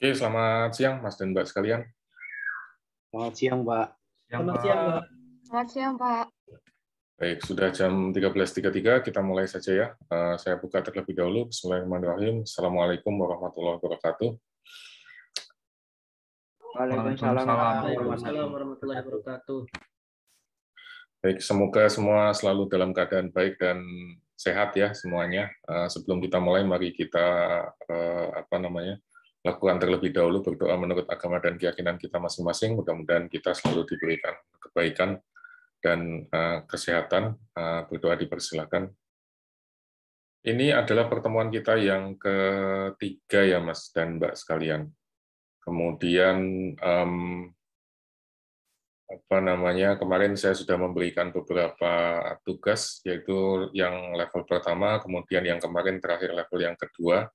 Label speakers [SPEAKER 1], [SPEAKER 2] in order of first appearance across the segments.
[SPEAKER 1] Oke, selamat siang Mas dan Mbak sekalian.
[SPEAKER 2] Selamat siang, Pak.
[SPEAKER 3] Selamat siang, Pak.
[SPEAKER 4] Selamat siang, Pak.
[SPEAKER 1] Baik, sudah jam 13.33, kita mulai saja ya. Saya buka terlebih dahulu. Bismillahirrahmanirrahim. Assalamualaikum warahmatullahi wabarakatuh.
[SPEAKER 2] Waalaikumsalam
[SPEAKER 3] Waalaikumsalam warahmatullahi wabarakatuh.
[SPEAKER 1] Baik, semoga semua selalu dalam keadaan baik dan sehat ya semuanya. Sebelum kita mulai, mari kita lakukan terlebih dahulu berdoa menurut agama dan keyakinan kita masing-masing. Mudah-mudahan kita selalu diberikan kebaikan dan kesehatan. Berdoa dipersilakan. Ini adalah pertemuan kita yang ketiga ya Mas dan Mbak sekalian. Kemudian kemarin saya sudah memberikan beberapa tugas, yaitu yang level pertama, kemudian yang kemarin terakhir level yang kedua.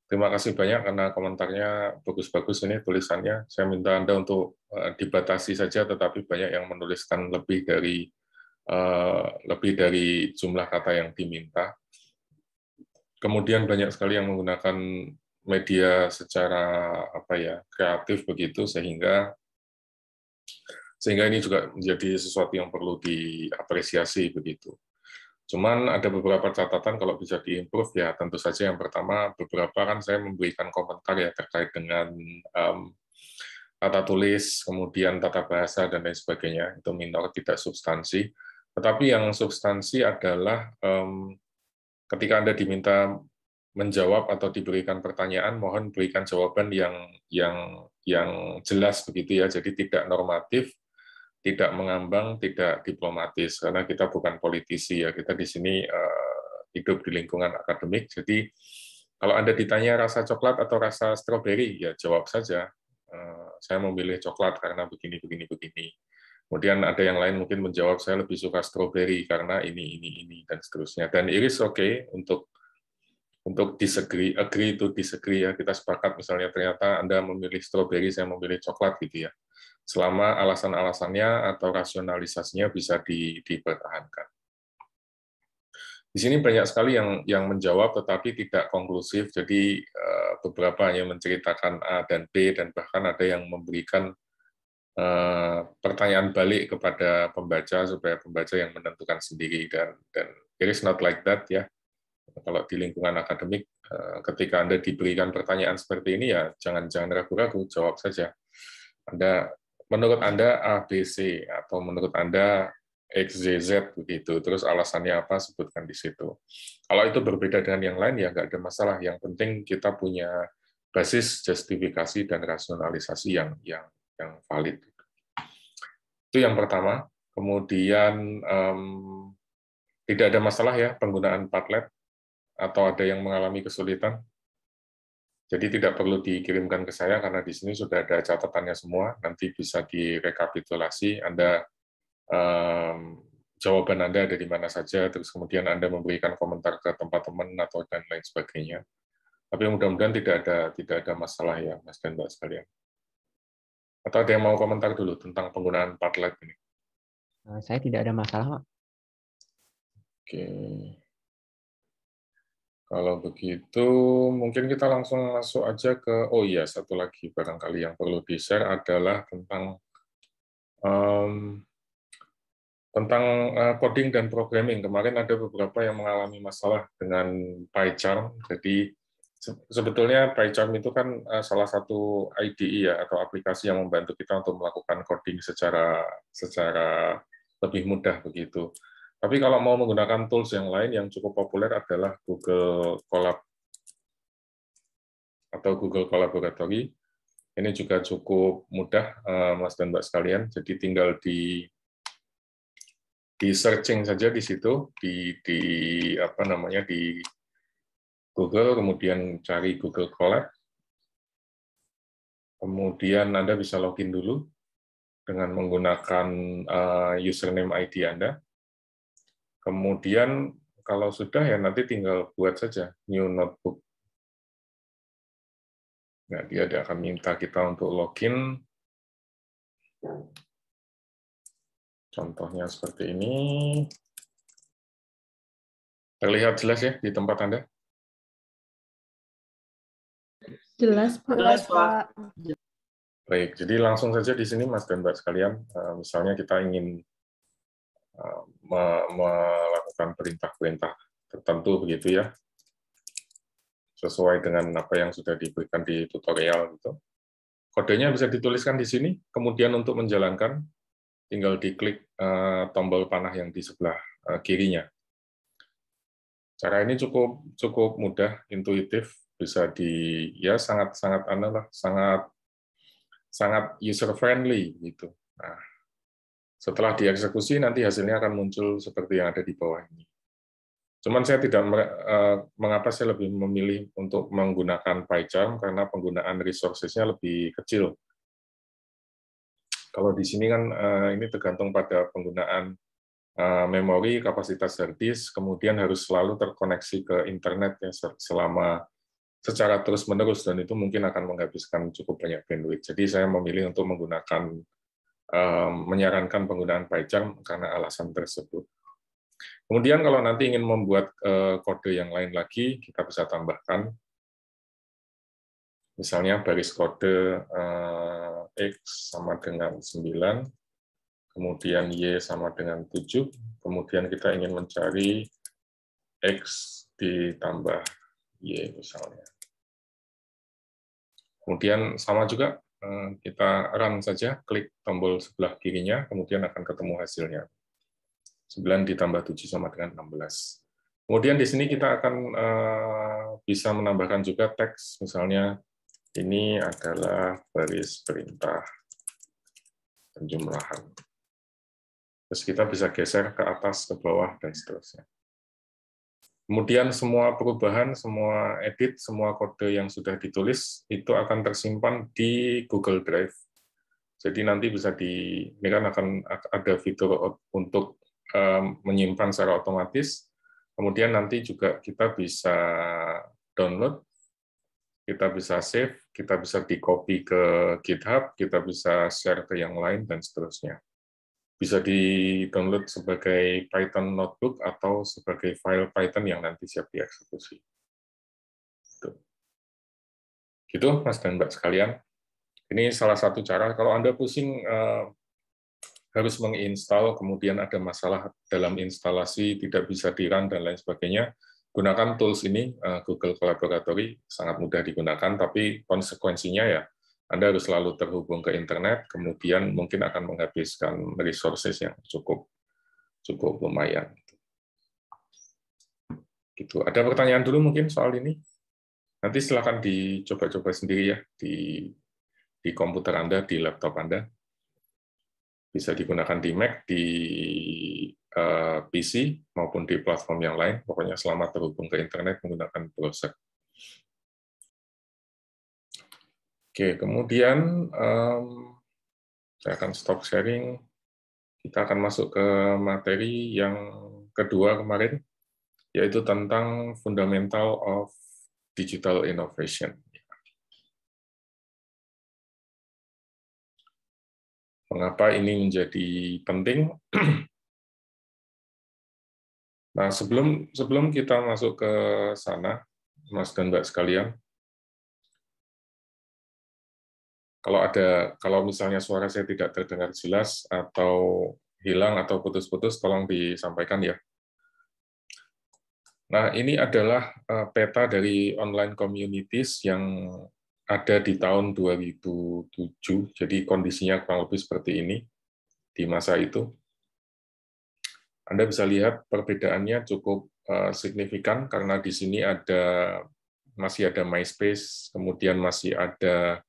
[SPEAKER 1] Terima kasih banyak karena komentarnya bagus-bagus ini tulisannya. Saya minta Anda untuk dibatasi saja, tetapi banyak yang menuliskan lebih dari jumlah kata yang diminta. Kemudian banyak sekali yang menggunakan media secara kreatif begitu, sehingga ini juga menjadi sesuatu yang perlu diapresiasi begitu. Cuman ada beberapa catatan kalau bisa diimprove ya, tentu saja yang pertama, beberapa kan saya memberikan komentar ya terkait dengan tata tulis, kemudian tata bahasa, dan lain sebagainya, itu minor, tidak substansi. Tetapi yang substansi adalah ketika Anda diminta menjawab atau diberikan pertanyaan, mohon berikan jawaban yang jelas begitu ya, jadi tidak normatif, tidak mengambang, tidak diplomatis, karena kita bukan politisi ya, kita di sini hidup di lingkungan akademik. Jadi kalau Anda ditanya rasa coklat atau rasa stroberi, ya jawab saja, saya memilih coklat karena begini. Kemudian ada yang lain mungkin menjawab saya lebih suka stroberi karena ini dan seterusnya. Dan it is okay untuk disagree, agree to disagree ya, kita sepakat misalnya ternyata Anda memilih stroberi, saya memilih coklat gitu ya. Selama alasan-alasannya atau rasionalisasinya bisa dipertahankan. Di sini banyak sekali yang menjawab tetapi tidak konklusif, jadi beberapa hanya menceritakan A dan B, dan bahkan ada yang memberikan pertanyaan balik kepada pembaca supaya pembaca yang menentukan sendiri, dan it is not like that ya. Kalau di lingkungan akademik, ketika Anda diberikan pertanyaan seperti ini ya jangan ragu-ragu, jawab saja. Menurut Anda A, B, C, atau menurut Anda X, Y, Z, begitu. Terus alasannya apa, sebutkan di situ. Kalau itu berbeda dengan yang lain, ya nggak ada masalah. Yang penting kita punya basis justifikasi dan rasionalisasi yang valid. Itu yang pertama. Kemudian tidak ada masalah ya penggunaan Padlet, atau ada yang mengalami kesulitan. Jadi tidak perlu dikirimkan ke saya karena di sini sudah ada catatannya semua. Nanti bisa direkapitulasi jawaban Anda ada di mana saja, terus kemudian Anda memberikan komentar ke tempat teman atau dan lain sebagainya. Tapi mudah-mudahan tidak ada masalah ya, Mas dan Mbak sekalian. Atau ada yang mau komentar dulu tentang penggunaan Padlet ini?
[SPEAKER 2] Saya tidak ada masalah, Pak.
[SPEAKER 1] Oke. Kalau begitu, mungkin kita langsung masuk aja ke, oh iya, satu lagi barangkali yang perlu di-share adalah tentang coding dan programming. Kemarin ada beberapa yang mengalami masalah dengan PyCharm. Jadi sebetulnya PyCharm itu kan salah satu IDE ya, atau aplikasi yang membantu kita untuk melakukan coding secara lebih mudah begitu. Tapi kalau mau menggunakan tools yang lain yang cukup populer adalah Google Colab atau Google Collaboratory. Ini juga cukup mudah, Mas dan Mbak sekalian. Jadi tinggal di searching saja di situ, di Google, kemudian cari Google Colab. Kemudian Anda bisa login dulu dengan menggunakan username ID Anda. Kemudian kalau sudah ya nanti tinggal buat saja new notebook. Nah, dia akan minta kita untuk login. Contohnya seperti ini. Terlihat jelas ya di tempat Anda?
[SPEAKER 4] Jelas, Pak.
[SPEAKER 3] Jelas, Pak.
[SPEAKER 1] Baik, jadi langsung saja di sini Mas dan Mbak sekalian, misalnya kita ingin melakukan perintah-perintah tertentu begitu ya, sesuai dengan apa yang sudah diberikan di tutorial gitu. Kodenya bisa dituliskan di sini, kemudian untuk menjalankan tinggal diklik tombol panah yang di sebelah kirinya. Cara ini cukup mudah, intuitif, bisa sangat user friendly gitu. Nah, setelah dieksekusi nanti hasilnya akan muncul seperti yang ada di bawah ini. Cuman saya tidak mengapa saya lebih memilih untuk menggunakan PyCharm karena penggunaan resources-nya lebih kecil. Kalau di sini kan ini tergantung pada penggunaan memori, kapasitas hard disk, kemudian harus selalu terkoneksi ke internet ya secara terus-menerus, dan itu mungkin akan menghabiskan cukup banyak bandwidth. Jadi saya memilih untuk menyarankan penggunaan PyCharm karena alasan tersebut. Kemudian kalau nanti ingin membuat kode yang lain lagi, kita bisa tambahkan. Misalnya baris kode X sama dengan 9, kemudian Y sama dengan 7, kemudian kita ingin mencari X ditambah Y misalnya. Kemudian sama juga, kita run saja, klik tombol sebelah kirinya, kemudian akan ketemu hasilnya. 9 ditambah 7 sama dengan 16. Kemudian di sini kita akan bisa menambahkan juga teks, misalnya ini adalah baris perintah penjumlahan. Terus kita bisa geser ke atas, ke bawah, dan seterusnya. Kemudian semua perubahan, semua edit, semua kode yang sudah ditulis, itu akan tersimpan di Google Drive. Jadi nanti ini kan akan ada fitur untuk menyimpan secara otomatis, kemudian nanti juga kita bisa download, kita bisa save, kita bisa di-copy ke GitHub, kita bisa share ke yang lain, dan seterusnya. Bisa di-download sebagai Python notebook atau sebagai file Python yang nanti siap dieksekusi. Gitu, Mas dan Mbak sekalian. Ini salah satu cara. Kalau Anda pusing harus menginstal, kemudian ada masalah dalam instalasi, tidak bisa di-run, dan lain sebagainya, gunakan tools ini, Google Collaboratory, sangat mudah digunakan, tapi konsekuensinya ya, Anda harus selalu terhubung ke internet, kemudian mungkin akan menghabiskan resources yang cukup lumayan. Gitu. Ada pertanyaan dulu mungkin soal ini? Nanti silakan dicoba-coba sendiri ya, di komputer Anda, di laptop Anda. Bisa digunakan di Mac, di PC, maupun di platform yang lain. Pokoknya selama terhubung ke internet menggunakan browser. Oke, kemudian saya akan stop sharing. Kita akan masuk ke materi yang kedua kemarin, yaitu tentang Fundamental of Digital Innovation. Mengapa ini menjadi penting? Nah, sebelum kita masuk ke sana, Mas dan Mbak sekalian, kalau misalnya suara saya tidak terdengar jelas atau hilang atau putus-putus, tolong disampaikan ya. Nah, ini adalah peta dari online communities yang ada di tahun 2007, jadi kondisinya kurang lebih seperti ini di masa itu. Anda bisa lihat perbedaannya cukup signifikan karena di sini masih ada MySpace, kemudian masih ada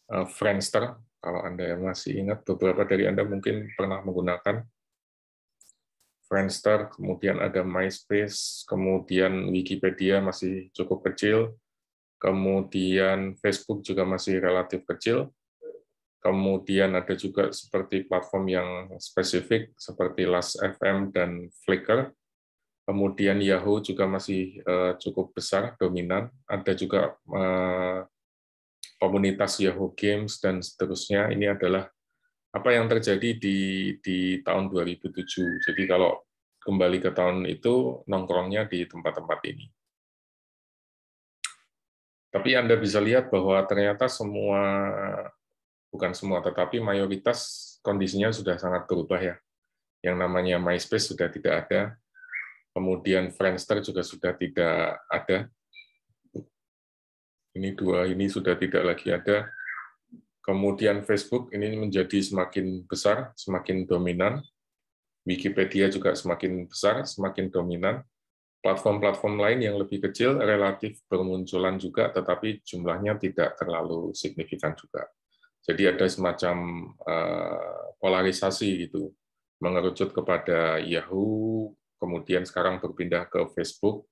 [SPEAKER 1] Friendster, kalau Anda masih ingat, beberapa dari Anda mungkin pernah menggunakan Friendster, kemudian ada MySpace, kemudian Wikipedia masih cukup kecil, kemudian Facebook juga masih relatif kecil, kemudian ada juga seperti platform yang spesifik seperti Last.fm dan Flickr, kemudian Yahoo juga masih cukup besar, dominan, ada juga komunitas Yahoo Games, dan seterusnya. Ini adalah apa yang terjadi di tahun 2007. Jadi kalau kembali ke tahun itu, nongkrongnya di tempat-tempat ini. Tapi Anda bisa lihat bahwa ternyata bukan semua, tetapi mayoritas kondisinya sudah sangat berubah ya. Yang namanya MySpace sudah tidak ada, kemudian Friendster juga sudah tidak ada. Ini sudah tidak lagi ada. Kemudian Facebook ini menjadi semakin besar, semakin dominan. Wikipedia juga semakin besar, semakin dominan. Platform-platform lain yang lebih kecil relatif bermunculan juga, tetapi jumlahnya tidak terlalu signifikan juga. Jadi ada semacam polarisasi gitu, mengerucut kepada Yahoo, kemudian sekarang berpindah ke Facebook,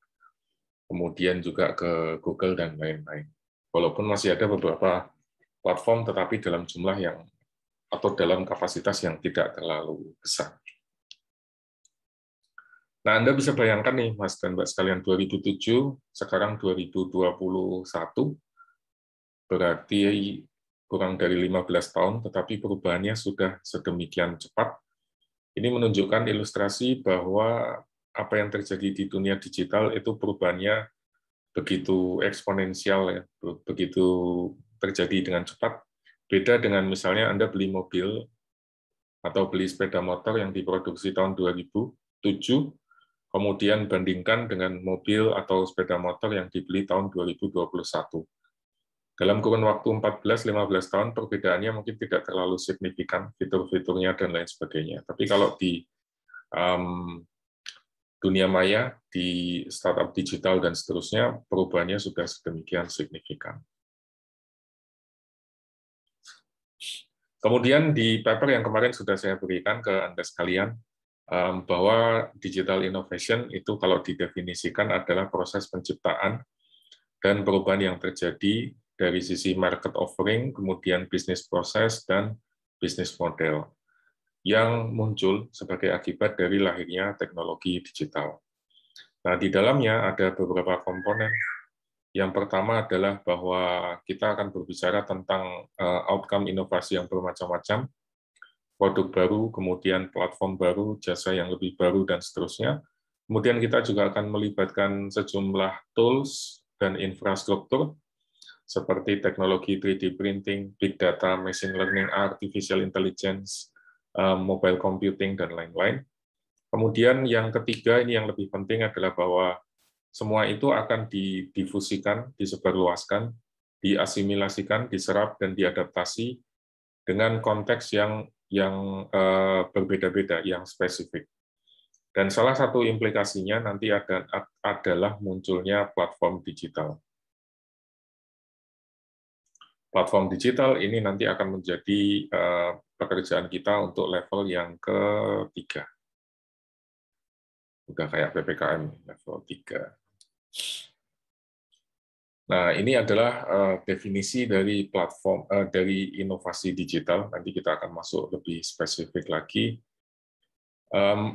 [SPEAKER 1] kemudian juga ke Google dan lain-lain. Walaupun masih ada beberapa platform, tetapi dalam jumlah yang atau dalam kapasitas yang tidak terlalu besar. Nah, Anda bisa bayangkan nih, Mas dan Mbak sekalian, 2007, sekarang 2021, berarti kurang dari 15 tahun, tetapi perubahannya sudah sedemikian cepat. Ini menunjukkan ilustrasi bahwa apa yang terjadi di dunia digital itu perubahannya begitu eksponensial, ya, begitu terjadi dengan cepat. Beda dengan misalnya Anda beli mobil atau beli sepeda motor yang diproduksi tahun 2007, kemudian bandingkan dengan mobil atau sepeda motor yang dibeli tahun 2021. Dalam kurun waktu 14-15 tahun, perbedaannya mungkin tidak terlalu signifikan, fitur-fiturnya dan lain sebagainya. Tapi kalau di dunia maya, di startup digital dan seterusnya, perubahannya sudah sedemikian signifikan. Kemudian di paper yang kemarin sudah saya berikan ke Anda sekalian, bahwa digital innovation itu kalau didefinisikan adalah proses penciptaan dan perubahan yang terjadi dari sisi market offering, kemudian bisnis proses, dan bisnis model yang muncul sebagai akibat dari lahirnya teknologi digital. Nah, di dalamnya ada beberapa komponen. Yang pertama adalah bahwa kita akan berbicara tentang outcome inovasi yang bermacam-macam, produk baru, kemudian platform baru, jasa yang lebih baru, dan seterusnya. Kemudian kita juga akan melibatkan sejumlah tools dan infrastruktur, seperti teknologi 3D printing, big data, machine learning, artificial intelligence, mobile computing, dan lain-lain. Kemudian yang ketiga, ini yang lebih penting adalah bahwa semua itu akan didifusikan, disebarluaskan, diasimilasikan, diserap, dan diadaptasi dengan konteks yang berbeda-beda, yang spesifik. Dan salah satu implikasinya nanti adalah munculnya platform digital. Platform digital ini nanti akan menjadi pekerjaan kita untuk level yang ketiga. Udah kayak PPKM, level 3. Nah, ini adalah definisi dari platform, dari inovasi digital. Nanti kita akan masuk lebih spesifik lagi.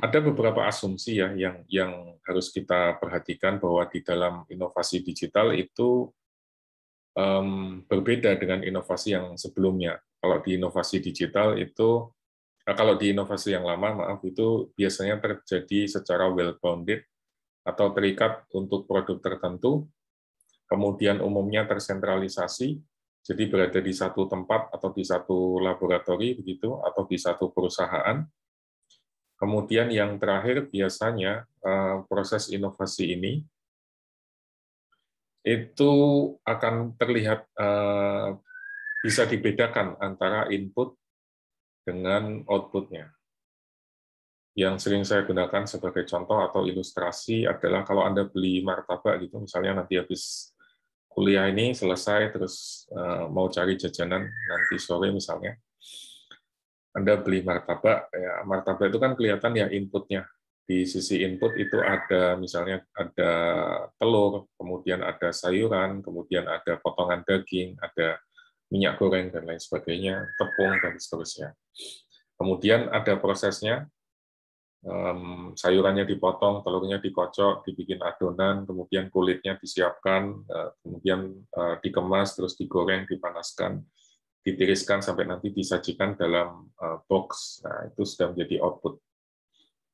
[SPEAKER 1] Ada beberapa asumsi ya yang harus kita perhatikan bahwa di dalam inovasi digital itu berbeda dengan inovasi yang sebelumnya. Kalau di inovasi digital itu, kalau di inovasi yang lama, maaf, itu biasanya terjadi secara well-bounded atau terikat untuk produk tertentu, kemudian umumnya tersentralisasi, jadi berada di satu tempat atau di satu laboratori begitu, atau di satu perusahaan. Kemudian yang terakhir biasanya proses inovasi ini itu akan terlihat bisa dibedakan antara input dengan output-nya. Yang sering saya gunakan sebagai contoh atau ilustrasi adalah kalau Anda beli martabak gitu, misalnya nanti habis kuliah ini selesai terus mau cari jajanan nanti sore misalnya, Anda beli martabak, ya martabak itu kan kelihatan ya inputnya. Di sisi input itu ada misalnya ada telur, kemudian ada sayuran, kemudian ada potongan daging, ada minyak goreng dan lain sebagainya, tepung dan seterusnya. Kemudian ada prosesnya, sayurannya dipotong, telurnya dikocok, dibikin adonan, kemudian kulitnya disiapkan, kemudian dikemas, terus digoreng, dipanaskan, ditiriskan sampai nanti disajikan dalam box. Nah, itu sudah menjadi output.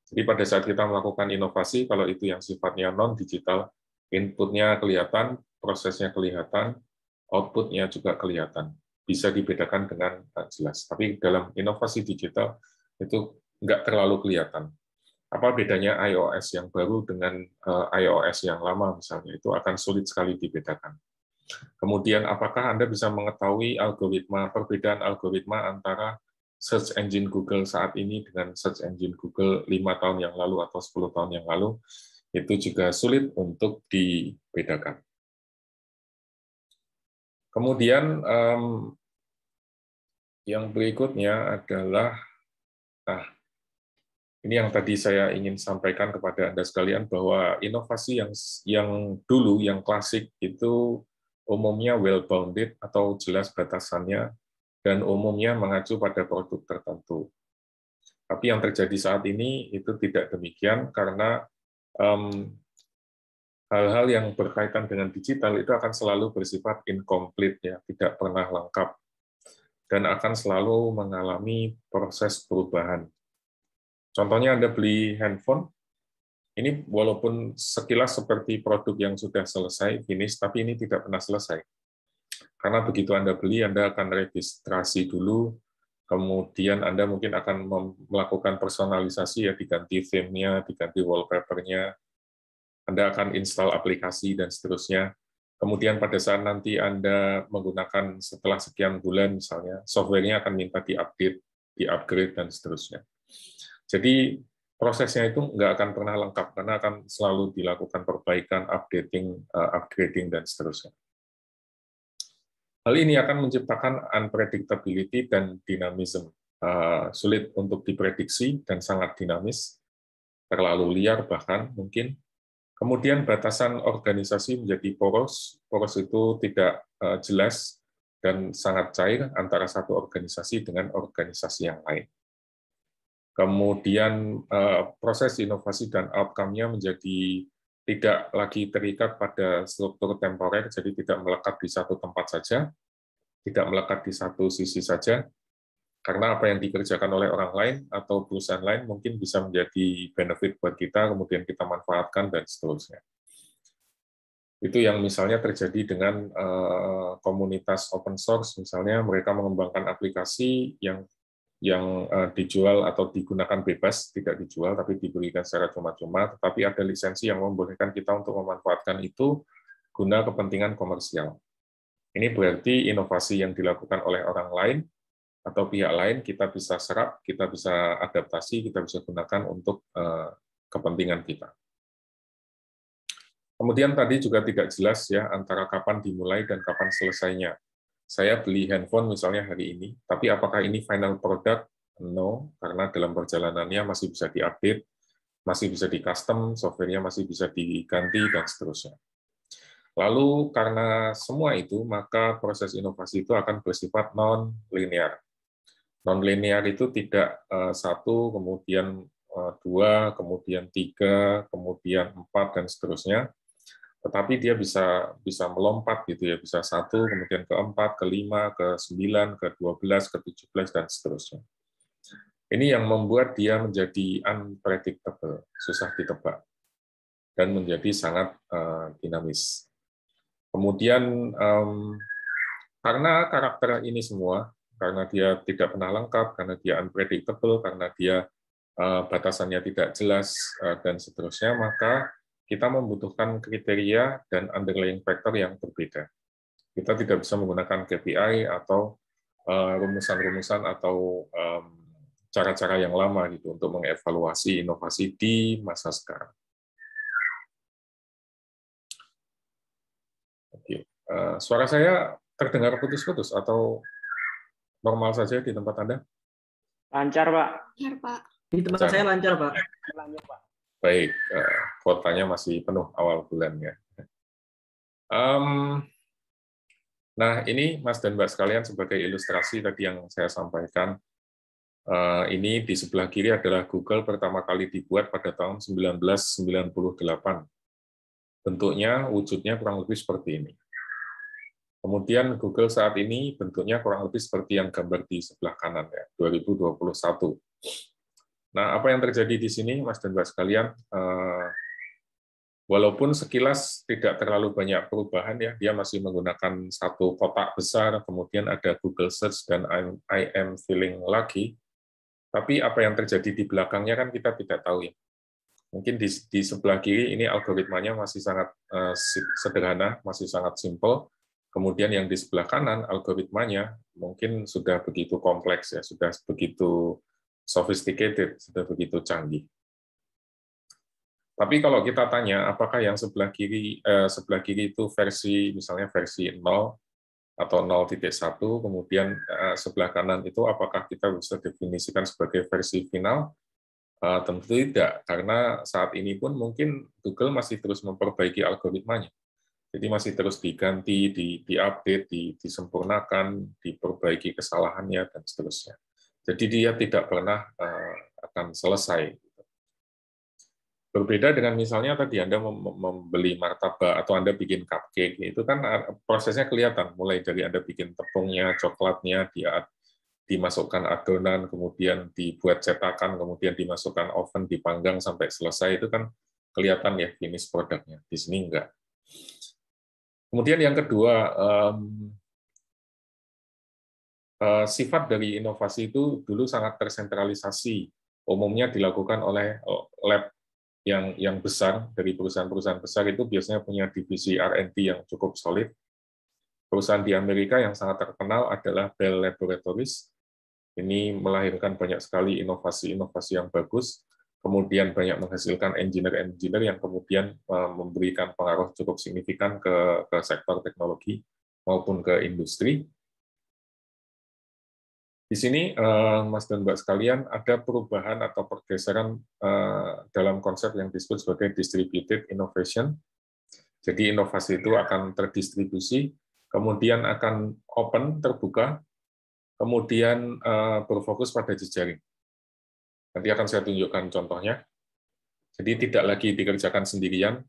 [SPEAKER 1] Jadi pada saat kita melakukan inovasi, kalau itu yang sifatnya non-digital, inputnya kelihatan, prosesnya kelihatan, output-nya juga kelihatan. Bisa dibedakan dengan jelas. Tapi dalam inovasi digital itu nggak terlalu kelihatan. Apa bedanya iOS yang baru dengan iOS yang lama misalnya, itu akan sulit sekali dibedakan. Kemudian apakah Anda bisa mengetahui perbedaan algoritma antara search engine Google saat ini dengan search engine Google 5 tahun yang lalu atau 10 tahun yang lalu? Itu juga sulit untuk dibedakan. Kemudian yang berikutnya adalah, ini yang tadi saya ingin sampaikan kepada Anda sekalian, bahwa inovasi yang dulu, yang klasik, itu umumnya well-bounded atau jelas batasannya, dan umumnya mengacu pada produk tertentu. Tapi yang terjadi saat ini itu tidak demikian, karena hal-hal yang berkaitan dengan digital itu akan selalu bersifat incomplete, ya, tidak pernah lengkap, dan akan selalu mengalami proses perubahan. Contohnya Anda beli handphone, ini walaupun sekilas seperti produk yang sudah selesai, finish, tapi ini tidak pernah selesai. Karena begitu Anda beli, Anda akan registrasi dulu, kemudian Anda mungkin akan melakukan personalisasi, ya, diganti theme-nya, diganti wallpaper-nya, Anda akan install aplikasi, dan seterusnya. Kemudian pada saat nanti Anda menggunakan setelah sekian bulan, misalnya, software-nya akan minta di-update, di-upgrade, dan seterusnya. Jadi prosesnya itu nggak akan pernah lengkap, karena akan selalu dilakukan perbaikan, upgrading, dan seterusnya. Hal ini akan menciptakan unpredictability dan dynamism. Sulit untuk diprediksi dan sangat dinamis, terlalu liar bahkan mungkin. Kemudian batasan organisasi menjadi poros. Poros itu tidak jelas dan sangat cair antara satu organisasi dengan organisasi yang lain. Kemudian proses inovasi dan outcome-nya menjadi tidak lagi terikat pada struktur temporer, jadi tidak melekat di satu tempat saja, tidak melekat di satu sisi saja, karena apa yang dikerjakan oleh orang lain atau perusahaan lain mungkin bisa menjadi benefit buat kita, kemudian kita manfaatkan, dan seterusnya. Itu yang misalnya terjadi dengan komunitas open source, misalnya mereka mengembangkan aplikasi yang dijual atau digunakan bebas, tidak dijual, tapi diberikan secara cuma-cuma, tetapi ada lisensi yang membolehkan kita untuk memanfaatkan itu guna kepentingan komersial. Ini berarti inovasi yang dilakukan oleh orang lain atau pihak lain, kita bisa serap, kita bisa adaptasi, kita bisa gunakan untuk kepentingan kita. Kemudian tadi juga tidak jelas, ya, antara kapan dimulai dan kapan selesainya. Saya beli handphone misalnya hari ini, tapi apakah ini final product? No, karena dalam perjalanannya masih bisa diupdate, masih bisa di-custom, software-nya masih bisa diganti, dan seterusnya. Lalu karena semua itu, maka proses inovasi itu akan bersifat non-linear. Non-linear itu tidak satu, kemudian dua, kemudian tiga, kemudian empat, dan seterusnya. Tetapi dia bisa melompat gitu, ya, bisa satu, kemudian ke 4, ke 5, ke 9, ke 12, ke 17, dan seterusnya. Ini yang membuat dia menjadi unpredictable, susah ditebak, dan menjadi sangat dinamis. Kemudian karena karakter ini semua, karena dia tidak pernah lengkap, karena dia unpredictable, karena dia batasannya tidak jelas, dan seterusnya, maka kita membutuhkan kriteria dan underlying factor yang berbeda. Kita tidak bisa menggunakan KPI atau rumusan-rumusan atau cara-cara yang lama gitu untuk mengevaluasi inovasi di masa sekarang. Oke. Suara saya terdengar putus-putus atau normal saja di tempat Anda?
[SPEAKER 2] Lancar, Pak.
[SPEAKER 3] Lancar, Pak. Di tempat saya lancar, Pak.
[SPEAKER 2] Lancar, Pak.
[SPEAKER 1] Baik, kuotanya masih penuh awal bulannya. Nah, ini Mas dan Mbak sekalian sebagai ilustrasi tadi yang saya sampaikan. Ini di sebelah kiri adalah Google pertama kali dibuat pada tahun 1998. Bentuknya, wujudnya kurang lebih seperti ini. Kemudian Google saat ini bentuknya kurang lebih seperti yang gambar di sebelah kanan, ya, 2021. Nah, apa yang terjadi di sini, Mas dan Mbak sekalian? Walaupun sekilas tidak terlalu banyak perubahan ya, dia masih menggunakan satu kotak besar, kemudian ada Google Search dan I am feeling lucky. Tapi apa yang terjadi di belakangnya kan kita tidak tahu ya. Mungkin di sebelah kiri ini algoritmanya masih sangat sederhana, masih sangat simple. Kemudian yang di sebelah kanan algoritmanya mungkin sudah begitu kompleks ya, sudah begitu sophisticated, sudah begitu canggih. Tapi kalau kita tanya apakah yang sebelah kiri itu versi misalnya versi 0 atau 0.1, kemudian sebelah kanan itu apakah kita bisa definisikan sebagai versi final? Tentu tidak, karena saat ini pun mungkin Google masih terus memperbaiki algoritmanya. Jadi masih terus diganti, diupdate, disempurnakan, diperbaiki kesalahannya, dan seterusnya. Jadi dia tidak pernah akan selesai. Berbeda dengan misalnya tadi Anda membeli martabak atau Anda bikin cupcake, itu kan prosesnya kelihatan, mulai dari Anda bikin tepungnya, coklatnya, dimasukkan adonan, kemudian dibuat cetakan, kemudian dimasukkan oven, dipanggang sampai selesai, itu kan kelihatan ya finish produknya. Di sini enggak. Kemudian yang kedua, sifat dari inovasi itu dulu sangat tersentralisasi, umumnya dilakukan oleh lab yang besar, dari perusahaan-perusahaan besar itu biasanya punya divisi R&D yang cukup solid. Perusahaan di Amerika yang sangat terkenal adalah Bell Laboratories. Ini melahirkan banyak sekali inovasi-inovasi yang bagus, kemudian banyak menghasilkan engineer-engineer yang kemudian memberikan pengaruh cukup signifikan ke sektor teknologi maupun ke industri. Di sini, Mas dan Mbak sekalian, ada perubahan atau pergeseran dalam konsep yang disebut sebagai distributed innovation. Jadi inovasi itu akan terdistribusi, kemudian akan open, terbuka, kemudian berfokus pada jejaring. Nanti akan saya tunjukkan contohnya. Jadi tidak lagi dikerjakan sendirian,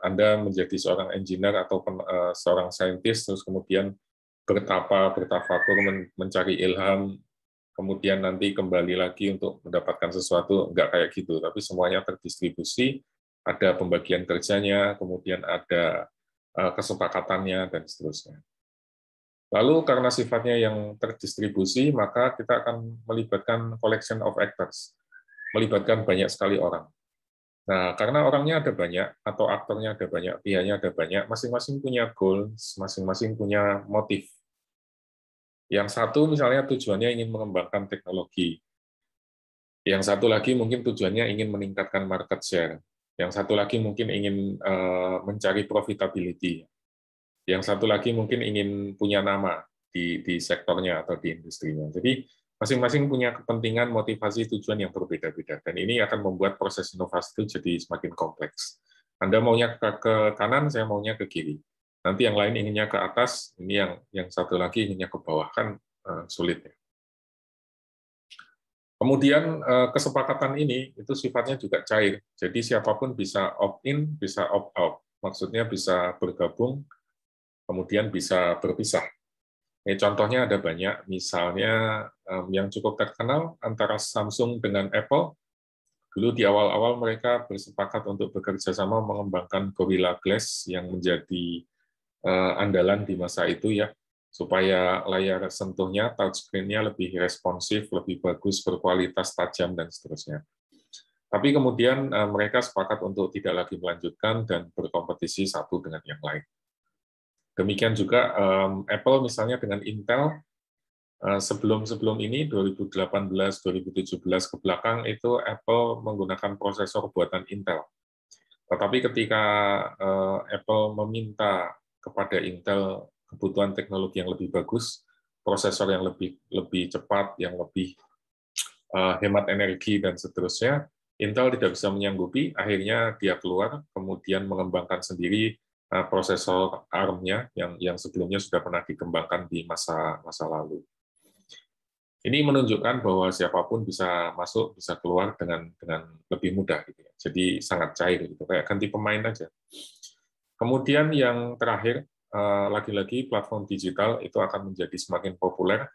[SPEAKER 1] Anda menjadi seorang engineer atau seorang saintis, terus kemudian bertafakur mencari ilham, kemudian nanti kembali lagi untuk mendapatkan sesuatu, enggak kayak gitu, tapi semuanya terdistribusi, ada pembagian kerjanya, kemudian ada kesepakatannya, dan seterusnya. Lalu karena sifatnya yang terdistribusi, maka kita akan melibatkan collection of actors, melibatkan banyak sekali orang. Nah, karena orangnya ada banyak, atau aktornya ada banyak, pihaknya ada banyak, masing-masing punya goals, masing-masing punya motif. Yang satu misalnya tujuannya ingin mengembangkan teknologi. Yang satu lagi mungkin tujuannya ingin meningkatkan market share. Yang satu lagi mungkin ingin mencari profitability. Yang satu lagi mungkin ingin punya nama di sektornya atau di industrinya. Jadi masing-masing punya kepentingan, motivasi, tujuan yang berbeda-beda. Dan ini akan membuat proses inovasi itu jadi semakin kompleks. Anda maunya ke kanan, saya maunya ke kiri. Nanti yang lain inginnya ke atas, ini yang satu lagi inginnya ke bawah, kan sulit ya. Kemudian kesepakatan ini itu sifatnya juga cair, jadi siapapun bisa opt-in, bisa opt-out, maksudnya bisa bergabung, kemudian bisa berpisah. Contohnya ada banyak, misalnya yang cukup terkenal antara Samsung dengan Apple. Dulu di awal-awal mereka bersepakat untuk bekerja sama mengembangkan Gorilla Glass yang menjadi andalan di masa itu ya, supaya layar sentuhnya, touchscreen-nya lebih responsif, lebih bagus, berkualitas tajam, dan seterusnya. Tapi kemudian mereka sepakat untuk tidak lagi melanjutkan dan berkompetisi satu dengan yang lain. Demikian juga Apple misalnya dengan Intel, sebelum ini, 2018-2017 ke belakang, itu Apple menggunakan prosesor buatan Intel. Tetapi ketika Apple meminta kepada Intel kebutuhan teknologi yang lebih bagus, prosesor yang lebih cepat, yang lebih hemat energi, dan seterusnya, Intel tidak bisa menyanggupi, akhirnya dia keluar, kemudian mengembangkan sendiri prosesor ARM-nya yang sebelumnya sudah pernah dikembangkan di masa lalu. Ini menunjukkan bahwa siapapun bisa masuk, bisa keluar dengan lebih mudah, gitu ya. Jadi sangat cair, gitu, kayak ganti pemain aja. Kemudian yang terakhir, lagi-lagi platform digital itu akan menjadi semakin populer.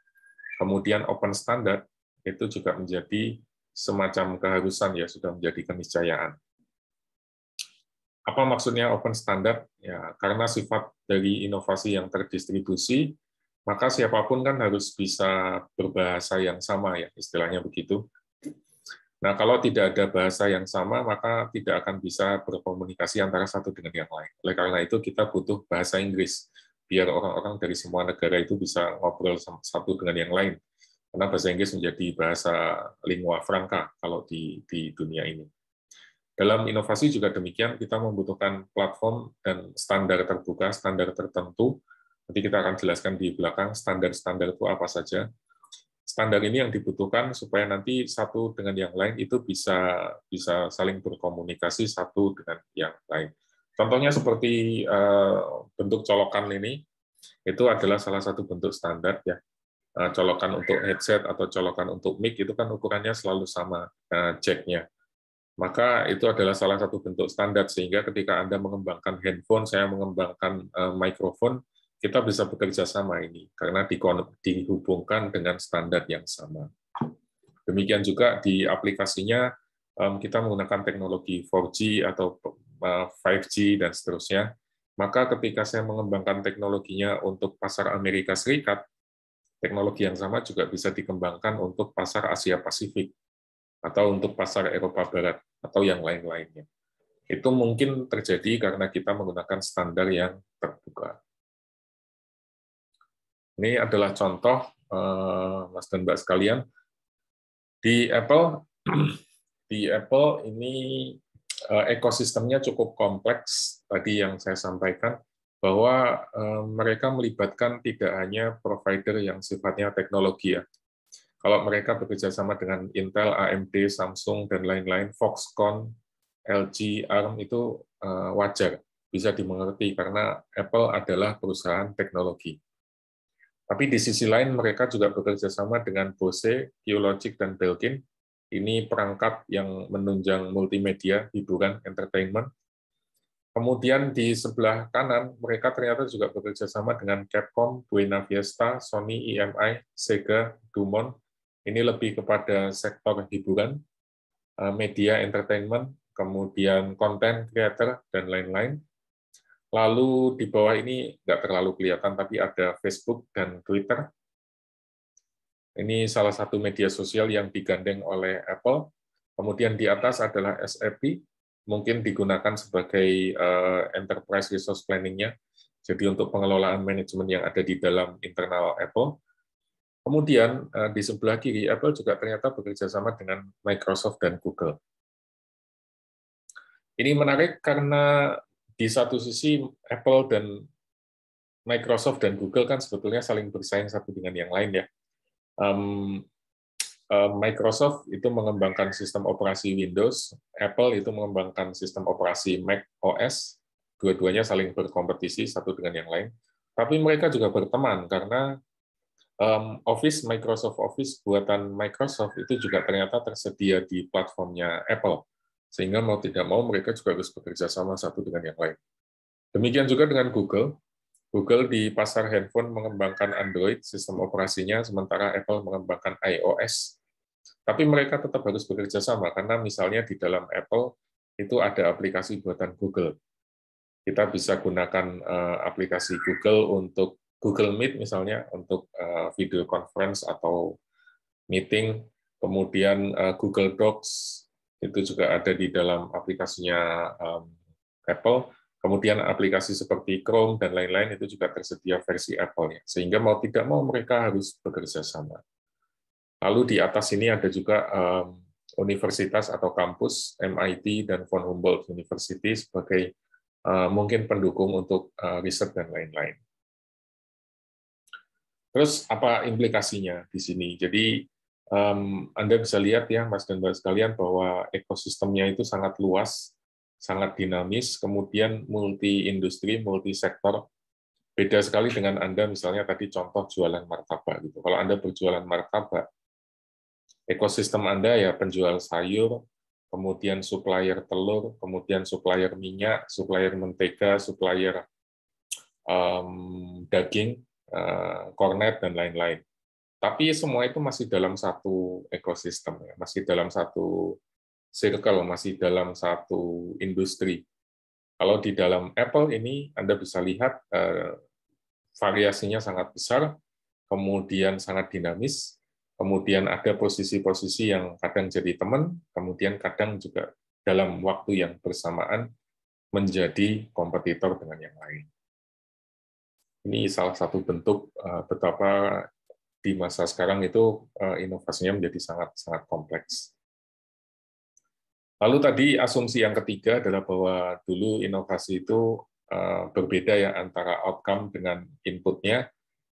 [SPEAKER 1] Kemudian open standard itu juga menjadi semacam keharusan ya, sudah menjadi keniscayaan. Apa maksudnya open standard? Ya, karena sifat dari inovasi yang terdistribusi, maka siapapun kan harus bisa berbahasa yang sama, ya, istilahnya begitu. Nah, kalau tidak ada bahasa yang sama, maka tidak akan bisa berkomunikasi antara satu dengan yang lain. Oleh karena itu, kita butuh bahasa Inggris, biar orang-orang dari semua negara itu bisa ngobrol satu dengan yang lain. Karena bahasa Inggris menjadi bahasa lingua franca kalau di dunia ini. Dalam inovasi juga demikian, kita membutuhkan platform dan standar terbuka, standar tertentu. Nanti kita akan jelaskan di belakang standar-standar itu apa saja. Standar ini yang dibutuhkan supaya nanti satu dengan yang lain itu bisa saling berkomunikasi satu dengan yang lain. Contohnya seperti bentuk colokan ini, itu adalah salah satu bentuk standar, ya. Colokan untuk headset atau colokan untuk mic itu kan ukurannya selalu sama jack-nya. Maka itu adalah salah satu bentuk standar, sehingga ketika Anda mengembangkan handphone, saya mengembangkan mikrofon, kita bisa bekerja sama ini, karena dihubungkan dengan standar yang sama. Demikian juga di aplikasinya, kita menggunakan teknologi 4G atau 5G dan seterusnya. Maka ketika saya mengembangkan teknologinya untuk pasar Amerika Serikat, teknologi yang sama juga bisa dikembangkan untuk pasar Asia Pasifik, atau untuk pasar Eropa Barat, atau yang lain-lainnya. Itu mungkin terjadi karena kita menggunakan standar yang terbuka. Ini adalah contoh, Mas dan Mbak sekalian, di Apple ini ekosistemnya cukup kompleks, tadi yang saya sampaikan, bahwa mereka melibatkan tidak hanya provider yang sifatnya teknologi, ya. Kalau mereka bekerja sama dengan Intel, AMD, Samsung, dan lain-lain, Foxconn, LG, ARM, itu wajar, bisa dimengerti, karena Apple adalah perusahaan teknologi. Tapi di sisi lain, mereka juga bekerja sama dengan Bose, QLogic, dan Belkin. Ini perangkat yang menunjang multimedia, hiburan, entertainment. Kemudian di sebelah kanan, mereka ternyata juga bekerja sama dengan Capcom, Buena Vista, Sony, EMI, Sega, Dumont. Ini lebih kepada sektor hiburan, media entertainment, kemudian konten creator, dan lain-lain. Lalu di bawah ini nggak terlalu kelihatan, tapi ada Facebook dan Twitter. Ini salah satu media sosial yang digandeng oleh Apple. Kemudian di atas adalah SAP, mungkin digunakan sebagai enterprise resource planning-nya, jadi untuk pengelolaan manajemen yang ada di dalam internal Apple. Kemudian di sebelah kiri, Apple juga ternyata bekerja sama dengan Microsoft dan Google. Ini menarik karena di satu sisi Apple dan Microsoft dan Google kan sebetulnya saling bersaing satu dengan yang lain, ya. Microsoft itu mengembangkan sistem operasi Windows, Apple itu mengembangkan sistem operasi Mac OS, dua-duanya saling berkompetisi satu dengan yang lain. Tapi mereka juga berteman karena Microsoft Office buatan Microsoft itu juga ternyata tersedia di platformnya Apple, sehingga mau tidak mau mereka juga harus bekerja sama satu dengan yang lain. Demikian juga dengan Google. Google di pasar handphone mengembangkan Android sistem operasinya, sementara Apple mengembangkan iOS. Tapi mereka tetap harus bekerja sama karena misalnya di dalam Apple itu ada aplikasi buatan Google. Kita bisa gunakan aplikasi Google untuk Google Meet misalnya, untuk video conference atau meeting, kemudian Google Docs itu juga ada di dalam aplikasinya Apple, kemudian aplikasi seperti Chrome dan lain-lain itu juga tersedia versi Apple-nya, sehingga mau tidak mau mereka harus bekerja sama. Lalu di atas ini ada juga universitas atau kampus, MIT dan Von Humboldt University sebagai mungkin pendukung untuk riset dan lain-lain. Terus apa implikasinya di sini? Jadi Anda bisa lihat ya, Mas dan Mbak sekalian, bahwa ekosistemnya itu sangat luas, sangat dinamis, kemudian multi-industri, multi-sektor. Beda sekali dengan Anda misalnya tadi contoh jualan martabak gitu. Kalau Anda berjualan martabak, ekosistem Anda ya penjual sayur, kemudian supplier telur, kemudian supplier minyak, supplier mentega, supplier daging, kornet, dan lain-lain. Tapi semua itu masih dalam satu ekosistem, masih dalam satu circle, masih dalam satu industri. Kalau di dalam Apple ini Anda bisa lihat variasinya sangat besar, kemudian sangat dinamis, kemudian ada posisi-posisi yang kadang jadi teman, kemudian kadang juga dalam waktu yang bersamaan menjadi kompetitor dengan yang lain. Ini salah satu bentuk betapa di masa sekarang itu inovasinya menjadi sangat kompleks. Lalu tadi asumsi yang ketiga adalah bahwa dulu inovasi itu berbeda ya antara outcome dengan inputnya.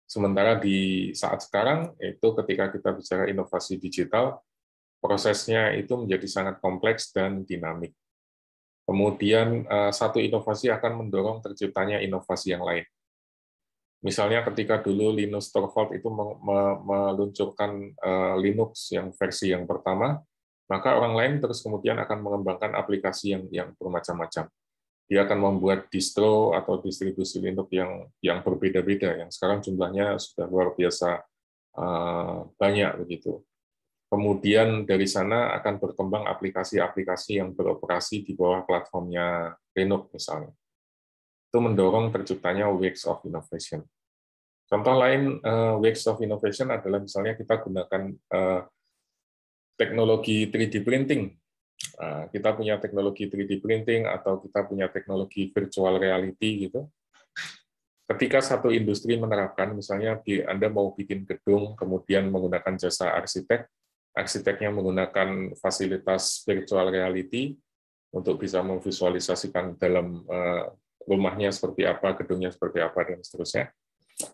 [SPEAKER 1] Sementara di saat sekarang, itu ketika kita bicara inovasi digital, prosesnya itu menjadi sangat kompleks dan dinamik. Kemudian satu inovasi akan mendorong terciptanya inovasi yang lain. Misalnya ketika dulu Linus Torvalds itu meluncurkan Linux yang versi yang pertama, maka orang lain terus kemudian akan mengembangkan aplikasi yang bermacam-macam. Dia akan membuat distro atau distribusi Linux yang berbeda-beda, yang sekarang jumlahnya sudah luar biasa banyak begitu. Kemudian dari sana akan berkembang aplikasi-aplikasi yang beroperasi di bawah platformnya Linux misalnya. Itu mendorong terciptanya waves of innovation. Contoh lain waves of innovation adalah misalnya kita gunakan teknologi 3D printing. Kita punya teknologi 3D printing atau kita punya teknologi virtual reality gitu. Ketika satu industri menerapkan, misalnya Anda mau bikin gedung, kemudian menggunakan jasa arsitek, arsiteknya menggunakan fasilitas virtual reality untuk bisa memvisualisasikan dalam rumahnya seperti apa, gedungnya seperti apa, dan seterusnya.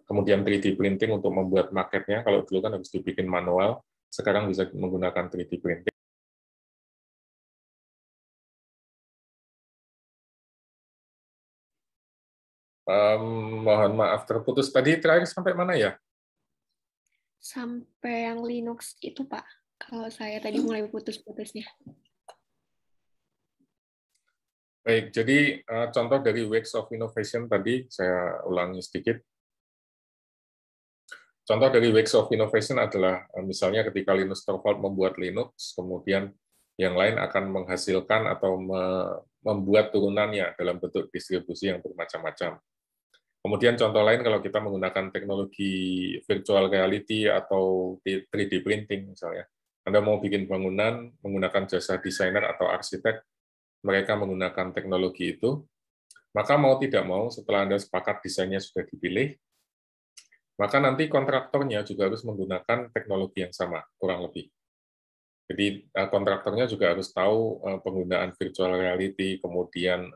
[SPEAKER 1] Kemudian 3D printing untuk membuat maketnya, kalau dulu kan harus dibikin manual, sekarang bisa menggunakan 3D printing. Mohon maaf terputus tadi, terakhir sampai mana ya?
[SPEAKER 4] Sampai yang Linux itu, Pak. Kalau saya tadi mulai putus-putusnya.
[SPEAKER 1] Baik, jadi contoh dari waves of innovation tadi, saya ulangi sedikit. Contoh dari waves of innovation adalah misalnya ketika Linus Torvalds membuat Linux, kemudian yang lain akan menghasilkan atau membuat turunannya dalam bentuk distribusi yang bermacam-macam. Kemudian contoh lain kalau kita menggunakan teknologi virtual reality atau 3D printing misalnya. Anda mau bikin bangunan menggunakan jasa desainer atau arsitek, mereka menggunakan teknologi itu, maka mau tidak mau setelah Anda sepakat desainnya sudah dipilih, maka nanti kontraktornya juga harus menggunakan teknologi yang sama, kurang lebih. Jadi kontraktornya juga harus tahu penggunaan virtual reality, kemudian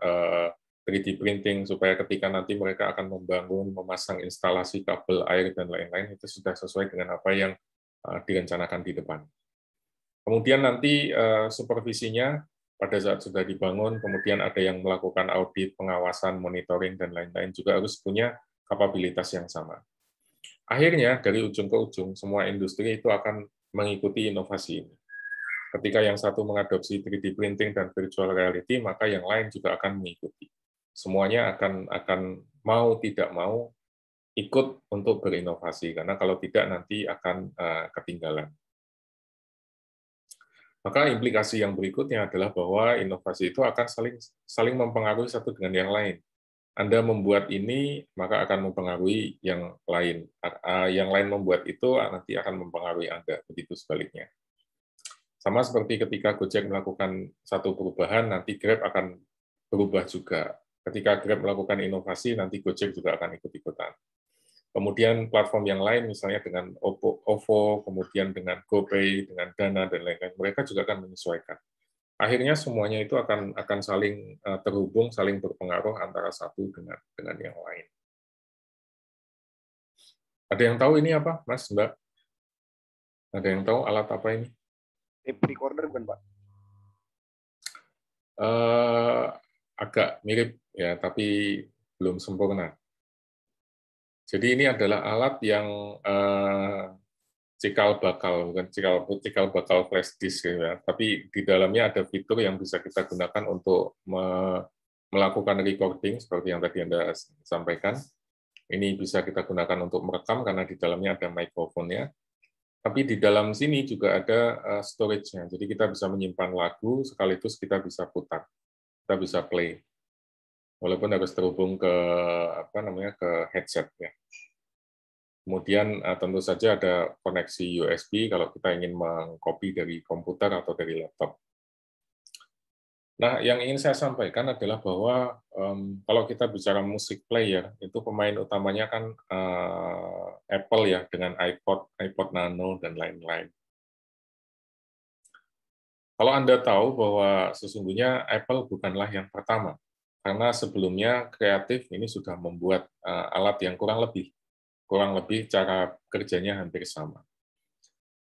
[SPEAKER 1] 3D printing, supaya ketika nanti mereka akan membangun, memasang instalasi kabel air, dan lain-lain, itu sudah sesuai dengan apa yang direncanakan di depan. Kemudian nanti supervisinya, pada saat sudah dibangun, kemudian ada yang melakukan audit, pengawasan, monitoring, dan lain-lain, juga harus punya kapabilitas yang sama. Akhirnya, dari ujung ke ujung, semua industri itu akan mengikuti inovasi ini. Ketika yang satu mengadopsi 3D printing dan virtual reality, maka yang lain juga akan mengikuti. Semuanya akan mau tidak mau ikut untuk berinovasi, karena kalau tidak nanti akan ketinggalan. Maka implikasi yang berikutnya adalah bahwa inovasi itu akan saling mempengaruhi satu dengan yang lain. Anda membuat ini, maka akan mempengaruhi yang lain. Yang lain membuat itu, nanti akan mempengaruhi Anda. Begitu sebaliknya. Sama seperti ketika Gojek melakukan satu perubahan, nanti Grab akan berubah juga. Ketika Grab melakukan inovasi, nanti Gojek juga akan ikut-ikutan. Kemudian platform yang lain, misalnya dengan OVO, kemudian dengan GoPay, dengan Dana, dan lain-lain, mereka juga akan menyesuaikan. Akhirnya semuanya itu akan saling terhubung, saling berpengaruh antara satu dengan yang lain. Ada yang tahu ini apa, Mas, Mbak? Ada yang tahu alat apa ini?
[SPEAKER 5] Tape recorder bukan, Pak?
[SPEAKER 1] Agak mirip, ya, tapi belum sempurna. Jadi ini adalah alat yang cikal bakal, bukan cikal bakal flash disk, ya. Tapi di dalamnya ada fitur yang bisa kita gunakan untuk melakukan recording seperti yang tadi Anda sampaikan. Ini bisa kita gunakan untuk merekam karena di dalamnya ada microphone-nya. Tapi di dalam sini juga ada storage-nya. Jadi kita bisa menyimpan lagu sekaligus kita bisa putar, kita bisa play. walaupun harus terhubung ke ke headset ya. Kemudian tentu saja ada koneksi USB kalau kita ingin mengcopy dari komputer atau dari laptop. Nah, yang ingin saya sampaikan adalah bahwa kalau kita bicara musik player, itu pemain utamanya kan Apple ya, dengan iPod Nano, dan lain-lain. Kalau Anda tahu bahwa sesungguhnya Apple bukanlah yang pertama, karena sebelumnya Kreatif ini sudah membuat alat yang kurang lebih cara kerjanya hampir sama.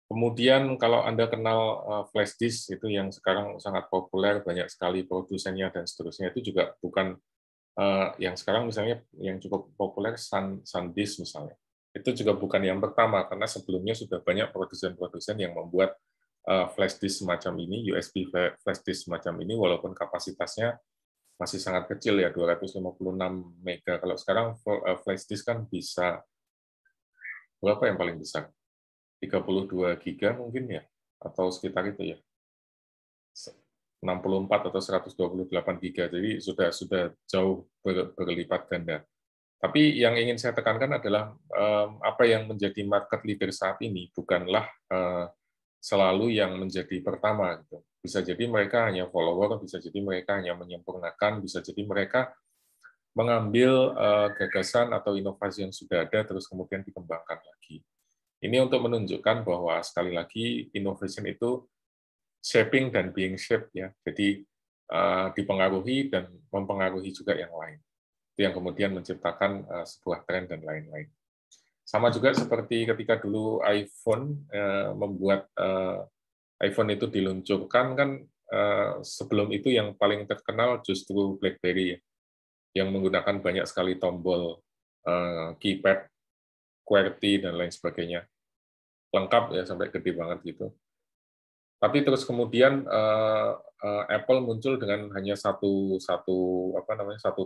[SPEAKER 1] Kemudian kalau Anda kenal flash disk itu yang sekarang sangat populer, banyak sekali produsennya dan seterusnya, itu juga bukan yang sekarang misalnya yang cukup populer SanDisk misalnya. Itu juga bukan yang pertama, karena sebelumnya sudah banyak produsen-produsen yang membuat flash disk semacam ini, USB flash disk semacam ini, walaupun kapasitasnya masih sangat kecil ya, 256 mega. Kalau sekarang flash disk kan bisa, berapa yang paling besar? 32 giga mungkin ya, atau sekitar itu ya. 64 atau 128 giga, jadi sudah jauh berlipat ganda. Tapi yang ingin saya tekankan adalah apa yang menjadi market leader saat ini bukanlah selalu yang menjadi pertama. Gitu. Bisa jadi mereka hanya follower, bisa jadi mereka hanya menyempurnakan, bisa jadi mereka mengambil gagasan atau inovasi yang sudah ada terus kemudian dikembangkan lagi. Ini untuk menunjukkan bahwa sekali lagi innovation itu shaping dan being shaped ya. Jadi dipengaruhi dan mempengaruhi juga yang lain. Itu yang kemudian menciptakan sebuah tren dan lain-lain. Sama juga seperti ketika dulu iPhone membuat iPhone itu diluncurkan kan sebelum itu yang paling terkenal justru BlackBerry ya, yang menggunakan banyak sekali tombol keypad, QWERTY dan lain sebagainya. Lengkap ya sampai gede banget gitu. Tapi terus kemudian Apple muncul dengan hanya satu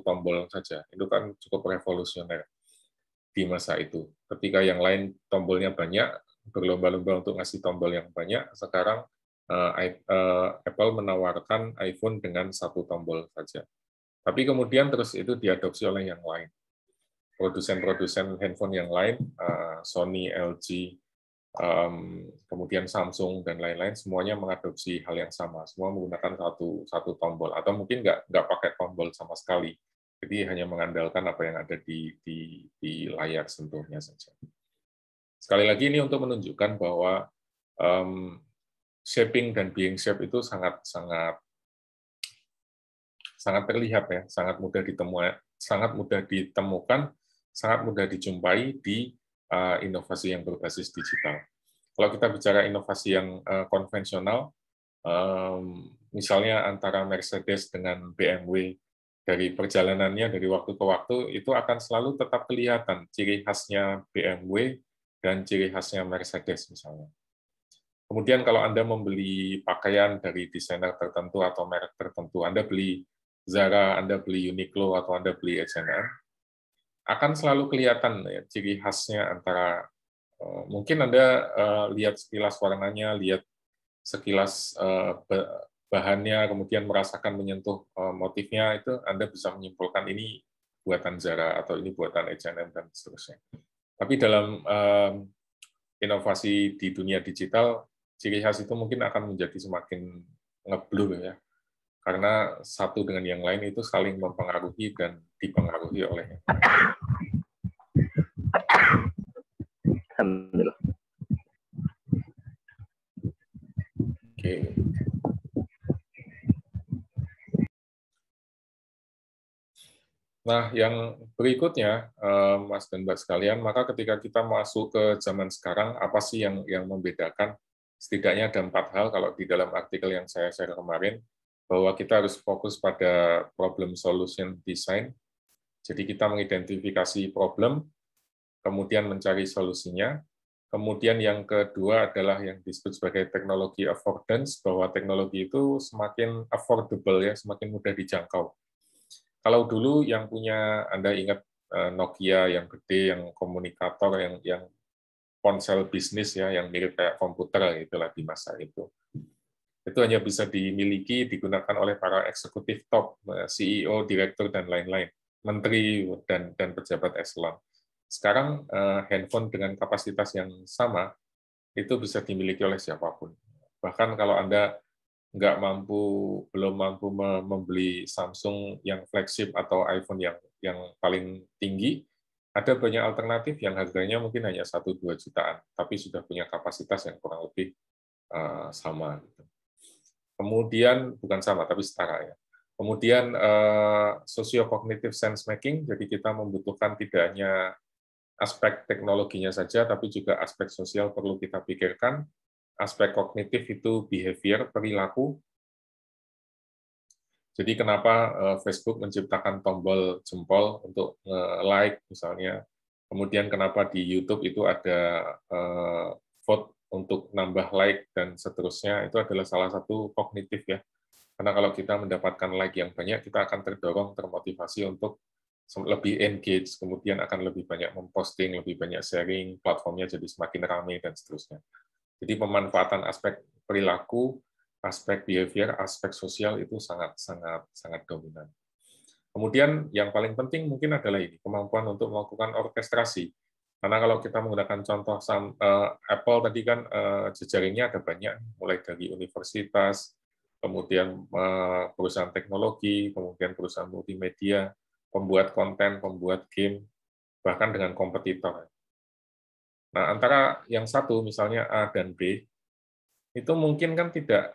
[SPEAKER 1] tombol saja. Itu kan cukup revolusioner di masa itu. Ketika yang lain tombolnya banyak, berlomba-lomba untuk ngasih tombol yang banyak, sekarang Apple menawarkan iPhone dengan satu tombol saja. Tapi kemudian terus itu diadopsi oleh yang lain. Produsen-produsen handphone yang lain, Sony, LG, kemudian Samsung dan lain-lain, semuanya mengadopsi hal yang sama. Semua menggunakan satu tombol, atau mungkin nggak pakai tombol sama sekali. Jadi hanya mengandalkan apa yang ada di layar sentuhnya saja. Sekali lagi ini untuk menunjukkan bahwa shaping dan being shaped itu sangat terlihat ya, sangat mudah ditemukan, sangat mudah dijumpai di inovasi yang berbasis digital. Kalau kita bicara inovasi yang konvensional, misalnya antara Mercedes dengan BMW, dari perjalanannya dari waktu ke waktu itu akan selalu tetap kelihatan ciri khasnya BMW dan ciri khasnya Mercedes misalnya. Kemudian kalau Anda membeli pakaian dari desainer tertentu atau merek tertentu, Anda beli Zara, Anda beli Uniqlo, atau Anda beli H&M, akan selalu kelihatan ya, ciri khasnya antara mungkin Anda lihat sekilas warnanya, lihat sekilas bahannya, kemudian merasakan menyentuh motifnya, itu Anda bisa menyimpulkan ini buatan Zara atau ini buatan H&M dan seterusnya. Tapi dalam inovasi di dunia digital, ciri khas itu mungkin akan menjadi semakin ngeblur ya, karena satu dengan yang lain itu saling mempengaruhi dan dipengaruhi oleh yang lain.
[SPEAKER 5] Alhamdulillah.
[SPEAKER 1] Oke. Nah, yang berikutnya, Mas dan Mbak sekalian, maka ketika kita masuk ke zaman sekarang, apa sih yang membedakan? Setidaknya ada 4 hal kalau di dalam artikel yang saya share kemarin, bahwa kita harus fokus pada problem solution design. Jadi kita mengidentifikasi problem, kemudian mencari solusinya. Kemudian yang kedua adalah yang disebut sebagai teknologi affordance, bahwa teknologi itu semakin affordable ya, semakin mudah dijangkau. Kalau dulu yang punya, Anda ingat Nokia yang gede, yang komunikator, yang ponsel bisnis ya, yang mirip kayak komputer gitulah di masa itu. Itu hanya bisa dimiliki, digunakan oleh para eksekutif top, CEO, direktur, dan lain-lain, menteri, dan pejabat eselon. Sekarang handphone dengan kapasitas yang sama, itu bisa dimiliki oleh siapapun. Bahkan kalau Anda belum mampu membeli Samsung yang flagship atau iPhone yang paling tinggi, ada banyak alternatif yang harganya mungkin hanya 1-2 jutaan, tapi sudah punya kapasitas yang kurang lebih sama. Kemudian, bukan sama, tapi setara ya. Kemudian socio-cognitive sense making, jadi kita membutuhkan tidak hanya aspek teknologinya saja, tapi juga aspek sosial perlu kita pikirkan. Aspek kognitif itu behavior, perilaku. Jadi kenapa Facebook menciptakan tombol jempol untuk like misalnya. Kemudian kenapa di YouTube itu ada vote untuk nambah like dan seterusnya, itu adalah salah satu kognitif ya. Karena kalau kita mendapatkan like yang banyak, kita akan terdorong, termotivasi untuk lebih engage, kemudian akan lebih banyak memposting, lebih banyak sharing, platformnya jadi semakin ramai dan seterusnya. Jadi pemanfaatan aspek perilaku, aspek behavior, aspek sosial itu sangat dominan. Kemudian yang paling penting mungkin adalah ini, kemampuan untuk melakukan orkestrasi. Karena kalau kita menggunakan contoh Apple tadi kan jejaringnya ada banyak, mulai dari universitas, kemudian perusahaan teknologi, kemudian perusahaan multimedia, pembuat konten, pembuat game, bahkan dengan kompetitor. Nah, antara yang satu, misalnya A dan B, itu mungkin kan tidak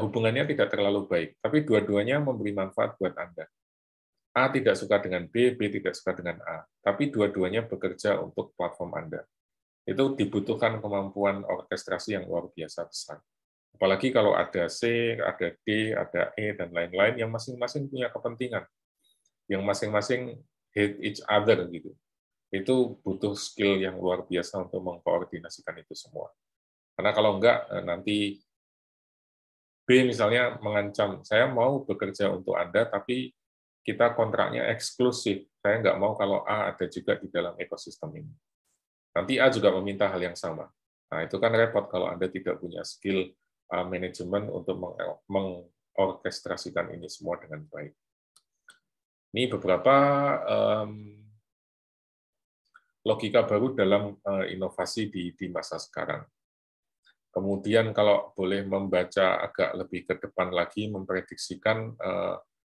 [SPEAKER 1] hubungannya tidak terlalu baik, tapi dua-duanya memberi manfaat buat Anda. A tidak suka dengan B tidak suka dengan A, tapi dua-duanya bekerja untuk platform Anda. Itu dibutuhkan kemampuan orkestrasi yang luar biasa besar. Apalagi kalau ada C, ada D, ada E, dan lain-lain, yang masing-masing punya kepentingan, yang masing-masing hate each other, gitu. Itu butuh skill yang luar biasa untuk mengkoordinasikan itu semua. Karena kalau enggak, nanti B misalnya mengancam, saya mau bekerja untuk Anda, tapi kita kontraknya eksklusif. Saya nggak mau kalau A ada juga di dalam ekosistem ini. Nanti A juga meminta hal yang sama. Nah, itu kan repot kalau Anda tidak punya skill manajemen untuk mengorkestrasikan ini semua dengan baik. Ini beberapa logika baru dalam inovasi di masa sekarang. Kemudian kalau boleh membaca agak lebih ke depan lagi, memprediksikan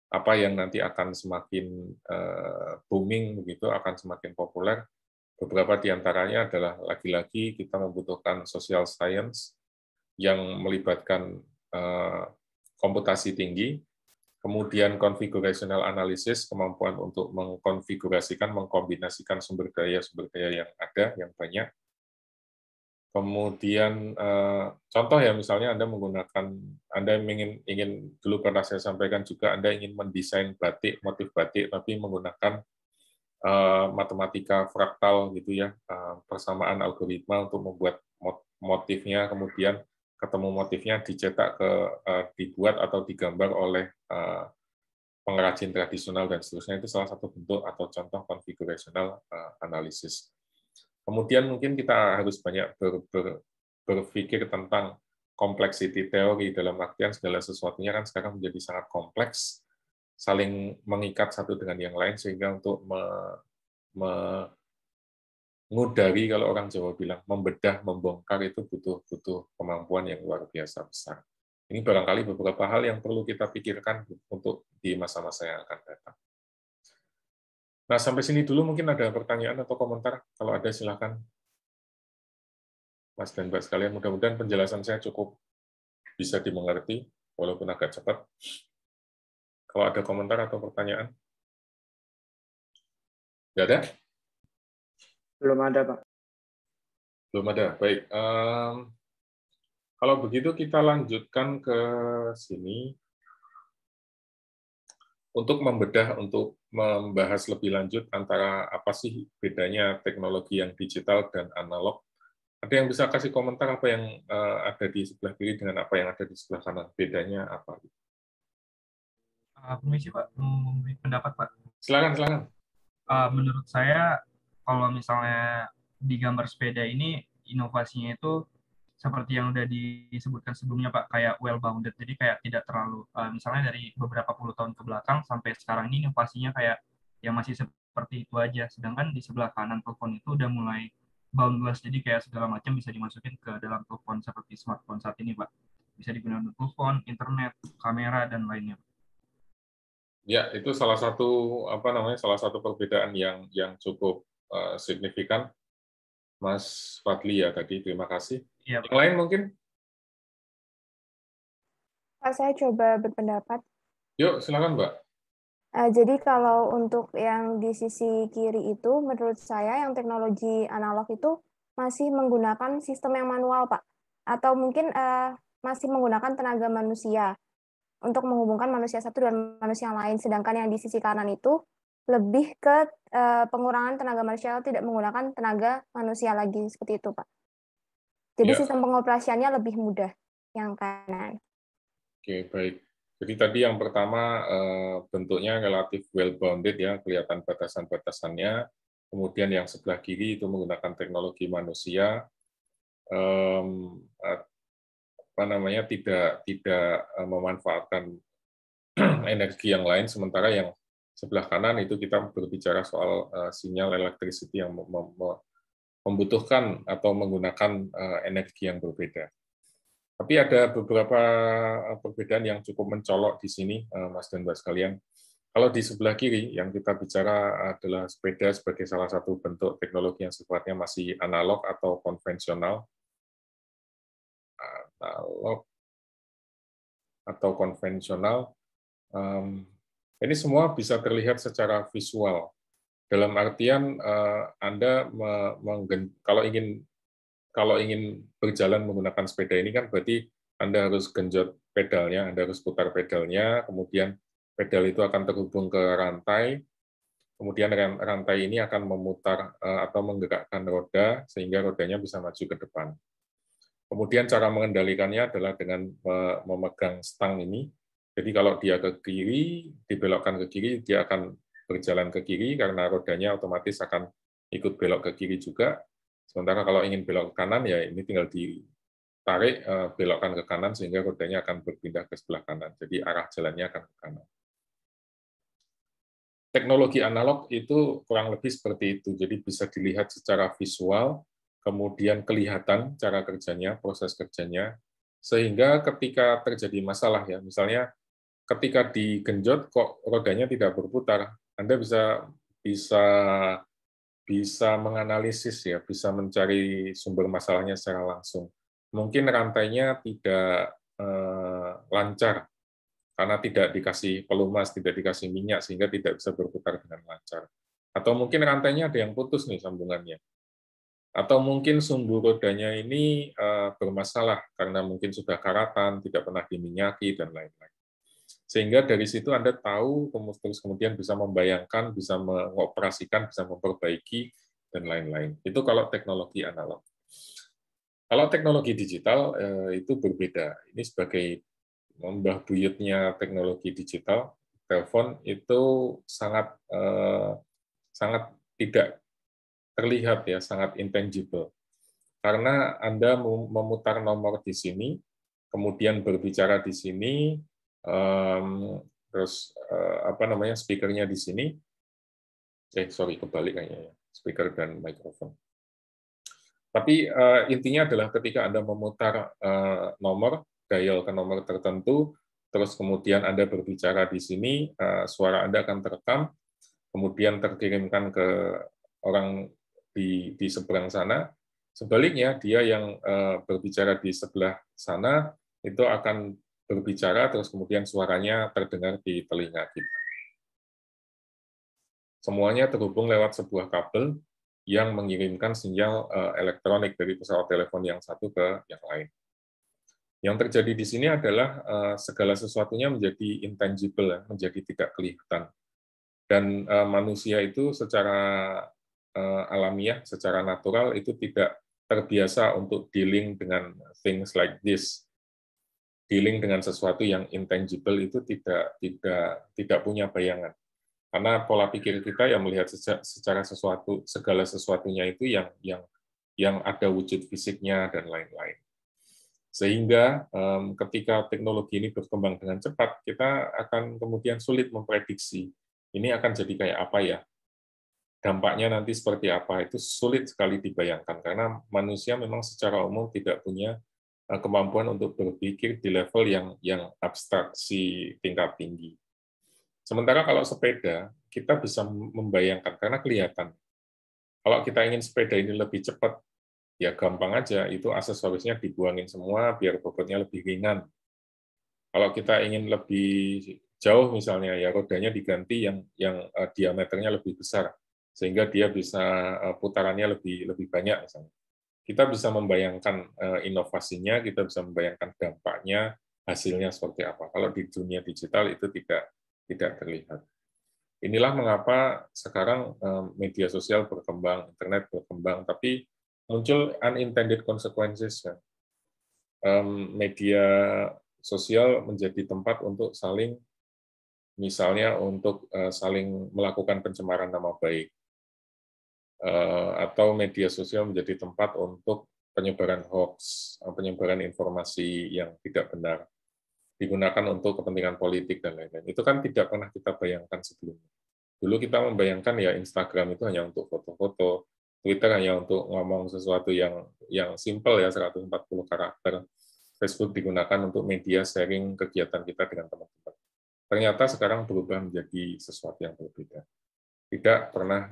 [SPEAKER 1] apa yang nanti akan semakin booming, begitu, akan semakin populer. Beberapa di antaranya adalah lagi-lagi kita membutuhkan social science yang melibatkan komputasi tinggi, kemudian configurational analysis, kemampuan untuk mengkonfigurasikan, mengkombinasikan sumber daya yang ada, yang banyak. Kemudian contoh ya, misalnya Anda ingin dulu pernah saya sampaikan juga, Anda ingin mendesain batik, motif batik, tapi menggunakan matematika fraktal gitu ya, persamaan algoritma untuk membuat motifnya, kemudian ketemu motifnya dicetak dibuat atau digambar oleh pengrajin tradisional dan seterusnya. Itu salah satu bentuk atau contoh configurational analysis. Kemudian mungkin kita harus banyak berpikir tentang complexity theory, dalam artian segala sesuatunya kan sekarang menjadi sangat kompleks, saling mengikat satu dengan yang lain, sehingga untuk mengudari, kalau orang Jawa bilang, membedah, membongkar, itu butuh kemampuan yang luar biasa besar. Ini barangkali beberapa hal yang perlu kita pikirkan untuk di masa-masa yang akan datang. Nah, sampai sini dulu mungkin ada pertanyaan atau komentar. Kalau ada, silakan. Mas dan Mbak sekalian, mudah-mudahan penjelasan saya cukup bisa dimengerti, walaupun agak cepat. Kalau ada komentar atau pertanyaan? Nggak ada?
[SPEAKER 2] Belum ada, Pak.
[SPEAKER 1] Belum ada, baik. Kalau begitu kita lanjutkan ke sini. Untuk membedah, untuk membahas lebih lanjut antara apa sih bedanya teknologi yang digital dan analog. Ada yang bisa kasih komentar apa yang ada di sebelah kiri dengan apa yang ada di sebelah kanan? Bedanya apa?
[SPEAKER 3] Permisi Pak, mau memberi pendapat Pak.
[SPEAKER 1] Silakan.
[SPEAKER 3] Menurut saya, kalau misalnya di gambar sepeda ini, inovasinya itu seperti yang udah disebutkan sebelumnya Pak, kayak well bounded. Jadi kayak tidak terlalu misalnya dari beberapa puluh tahun ke belakang sampai sekarang ini inovasinya kayak yang masih seperti itu aja. Sedangkan di sebelah kanan telepon itu udah mulai boundless. Jadi kayak segala macam bisa dimasukin ke dalam telepon seperti smartphone saat ini Pak. Bisa digunakan untuk telepon, internet, kamera dan lainnya.
[SPEAKER 1] Ya, itu salah satu perbedaan yang cukup signifikan, Mas Fadli ya tadi. Terima kasih.
[SPEAKER 3] Iya,
[SPEAKER 1] Yang lain mungkin?
[SPEAKER 6] Pak, saya coba berpendapat.
[SPEAKER 1] Yuk, silakan Mbak.
[SPEAKER 6] Jadi kalau untuk yang di sisi kiri itu, menurut saya yang teknologi analog itu masih menggunakan sistem yang manual, Pak. Atau mungkin masih menggunakan tenaga manusia untuk menghubungkan manusia satu dan manusia yang lain. Sedangkan yang di sisi kanan itu lebih ke pengurangan tenaga manusia, tidak menggunakan tenaga manusia lagi, seperti itu, Pak. Jadi
[SPEAKER 1] Ya.
[SPEAKER 6] sistem pengoperasiannya lebih mudah yang kanan.
[SPEAKER 1] Oke, baik. Jadi tadi yang pertama bentuknya relatif well bounded ya, kelihatan batasan-batasannya. Kemudian yang sebelah kiri itu menggunakan teknologi manusia, tidak memanfaatkan energi yang lain. Sementara yang sebelah kanan itu kita berbicara soal sinyal electricity yang membutuhkan atau menggunakan energi yang berbeda. Tapi ada beberapa perbedaan yang cukup mencolok di sini, Mas dan Mbak sekalian. Kalau di sebelah kiri, yang kita bicara adalah sepeda sebagai salah satu bentuk teknologi yang sifatnya masih analog atau konvensional. Ini semua bisa terlihat secara visual. Dalam artian, Anda kalau ingin berjalan menggunakan sepeda ini kan berarti Anda harus genjot pedalnya, Anda harus putar pedalnya, kemudian pedal itu akan terhubung ke rantai, kemudian rantai ini akan memutar atau menggerakkan roda sehingga rodanya bisa maju ke depan. Kemudian cara mengendalikannya adalah dengan memegang stang ini. Jadi kalau dia ke kiri, dibelokkan ke kiri, dia akan berjalan ke kiri karena rodanya otomatis akan ikut belok ke kiri juga. Sementara kalau ingin belok ke kanan, ya ini tinggal ditarik, belokkan ke kanan, sehingga rodanya akan berpindah ke sebelah kanan. Jadi arah jalannya akan ke kanan. Teknologi analog itu kurang lebih seperti itu. Jadi bisa dilihat secara visual, kemudian kelihatan cara kerjanya, proses kerjanya, sehingga ketika terjadi masalah, ya misalnya ketika digenjot kok rodanya tidak berputar, Anda bisa menganalisis ya, bisa mencari sumber masalahnya secara langsung. Mungkin rantainya tidak lancar karena tidak dikasih pelumas, tidak dikasih minyak sehingga tidak bisa berputar dengan lancar. Atau mungkin rantainya ada yang putus nih sambungannya. Atau mungkin sumbu rodanya ini bermasalah karena mungkin sudah karatan, tidak pernah diminyaki dan lain-lain. Sehingga dari situ Anda tahu, terus kemudian bisa membayangkan, bisa mengoperasikan, bisa memperbaiki, dan lain-lain. Itu kalau teknologi analog. Kalau teknologi digital, itu berbeda. Ini sebagai mbah buyutnya teknologi digital, telepon itu sangat tidak terlihat, ya, sangat intangible. Karena Anda memutar nomor di sini, kemudian berbicara di sini, terus speakernya di sini, kebalik kayaknya ya, speaker dan mikrofon. Tapi intinya adalah ketika Anda memutar nomor, dial ke nomor tertentu, terus kemudian Anda berbicara di sini, suara Anda akan terekam, kemudian terkirimkan ke orang di seberang sana. Sebaliknya, dia yang berbicara di sebelah sana itu akan berbicara, terus kemudian suaranya terdengar di telinga kita. Semuanya terhubung lewat sebuah kabel yang mengirimkan sinyal elektronik dari pesawat telepon yang satu ke yang lain. Yang terjadi di sini adalah segala sesuatunya menjadi intangible, menjadi tidak kelihatan. Dan manusia itu secara alamiah, secara natural itu tidak terbiasa untuk dealing dengan things like this. Dealing dengan sesuatu yang intangible itu tidak punya bayangan. Karena pola pikir kita yang melihat secara segala sesuatunya itu yang ada wujud fisiknya dan lain-lain. Sehingga ketika teknologi ini berkembang dengan cepat, kita akan kemudian sulit memprediksi ini akan jadi kayak apa ya, dampaknya nanti seperti apa, itu sulit sekali dibayangkan karena manusia memang secara umum tidak punya kemampuan untuk berpikir di level yang abstraksi tingkat tinggi. Sementara kalau sepeda, kita bisa membayangkan karena kelihatan. Kalau kita ingin sepeda ini lebih cepat, ya gampang aja, itu aksesorisnya dibuangin semua biar bobotnya lebih ringan. Kalau kita ingin lebih jauh misalnya, ya rodanya diganti yang diameternya lebih besar, sehingga dia bisa putarannya lebih banyak misalnya. Kita bisa membayangkan inovasinya, kita bisa membayangkan dampaknya, hasilnya seperti apa. Kalau di dunia digital itu tidak terlihat. Inilah mengapa sekarang media sosial berkembang, internet berkembang, tapi muncul unintended consequences. Media sosial menjadi tempat untuk saling, misalnya untuk saling melakukan pencemaran nama baik, atau media sosial menjadi tempat untuk penyebaran hoax, penyebaran informasi yang tidak benar, digunakan untuk kepentingan politik dan lain-lain. Itu kan tidak pernah kita bayangkan sebelumnya. Dulu kita membayangkan ya Instagram itu hanya untuk foto-foto, Twitter hanya untuk ngomong sesuatu yang simple ya, 140 karakter. Facebook digunakan untuk media sharing kegiatan kita dengan teman-teman. Ternyata sekarang berubah menjadi sesuatu yang berbeda. Tidak pernah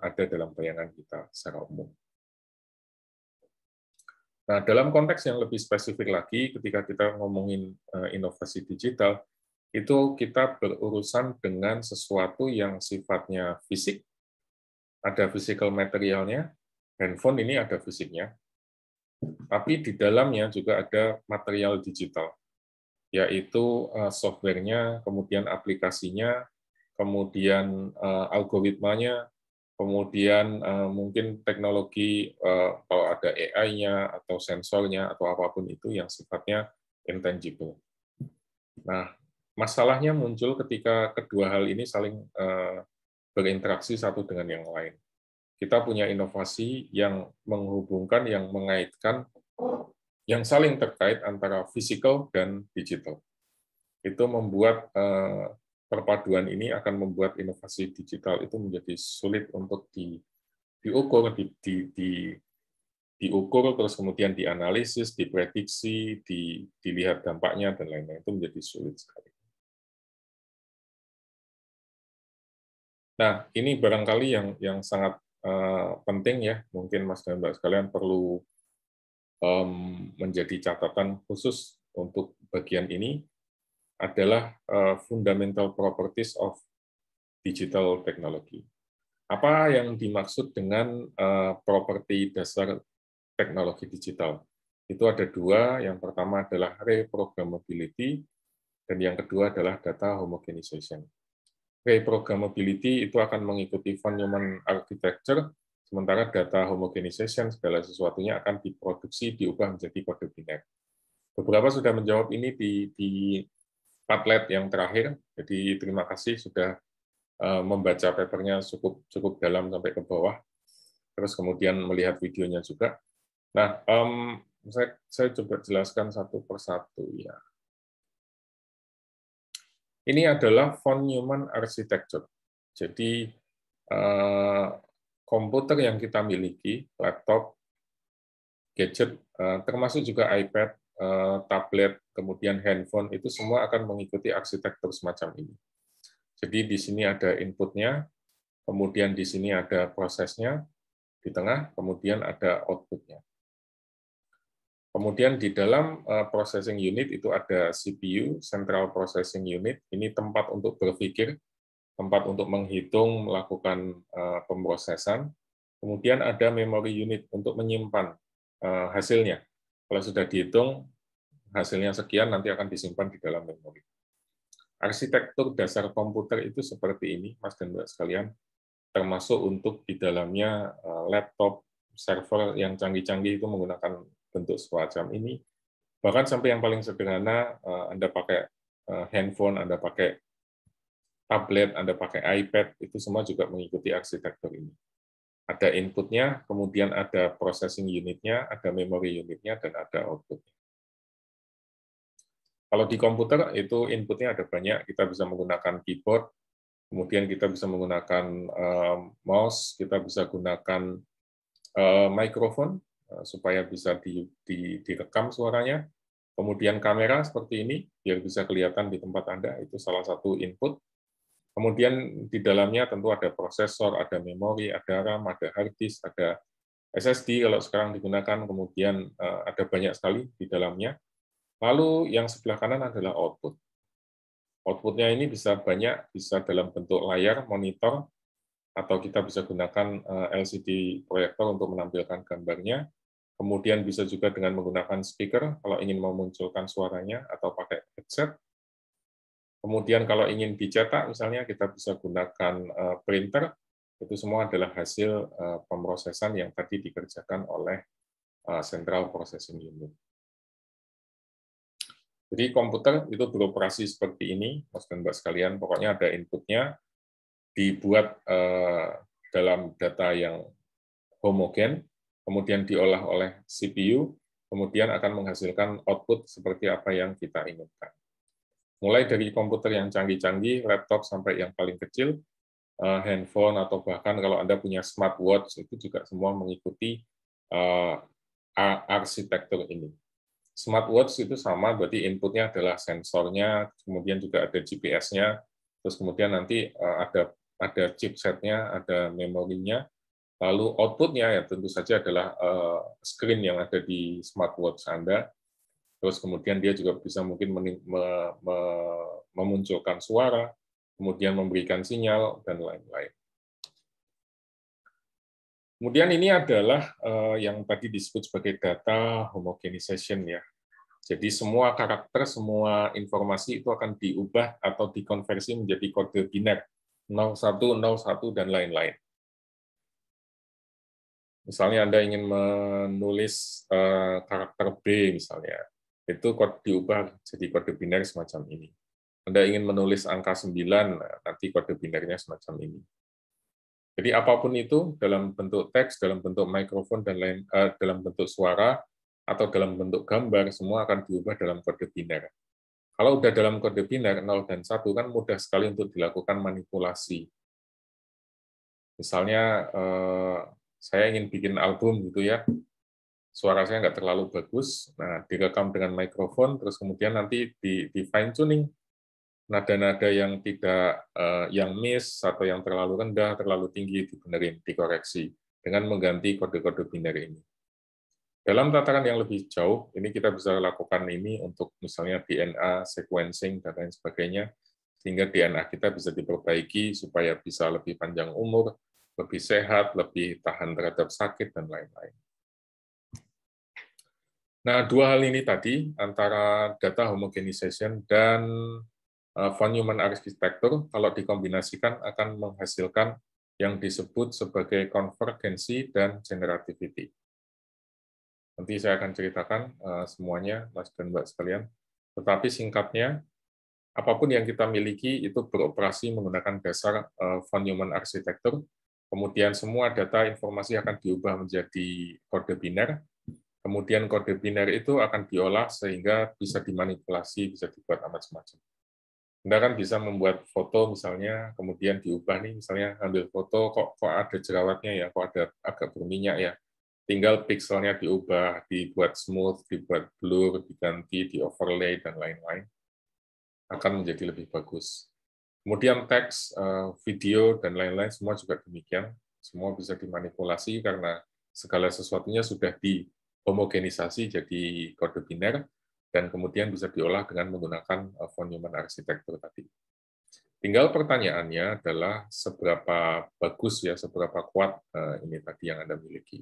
[SPEAKER 1] ada dalam bayangan kita secara umum. Nah, dalam konteks yang lebih spesifik lagi, ketika kita ngomongin inovasi digital, itu kita berurusan dengan sesuatu yang sifatnya fisik, ada physical materialnya, handphone ini ada fisiknya, tapi di dalamnya juga ada material digital, yaitu software-nya, kemudian aplikasinya, kemudian algoritmanya, kemudian mungkin teknologi kalau ada AI-nya atau sensornya atau apapun itu yang sifatnya intangible. Nah, masalahnya muncul ketika kedua hal ini saling berinteraksi satu dengan yang lain. Kita punya inovasi yang menghubungkan, yang mengaitkan, yang saling terkait antara physical dan digital. Itu membuat perpaduan ini akan membuat inovasi digital itu menjadi sulit untuk diukur, diukur, terus kemudian dianalisis, diprediksi, dilihat dampaknya, dan lain-lain. Itu menjadi sulit sekali. Nah, ini barangkali yang sangat penting ya, mungkin Mas dan Mbak sekalian perlu menjadi catatan khusus untuk bagian ini, adalah fundamental properties of digital technology. Apa yang dimaksud dengan properti dasar teknologi digital? Itu ada dua, yang pertama adalah reprogrammability, dan yang kedua adalah data homogenization. Reprogrammability itu akan mengikuti von Neumann architecture, sementara data homogenization segala sesuatunya akan diproduksi, diubah menjadi kode biner. Beberapa sudah menjawab ini di Padlet yang terakhir, jadi terima kasih sudah membaca papernya cukup dalam sampai ke bawah, terus kemudian melihat videonya juga. Nah, saya coba jelaskan satu persatu ya. Ini adalah von Neumann architecture. Jadi komputer yang kita miliki, laptop, gadget, termasuk juga iPad, tablet, kemudian handphone, itu semua akan mengikuti arsitektur semacam ini. Jadi di sini ada inputnya, kemudian di sini ada prosesnya, di tengah, kemudian ada outputnya. Kemudian di dalam processing unit itu ada CPU, Central Processing Unit, ini tempat untuk berpikir, tempat untuk menghitung, melakukan pemrosesan. Kemudian ada memory unit untuk menyimpan hasilnya. Kalau sudah dihitung, hasilnya sekian, nanti akan disimpan di dalam memori. Arsitektur dasar komputer itu seperti ini, Mas dan Mbak sekalian, termasuk untuk di dalamnya laptop, server yang canggih-canggih itu menggunakan bentuk semacam ini. Bahkan sampai yang paling sederhana, Anda pakai handphone, Anda pakai tablet, Anda pakai iPad, itu semua juga mengikuti arsitektur ini. Ada inputnya, kemudian ada processing unitnya, ada memory unitnya, dan ada outputnya. Kalau di komputer itu inputnya ada banyak, kita bisa menggunakan keyboard, kemudian kita bisa menggunakan mouse, kita bisa gunakan mikrofon supaya bisa direkam suaranya. Kemudian kamera seperti ini, biar bisa kelihatan di tempat Anda, itu salah satu input. Kemudian di dalamnya tentu ada prosesor, ada memori, ada RAM, ada hard disk, ada SSD kalau sekarang digunakan, kemudian ada banyak sekali di dalamnya. Lalu yang sebelah kanan adalah output. Outputnya ini bisa banyak, bisa dalam bentuk layar, monitor, atau kita bisa gunakan LCD proyektor untuk menampilkan gambarnya. Kemudian bisa juga dengan menggunakan speaker kalau ingin memunculkan suaranya atau pakai headset. Kemudian kalau ingin dicetak misalnya kita bisa gunakan printer. Itu semua adalah hasil pemrosesan yang tadi dikerjakan oleh Central Processing Unit. Jadi komputer itu beroperasi seperti ini, Mas dan Mbak sekalian. Pokoknya ada inputnya, dibuat dalam data yang homogen, kemudian diolah oleh CPU, kemudian akan menghasilkan output seperti apa yang kita inginkan. Mulai dari komputer yang canggih-canggih, laptop sampai yang paling kecil, handphone, atau bahkan kalau Anda punya smartwatch, itu juga semua mengikuti arsitektur ini. Smartwatch itu sama, berarti inputnya adalah sensornya, kemudian juga ada GPS-nya, terus kemudian nanti ada chipsetnya, ada memorinya, lalu outputnya ya tentu saja adalah screen yang ada di smartwatch Anda. Terus kemudian dia juga bisa mungkin memunculkan suara, kemudian memberikan sinyal, dan lain-lain. Kemudian ini adalah yang tadi disebut sebagai data homogenization ya. Jadi semua karakter, semua informasi itu akan diubah atau dikonversi menjadi kode biner 01, 01, dan lain-lain. Misalnya Anda ingin menulis karakter B misalnya, itu diubah jadi kode biner semacam ini. Anda ingin menulis angka 9, nanti kode binernya semacam ini. Jadi apapun itu, dalam bentuk teks, dalam bentuk mikrofon, dan lain, dalam bentuk suara, atau dalam bentuk gambar, semua akan diubah dalam kode biner. Kalau udah dalam kode biner 0 dan 1, kan mudah sekali untuk dilakukan manipulasi. Misalnya, saya ingin bikin album gitu ya, suara saya nggak terlalu bagus, nah direkam dengan mikrofon, terus kemudian nanti di fine tuning, nada-nada yang tidak yang miss atau yang terlalu rendah, terlalu tinggi dibenerin, dikoreksi dengan mengganti kode-kode biner ini. Dalam tataran yang lebih jauh, ini kita bisa lakukan ini untuk misalnya DNA, sequencing, dan lain sebagainya, sehingga DNA kita bisa diperbaiki supaya bisa lebih panjang umur, lebih sehat, lebih tahan terhadap sakit, dan lain-lain. Nah, dua hal ini tadi, antara data homogenization dan von Neumann arsitektur, kalau dikombinasikan akan menghasilkan yang disebut sebagai konvergensi dan generativity. Nanti saya akan ceritakan semuanya, Mas dan Mbak sekalian. Tetapi singkatnya, apapun yang kita miliki itu beroperasi menggunakan dasar von Neumann arsitektur. Kemudian semua data informasi akan diubah menjadi kode biner. Kemudian kode biner itu akan diolah sehingga bisa dimanipulasi, bisa dibuat macam-macam. Anda kan bisa membuat foto misalnya, kemudian diubah nih, misalnya ambil foto, kok ada jerawatnya ya, kok ada agak berminyak ya. Tinggal pixelnya diubah, dibuat smooth, dibuat blur, diganti, di overlay, dan lain-lain. Akan menjadi lebih bagus. Kemudian teks, video, dan lain-lain semua juga demikian. Semua bisa dimanipulasi karena segala sesuatunya sudah dihomogenisasi jadi kode biner, dan kemudian bisa diolah dengan menggunakan von Neumann arsitektur tadi. Tinggal pertanyaannya adalah seberapa bagus ya, seberapa kuat ini tadi yang Anda miliki.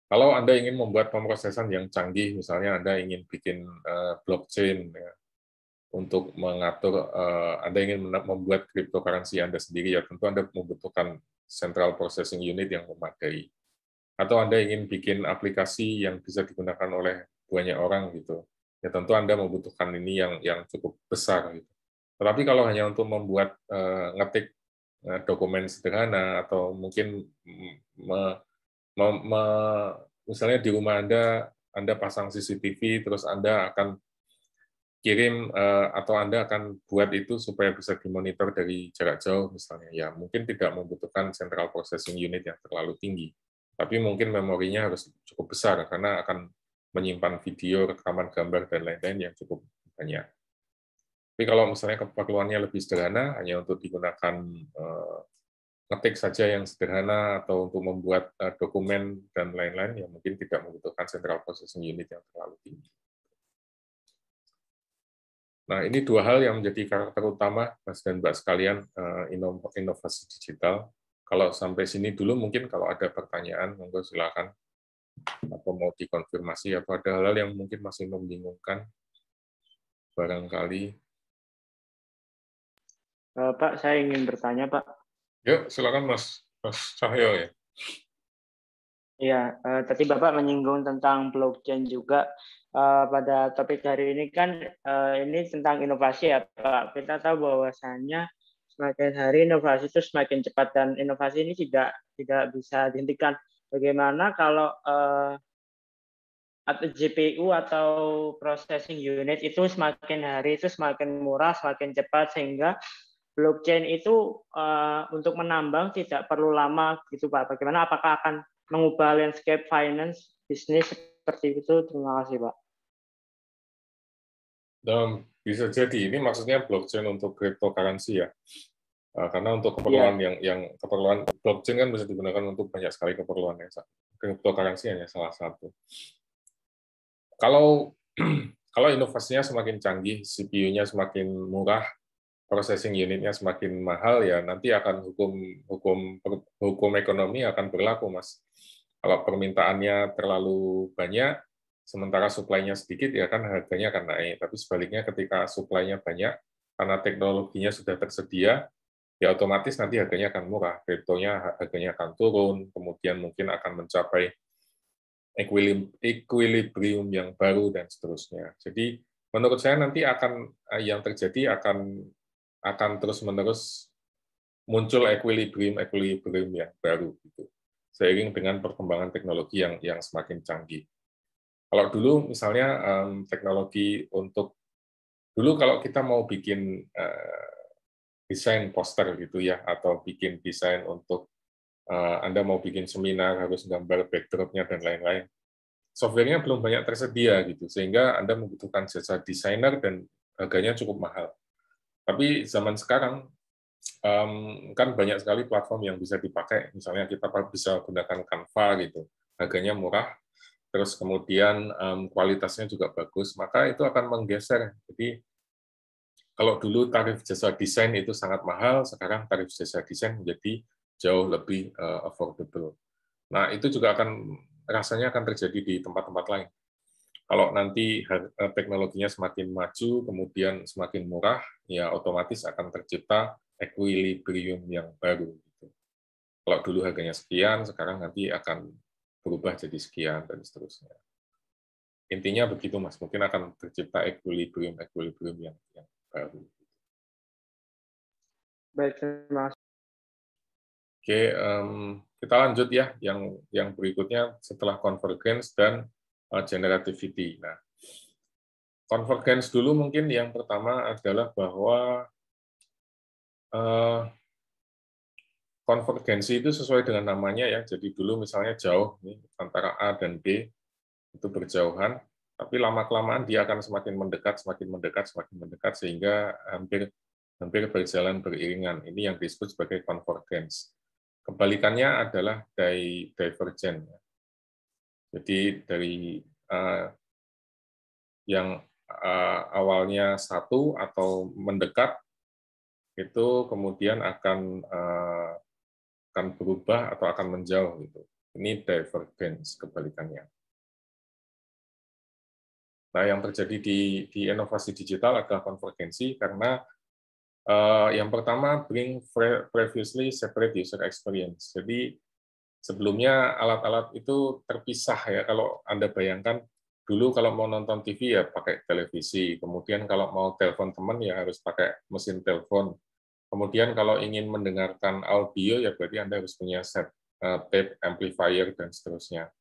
[SPEAKER 1] Kalau Anda ingin membuat pemrosesan yang canggih, misalnya Anda ingin bikin blockchain ya, untuk mengatur, Anda ingin membuat cryptocurrency Anda sendiri, ya tentu Anda membutuhkan central processing unit yang memadai. Atau Anda ingin bikin aplikasi yang bisa digunakan oleh banyak orang gitu, ya tentu Anda membutuhkan ini yang cukup besar gitu. Tetapi kalau hanya untuk membuat ngetik dokumen sederhana atau mungkin misalnya di rumah Anda Anda pasang CCTV, terus Anda akan kirim atau Anda akan buat itu supaya bisa dimonitor dari jarak jauh misalnya. Ya, mungkin tidak membutuhkan central processing unit yang terlalu tinggi. Tapi mungkin memorinya harus cukup besar karena akan menyimpan video, rekaman gambar, dan lain-lain yang cukup banyak. Tapi kalau misalnya keperluannya lebih sederhana, hanya untuk digunakan ngetik saja yang sederhana atau untuk membuat dokumen dan lain-lain, ya mungkin tidak membutuhkan central processing unit yang terlalu tinggi. Nah, ini dua hal yang menjadi karakter utama, Mas dan Mbak sekalian, inovasi digital. Kalau sampai sini dulu, mungkin kalau ada pertanyaan, monggo silakan. Atau mau dikonfirmasi, atau ada hal-hal yang mungkin masih membingungkan, barangkali.
[SPEAKER 2] Pak, saya ingin bertanya, Pak.
[SPEAKER 1] Yuk, silakan Mas Cahyo ya.
[SPEAKER 2] Iya, tadi Bapak menyinggung tentang blockchain juga. Pada topik hari ini kan ini tentang inovasi ya Pak. Kita tahu bahwasannya semakin hari inovasi itu semakin cepat dan inovasi ini tidak bisa dihentikan. Bagaimana kalau atau GPU atau processing unit itu semakin hari itu semakin murah, semakin cepat sehingga blockchain itu untuk menambang tidak perlu lama gitu Pak. Bagaimana, apakah akan mengubah landscape finance bisnis seperti itu? Terima kasih Pak.
[SPEAKER 1] Bisa jadi ini maksudnya blockchain untuk cryptocurrency ya. Karena untuk keperluan yang keperluan blockchain kan bisa digunakan untuk banyak sekali keperluan ya. Cryptocurrency hanya salah satu. Kalau inovasinya semakin canggih, CPU-nya semakin murah, processing unit-nya semakin mahal, ya nanti akan hukum ekonomi akan berlaku, Mas. Kalau permintaannya terlalu banyak, sementara supply-nya sedikit, ya kan harganya akan naik. Tapi sebaliknya ketika supply-nya banyak, karena teknologinya sudah tersedia, ya otomatis nanti harganya akan murah. Kriptonya harganya akan turun, kemudian mungkin akan mencapai equilibrium yang baru, dan seterusnya. Jadi menurut saya nanti yang terjadi akan terus-menerus muncul equilibrium yang baru gitu, seiring dengan perkembangan teknologi yang semakin canggih. Kalau dulu misalnya teknologi dulu kalau kita mau bikin desain poster gitu ya, atau bikin desain untuk Anda mau bikin seminar harus gambar backdrop-nya dan lain-lain, software-nya belum banyak tersedia gitu, sehingga Anda membutuhkan jasa desainer dan harganya cukup mahal. Tapi zaman sekarang kan banyak sekali platform yang bisa dipakai, misalnya kita bisa gunakan Canva gitu, harganya murah, terus kemudian kualitasnya juga bagus, maka itu akan menggeser. Jadi kalau dulu tarif jasa desain itu sangat mahal, sekarang tarif jasa desain menjadi jauh lebih affordable. Nah, itu juga rasanya akan terjadi di tempat-tempat lain. Kalau nanti teknologinya semakin maju, kemudian semakin murah, ya otomatis akan tercipta equilibrium yang baru. Gitu. Kalau dulu harganya sekian, sekarang nanti akan berubah jadi sekian, dan seterusnya. Intinya begitu, Mas. Mungkin akan tercipta equilibrium yang baru.
[SPEAKER 2] Baik, terima kasih.
[SPEAKER 1] Oke, kita lanjut ya. Yang berikutnya setelah convergence dan generativity. Nah, convergence dulu mungkin yang pertama adalah bahwa konvergensi itu sesuai dengan namanya ya. Jadi dulu misalnya jauh nih, antara A dan B itu berjauhan, tapi lama-kelamaan dia akan semakin mendekat sehingga hampir berjalan beriringan. Ini yang disebut sebagai convergence. Kebalikannya adalah divergent. Jadi dari yang awalnya satu atau mendekat itu kemudian akan berubah atau akan menjauh gitu. Ini divergence kebalikannya. Nah, yang terjadi di inovasi digital adalah konvergensi karena yang pertama bring previously separate user experience. Jadi sebelumnya alat-alat itu terpisah ya. Kalau Anda bayangkan dulu kalau mau nonton TV ya pakai televisi, kemudian kalau mau telepon teman ya harus pakai mesin telepon. Kemudian kalau ingin mendengarkan audio ya berarti Anda harus punya set tape, amplifier, dan seterusnya.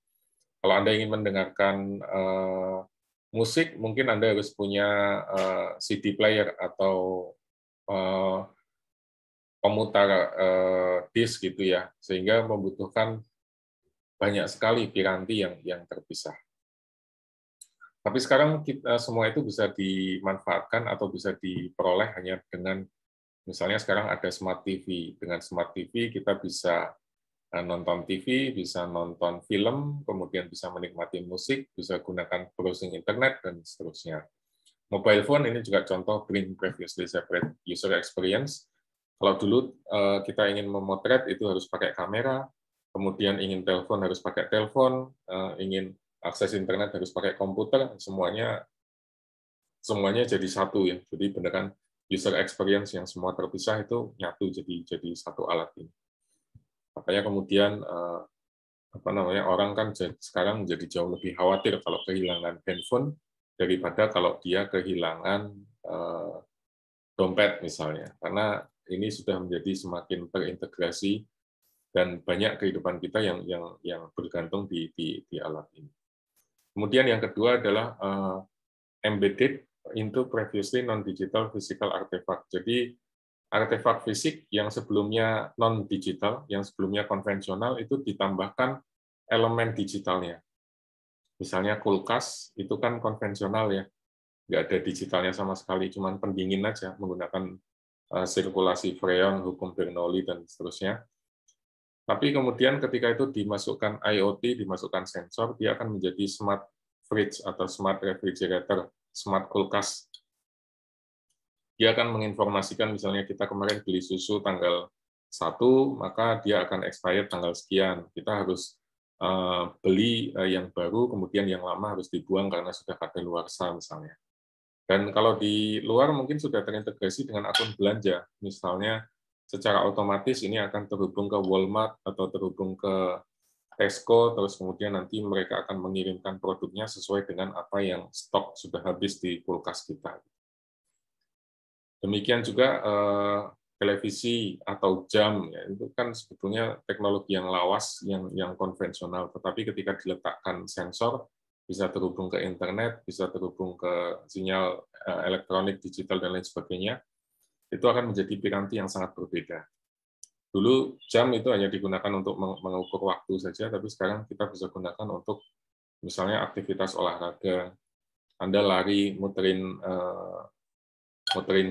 [SPEAKER 1] Kalau Anda ingin mendengarkan musik, mungkin Anda harus punya CD player atau pemutar disk gitu ya, sehingga membutuhkan banyak sekali piranti yang terpisah. Tapi sekarang semua itu bisa dimanfaatkan atau bisa diperoleh hanya dengan, misalnya sekarang ada Smart TV. Dengan Smart TV kita bisa nonton TV, bisa nonton film, kemudian bisa menikmati musik, bisa gunakan browsing internet, dan seterusnya. Mobile phone ini juga contoh bring previously separate user experience. Kalau dulu kita ingin memotret itu harus pakai kamera, kemudian ingin telepon harus pakai telepon, ingin akses internet harus pakai komputer, semuanya jadi satu ya. Jadi beneran user experience yang semua terpisah itu nyatu jadi satu alat ini. Makanya kemudian orang kan sekarang jadi jauh lebih khawatir kalau kehilangan handphone daripada kalau dia kehilangan dompet misalnya, karena ini sudah menjadi semakin terintegrasi dan banyak kehidupan kita yang bergantung di alat ini. Kemudian yang kedua adalah embedded into previously non-digital physical artifact. Jadi artefak fisik yang sebelumnya non-digital, yang sebelumnya konvensional, itu ditambahkan elemen digitalnya. Misalnya kulkas, itu kan konvensional ya, nggak ada digitalnya sama sekali, cuma pendingin aja, menggunakan sirkulasi freon, hukum Bernoulli, dan seterusnya. Tapi kemudian ketika itu dimasukkan IoT, dimasukkan sensor, dia akan menjadi smart fridge atau smart refrigerator, smart kulkas. Dia akan menginformasikan, misalnya kita kemarin beli susu tanggal 1, maka dia akan expired tanggal sekian. Kita harus beli yang baru, kemudian yang lama harus dibuang karena sudah kadaluarsa misalnya. Dan kalau di luar mungkin sudah terintegrasi dengan akun belanja, misalnya secara otomatis ini akan terhubung ke Walmart atau terhubung ke Tesco, terus kemudian nanti mereka akan mengirimkan produknya sesuai dengan apa yang stok sudah habis di kulkas kita. Demikian juga televisi atau jam, ya, itu kan sebetulnya teknologi yang lawas, yang konvensional, tetapi ketika diletakkan sensor, bisa terhubung ke internet, bisa terhubung ke sinyal elektronik, digital, dan lain sebagainya, itu akan menjadi piranti yang sangat berbeda. Dulu jam itu hanya digunakan untuk mengukur waktu saja, tapi sekarang kita bisa gunakan untuk misalnya aktivitas olahraga. Anda lari, muterin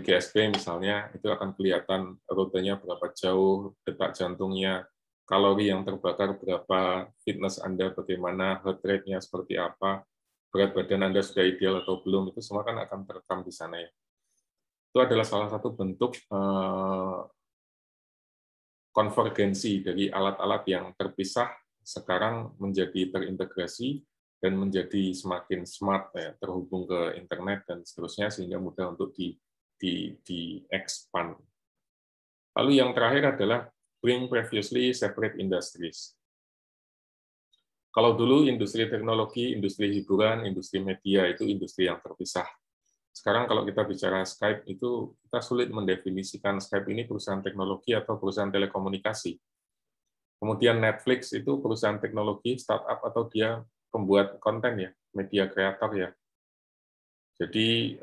[SPEAKER 1] GSP misalnya, itu akan kelihatan rutenya berapa jauh, detak jantungnya, kalori yang terbakar berapa, fitness Anda bagaimana, heart rate-nya seperti apa, berat badan Anda sudah ideal atau belum, itu semua kan akan terekam di sana ya. Itu adalah salah satu bentuk konvergensi dari alat-alat yang terpisah sekarang menjadi terintegrasi dan menjadi semakin smart ya, terhubung ke internet dan seterusnya, sehingga mudah untuk di-expand. Lalu yang terakhir adalah bring previously separate industries. Kalau dulu industri teknologi, industri hiburan, industri media itu industri yang terpisah. Sekarang kalau kita bicara Skype, itu kita sulit mendefinisikan Skype ini perusahaan teknologi atau perusahaan telekomunikasi. Kemudian Netflix itu perusahaan teknologi, startup, atau dia pembuat konten ya, media kreator ya. Jadi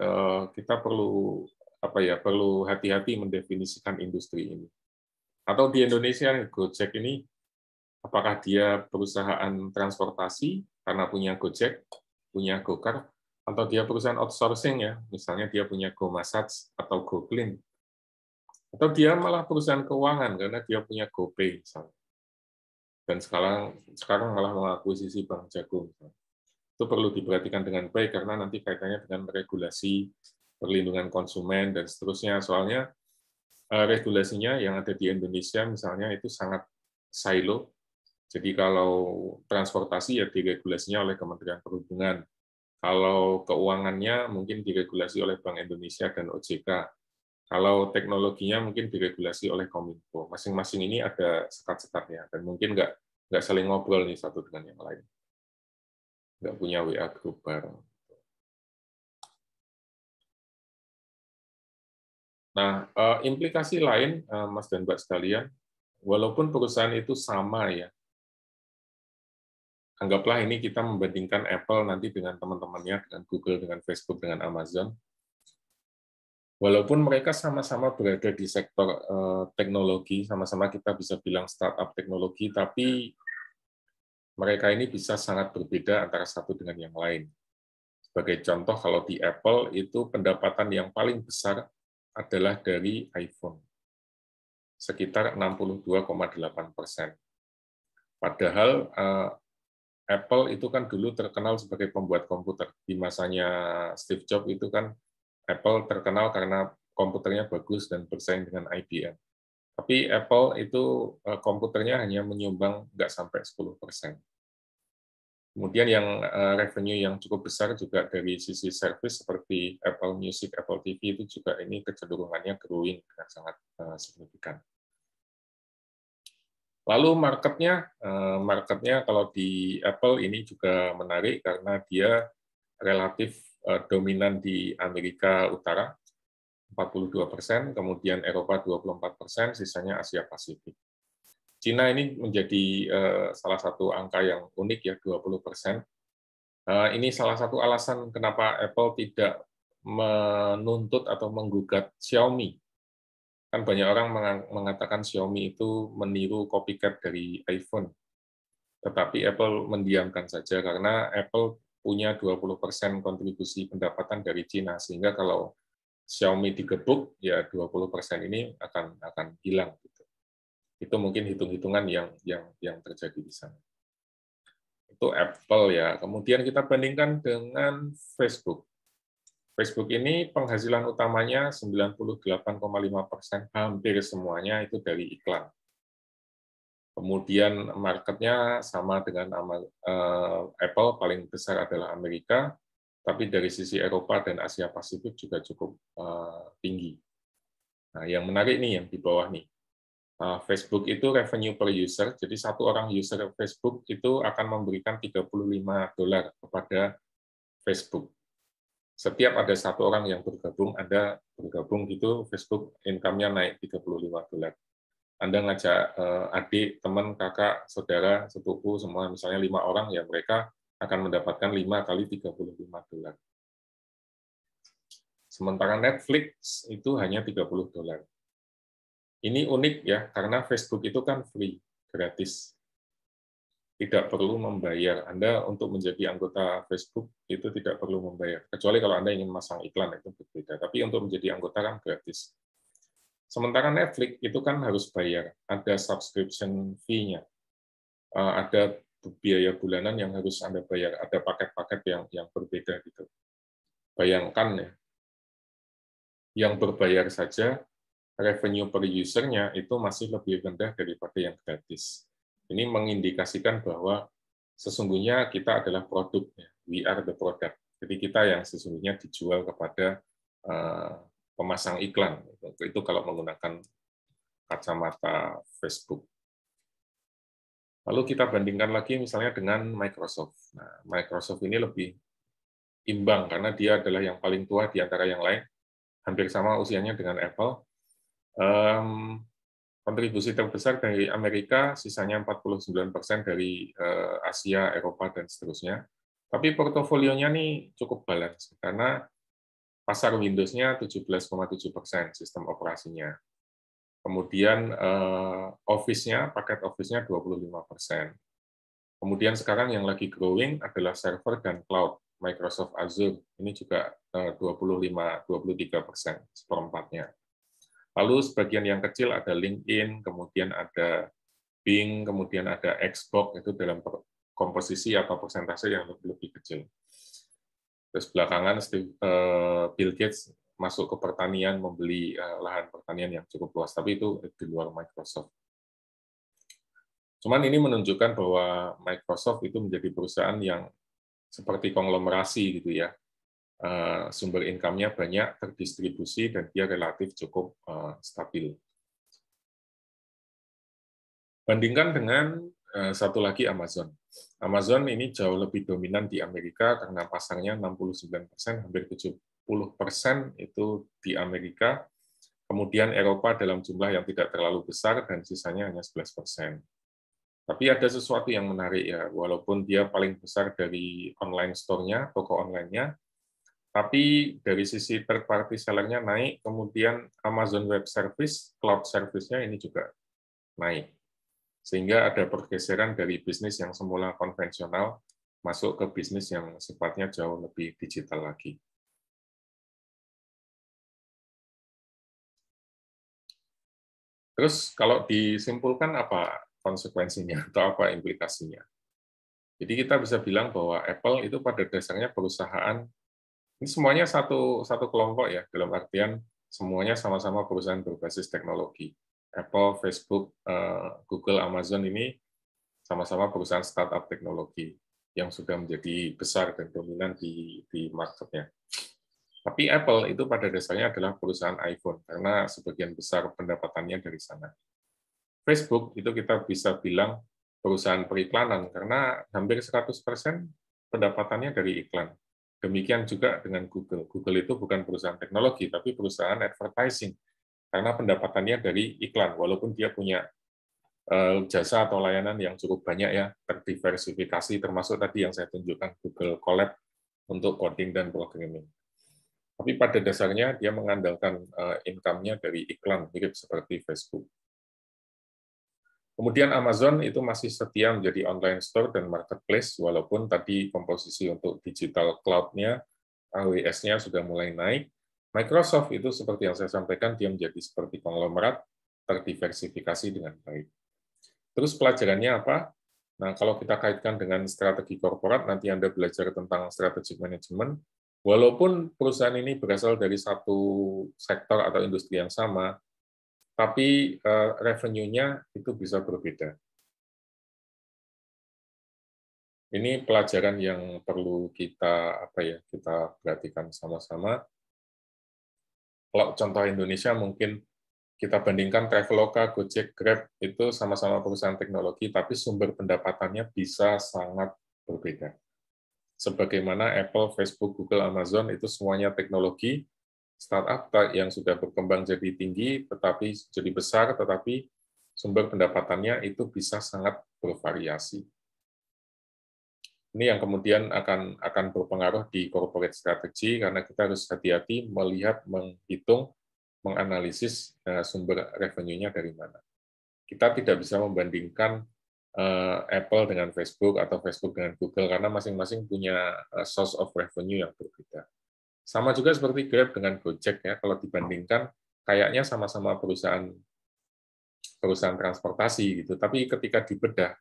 [SPEAKER 1] kita perlu hati-hati mendefinisikan industri ini. Atau di Indonesia, Gojek ini, apakah dia perusahaan transportasi karena punya Gojek, punya Gokar, atau dia perusahaan outsourcing ya, misalnya dia punya GoMassage atau GoClean, atau dia malah perusahaan keuangan karena dia punya GoPay misalnya. Dan sekarang malah mengakuisisi Bank Jago misalnya. Itu perlu diperhatikan dengan baik karena nanti kaitannya dengan regulasi, perlindungan konsumen dan seterusnya. Soalnya regulasinya yang ada di Indonesia misalnya itu sangat silo. Jadi kalau transportasi ya diregulasinya oleh Kementerian Perhubungan. Kalau keuangannya mungkin diregulasi oleh Bank Indonesia dan OJK. Kalau teknologinya mungkin diregulasi oleh Kominfo. Masing-masing ini ada sekat-sekatnya dan mungkin nggak saling ngobrol nih satu dengan yang lain. Nggak punya WA group bareng. Nah, implikasi lain, Mas dan Mbak sekalian, walaupun perusahaan itu sama ya, anggaplah ini kita membandingkan Apple nanti dengan teman-temannya, dengan Google, dengan Facebook, dengan Amazon. Walaupun mereka sama-sama berada di sektor teknologi, sama-sama kita bisa bilang startup teknologi, tapi mereka ini bisa sangat berbeda antara satu dengan yang lain. Sebagai contoh, kalau di Apple itu pendapatan yang paling besar adalah dari iPhone, sekitar 62,8%. Padahal Apple itu kan dulu terkenal sebagai pembuat komputer. Di masanya Steve Jobs itu kan Apple terkenal karena komputernya bagus dan bersaing dengan IBM. Tapi Apple itu komputernya hanya menyumbang nggak sampai 10%. Kemudian yang revenue yang cukup besar juga dari sisi service seperti Apple Music, Apple TV itu juga ini kecenderungannya growing dengan sangat signifikan. Lalu marketnya kalau di Apple ini juga menarik karena dia relatif dominan di Amerika Utara 42%, kemudian Eropa 24%, sisanya Asia Pasifik. Cina ini menjadi salah satu angka yang unik ya, 20%. Ini salah satu alasan kenapa Apple tidak menuntut atau menggugat Xiaomi. Kan banyak orang mengatakan Xiaomi itu meniru copycat dari iPhone. Tetapi Apple mendiamkan saja karena Apple punya 20% kontribusi pendapatan dari Cina, sehingga kalau Xiaomi digebuk, ya 20% ini akan hilang. Itu mungkin hitung-hitungan yang terjadi di sana. Itu Apple ya. Kemudian kita bandingkan dengan Facebook. Facebook ini penghasilan utamanya 98,5%, hampir semuanya itu dari iklan. Kemudian marketnya sama dengan Apple, paling besar adalah Amerika, tapi dari sisi Eropa dan Asia Pasifik juga cukup tinggi. Nah, yang menarik nih yang di bawah nih. Facebook itu revenue per user, jadi satu orang user Facebook itu akan memberikan $35 kepada Facebook. Setiap ada satu orang yang bergabung gitu, Facebook income-nya naik $35. Anda ngajak adik, teman, kakak, saudara, sepupu, semua misalnya 5 orang, ya mereka akan mendapatkan 5 kali $35. Sementara Netflix itu hanya $30. Ini unik ya, karena Facebook itu kan free, gratis. Tidak perlu membayar. Anda untuk menjadi anggota Facebook itu tidak perlu membayar. Kecuali kalau Anda ingin masang iklan, itu berbeda. Tapi untuk menjadi anggota kan gratis. Sementara Netflix itu kan harus bayar. Ada subscription fee-nya. Ada biaya bulanan yang harus Anda bayar. Ada paket-paket yang berbeda gitu. Bayangkan ya, yang berbayar saja revenue per user-nya itu masih lebih rendah daripada yang gratis. Ini mengindikasikan bahwa sesungguhnya kita adalah produk, we are the product. Jadi kita yang sesungguhnya dijual kepada pemasang iklan. Itu kalau menggunakan kacamata Facebook. Lalu kita bandingkan lagi misalnya dengan Microsoft. Nah, Microsoft ini lebih imbang karena dia adalah yang paling tua di antara yang lain, hampir sama usianya dengan Apple. Kontribusi terbesar dari Amerika, sisanya 49% dari Asia, Eropa, dan seterusnya. Tapi portofolionya nih cukup balance, karena pasar Windows-nya 17,7% sistem operasinya. Kemudian Office-nya, paket Office-nya 25%. Kemudian sekarang yang lagi growing adalah server dan cloud, Microsoft Azure. Ini juga 23%, seperempatnya. Lalu sebagian yang kecil ada LinkedIn, kemudian ada Bing, kemudian ada Xbox, itu dalam komposisi atau persentase yang lebih kecil. Terus belakangan Bill Gates masuk ke pertanian, membeli lahan pertanian yang cukup luas, tapi itu di luar Microsoft. Cuman ini menunjukkan bahwa Microsoft itu menjadi perusahaan yang seperti konglomerasi gitu ya. Sumber income-nya banyak, terdistribusi, dan dia relatif cukup stabil. Bandingkan dengan satu lagi Amazon. Amazon ini jauh lebih dominan di Amerika karena pasarnya 69%, hampir 70% itu di Amerika. Kemudian Eropa dalam jumlah yang tidak terlalu besar, dan sisanya hanya 11%. Tapi ada sesuatu yang menarik ya, walaupun dia paling besar dari online store-nya, toko online-nya, tapi dari sisi third party seller-nya naik, kemudian Amazon Web Service, cloud service-nya ini juga naik. Sehingga ada pergeseran dari bisnis yang semula konvensional masuk ke bisnis yang sifatnya jauh lebih digital lagi. Terus kalau disimpulkan apa konsekuensinya atau apa implikasinya? Jadi kita bisa bilang bahwa Apple itu pada dasarnya perusahaan, ini semuanya satu kelompok ya, dalam artian semuanya sama-sama perusahaan berbasis teknologi. Apple, Facebook, Google, Amazon ini sama-sama perusahaan startup teknologi yang sudah menjadi besar dan dominan di marketnya. Tapi Apple itu pada dasarnya adalah perusahaan iPhone, karena sebagian besar pendapatannya dari sana. Facebook itu kita bisa bilang perusahaan periklanan, karena hampir 100% pendapatannya dari iklan. Demikian juga dengan Google. Google itu bukan perusahaan teknologi, tapi perusahaan advertising, karena pendapatannya dari iklan, walaupun dia punya jasa atau layanan yang cukup banyak ya, terdiversifikasi, termasuk tadi yang saya tunjukkan, Google Colab untuk coding dan programming. Tapi pada dasarnya dia mengandalkan income-nya dari iklan, mirip seperti Facebook. Kemudian Amazon itu masih setia menjadi online store dan marketplace, walaupun tadi komposisi untuk digital cloud-nya, AWS-nya sudah mulai naik. Microsoft itu seperti yang saya sampaikan, dia menjadi seperti konglomerat, terdiversifikasi dengan baik. Terus pelajarannya apa? Nah, kalau kita kaitkan dengan strategi korporat, nanti Anda belajar tentang strategic management. Walaupun perusahaan ini berasal dari satu sektor atau industri yang sama, tapi revenue-nya itu bisa berbeda. Ini pelajaran yang perlu kita kita perhatikan sama-sama. Kalau contoh Indonesia mungkin kita bandingkan Traveloka, Gojek, Grab itu sama-sama perusahaan teknologi, tapi sumber pendapatannya bisa sangat berbeda. Sebagaimana Apple, Facebook, Google, Amazon itu semuanya teknologi, startup yang sudah berkembang jadi tinggi, tetapi jadi besar, tetapi sumber pendapatannya itu bisa sangat bervariasi. Ini yang kemudian akan berpengaruh di corporate strategy, karena kita harus hati-hati melihat, menghitung, menganalisis sumber revenue-nya dari mana. Kita tidak bisa membandingkan Apple dengan Facebook atau Facebook dengan Google, karena masing-masing punya source of revenue yang berbeda. Sama juga seperti Grab dengan Gojek ya, kalau dibandingkan kayaknya sama-sama perusahaan transportasi gitu, tapi ketika dibedah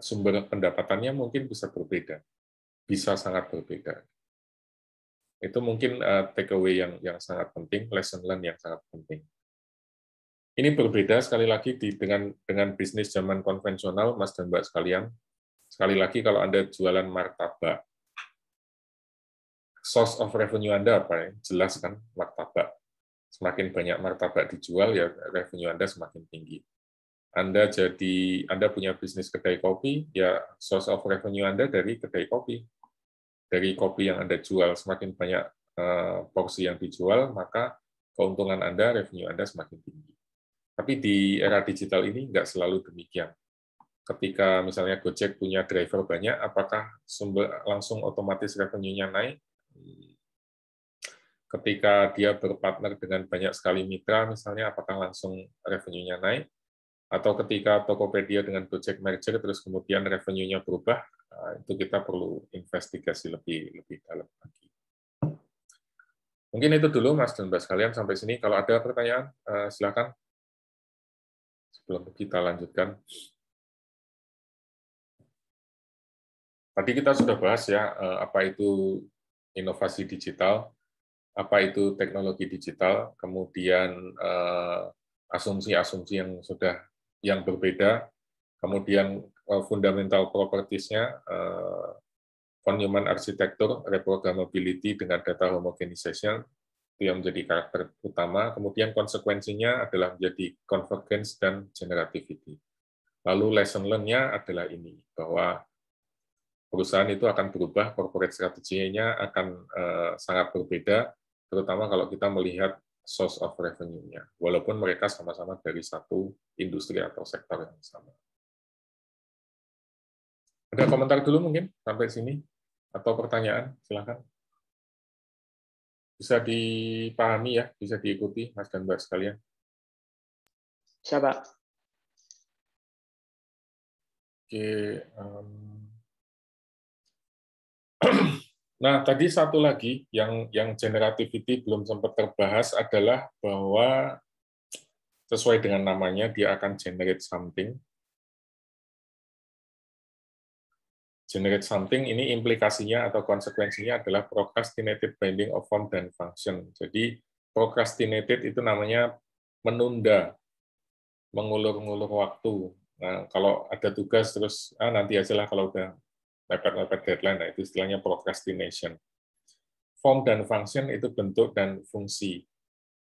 [SPEAKER 1] sumber pendapatannya mungkin bisa berbeda, bisa sangat berbeda. Itu mungkin takeaway yang sangat penting, lesson learn yang sangat penting. Ini berbeda sekali lagi dengan bisnis zaman konvensional, Mas dan Mbak sekalian. Sekali lagi kalau Anda jualan martabak, source of revenue Anda apa ya? Jelas kan, martabak. Semakin banyak martabak dijual, ya revenue Anda semakin tinggi. Anda punya bisnis kedai kopi, ya source of revenue Anda dari kedai kopi. Dari kopi yang Anda jual, semakin banyak porsi yang dijual, maka keuntungan Anda, revenue Anda semakin tinggi. Tapi di era digital ini nggak selalu demikian. Ketika misalnya Gojek punya driver banyak, apakah langsung otomatis revenue-nya naik? Ketika dia berpartner dengan banyak sekali mitra, misalnya, apakah langsung revenue-nya naik? Atau ketika Tokopedia dengan Gojek merger, terus kemudian revenue-nya berubah, itu kita perlu investigasi lebih dalam lagi. Mungkin itu dulu, Mas dan Mbak sekalian, sampai sini. Kalau ada pertanyaan, silakan. Sebelum kita lanjutkan. Tadi kita sudah bahas ya, apa itu inovasi digital, apa itu teknologi digital, kemudian asumsi-asumsi yang berbeda, kemudian fundamental properties-nya, von Neumann arsitektur, reprogrammability dengan data homogenization, itu yang menjadi karakter utama. Kemudian konsekuensinya adalah menjadi convergence dan generativity. Lalu lesson learn-nya adalah ini, bahwa perusahaan itu akan berubah, corporate strategy-nya akan sangat berbeda, terutama kalau kita melihat source of revenue-nya, walaupun mereka sama-sama dari satu industri atau sektor yang sama. Ada komentar dulu mungkin sampai sini? Atau pertanyaan? Silakan. Bisa dipahami ya, bisa diikuti Mas dan Mbak sekalian.
[SPEAKER 2] Siapa?
[SPEAKER 1] Oke. Nah, tadi satu lagi yang generativity belum sempat terbahas adalah bahwa sesuai dengan namanya dia akan generate something. Generate something ini implikasinya atau konsekuensinya adalah procrastinated binding of form dan function. Jadi procrastinated itu namanya menunda, mengulur-ngulur waktu. Nah, kalau ada tugas terus nanti aja lah kalau udah mepet-mepet deadline, nah itu istilahnya procrastination. Form dan function itu bentuk dan fungsi.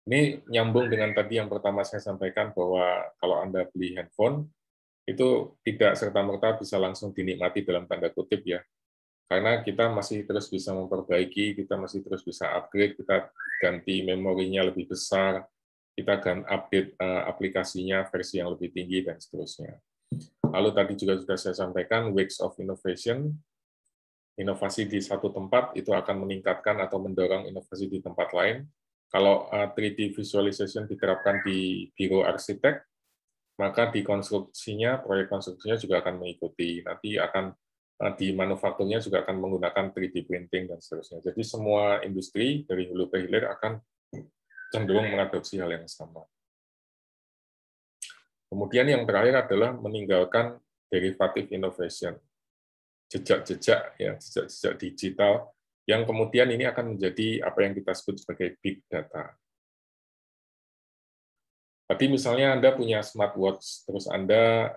[SPEAKER 1] Ini nyambung dengan tadi yang pertama saya sampaikan bahwa kalau Anda beli handphone, itu tidak serta-merta bisa langsung dinikmati dalam tanda kutip ya. Karena kita masih terus bisa memperbaiki, kita masih terus bisa upgrade, kita ganti memorinya lebih besar, kita akan update aplikasinya versi yang lebih tinggi, dan seterusnya. Lalu tadi juga sudah saya sampaikan, weeks of innovation, inovasi di satu tempat itu akan meningkatkan atau mendorong inovasi di tempat lain. Kalau 3D visualization diterapkan di biro arsitek, maka di konstruksinya, proyek konstruksinya juga akan mengikuti. Nanti akan di manufakturnya juga akan menggunakan 3D printing dan seterusnya. Jadi semua industri dari hulu ke hilir akan cenderung mengadopsi hal yang sama. Kemudian yang terakhir adalah meninggalkan derivative innovation, jejak-jejak ya, jejak-jejak digital yang kemudian ini akan menjadi apa yang kita sebut sebagai big data. Tapi misalnya Anda punya smartwatch, terus Anda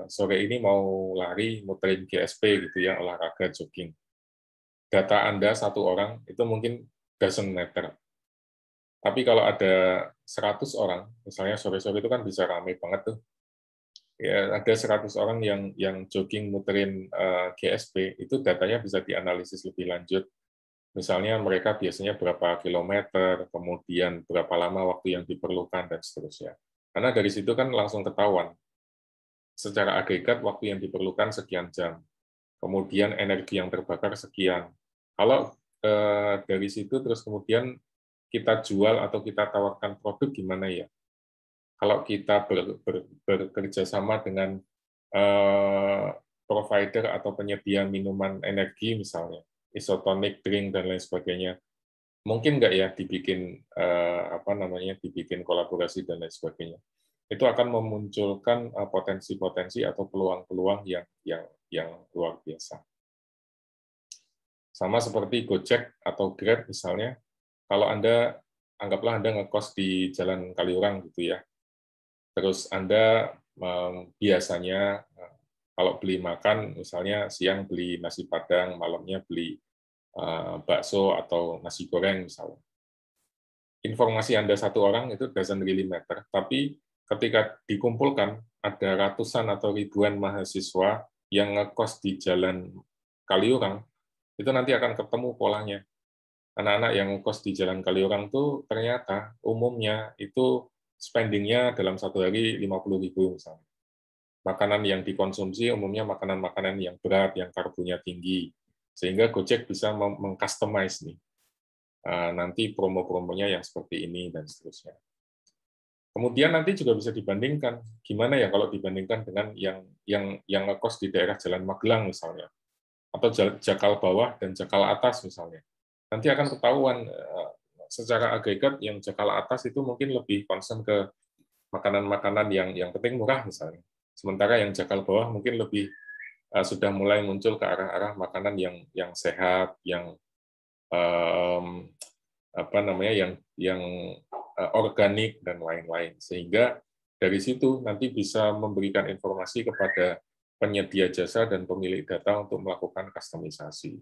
[SPEAKER 1] sore ini mau lari, muterin GSP gitu ya, olahraga, jogging. Data Anda satu orang itu mungkin doesn't matter. Tapi kalau ada 100 orang, misalnya sore-sore itu kan bisa ramai banget tuh. Ya, ada 100 orang yang jogging muterin GSP, itu datanya bisa dianalisis lebih lanjut. Misalnya mereka biasanya berapa kilometer, kemudian berapa lama waktu yang diperlukan, dan seterusnya. Karena dari situ kan langsung ketahuan. Secara agregat waktu yang diperlukan sekian jam. Kemudian energi yang terbakar sekian. Kalau dari situ terus kemudian kita jual atau kita tawarkan produk gimana ya? Kalau kita bekerja sama dengan provider atau penyedia minuman energi misalnya, isotonic drink dan lain sebagainya, mungkin nggak ya dibikin dibikin kolaborasi dan lain sebagainya. Itu akan memunculkan potensi-potensi atau peluang-peluang yang luar biasa. Sama seperti Gojek atau Grab misalnya, kalau anggaplah Anda ngekos di Jalan Kaliurang gitu ya, terus Anda biasanya kalau beli makan, misalnya siang beli nasi Padang, malamnya beli bakso atau nasi goreng misalnya. Informasi Anda satu orang itu doesn't really matter, tapi ketika dikumpulkan ada ratusan atau ribuan mahasiswa yang ngekos di Jalan Kaliurang, itu nanti akan ketemu polanya. Anak-anak yang ngekos di Jalan Kaliurang itu ternyata umumnya itu spendingnya dalam satu hari 50.000 misalnya. Makanan yang dikonsumsi umumnya makanan-makanan yang berat, yang karbonya tinggi, sehingga Gojek bisa mengcustomize nih nanti promo-promonya yang seperti ini dan seterusnya. Kemudian nanti juga bisa dibandingkan gimana ya kalau dibandingkan dengan yang ngekos di daerah Jalan Magelang misalnya, atau Jakal bawah dan Jakal atas misalnya. Nanti akan ketahuan secara agregat yang Jakal atas itu mungkin lebih concern ke makanan-makanan yang penting murah misalnya. Sementara yang Jakal bawah mungkin lebih sudah mulai muncul ke arah-arah makanan yang sehat, yang yang organik dan lain-lain. Sehingga dari situ nanti bisa memberikan informasi kepada penyedia jasa dan pemilik data untuk melakukan kustomisasi.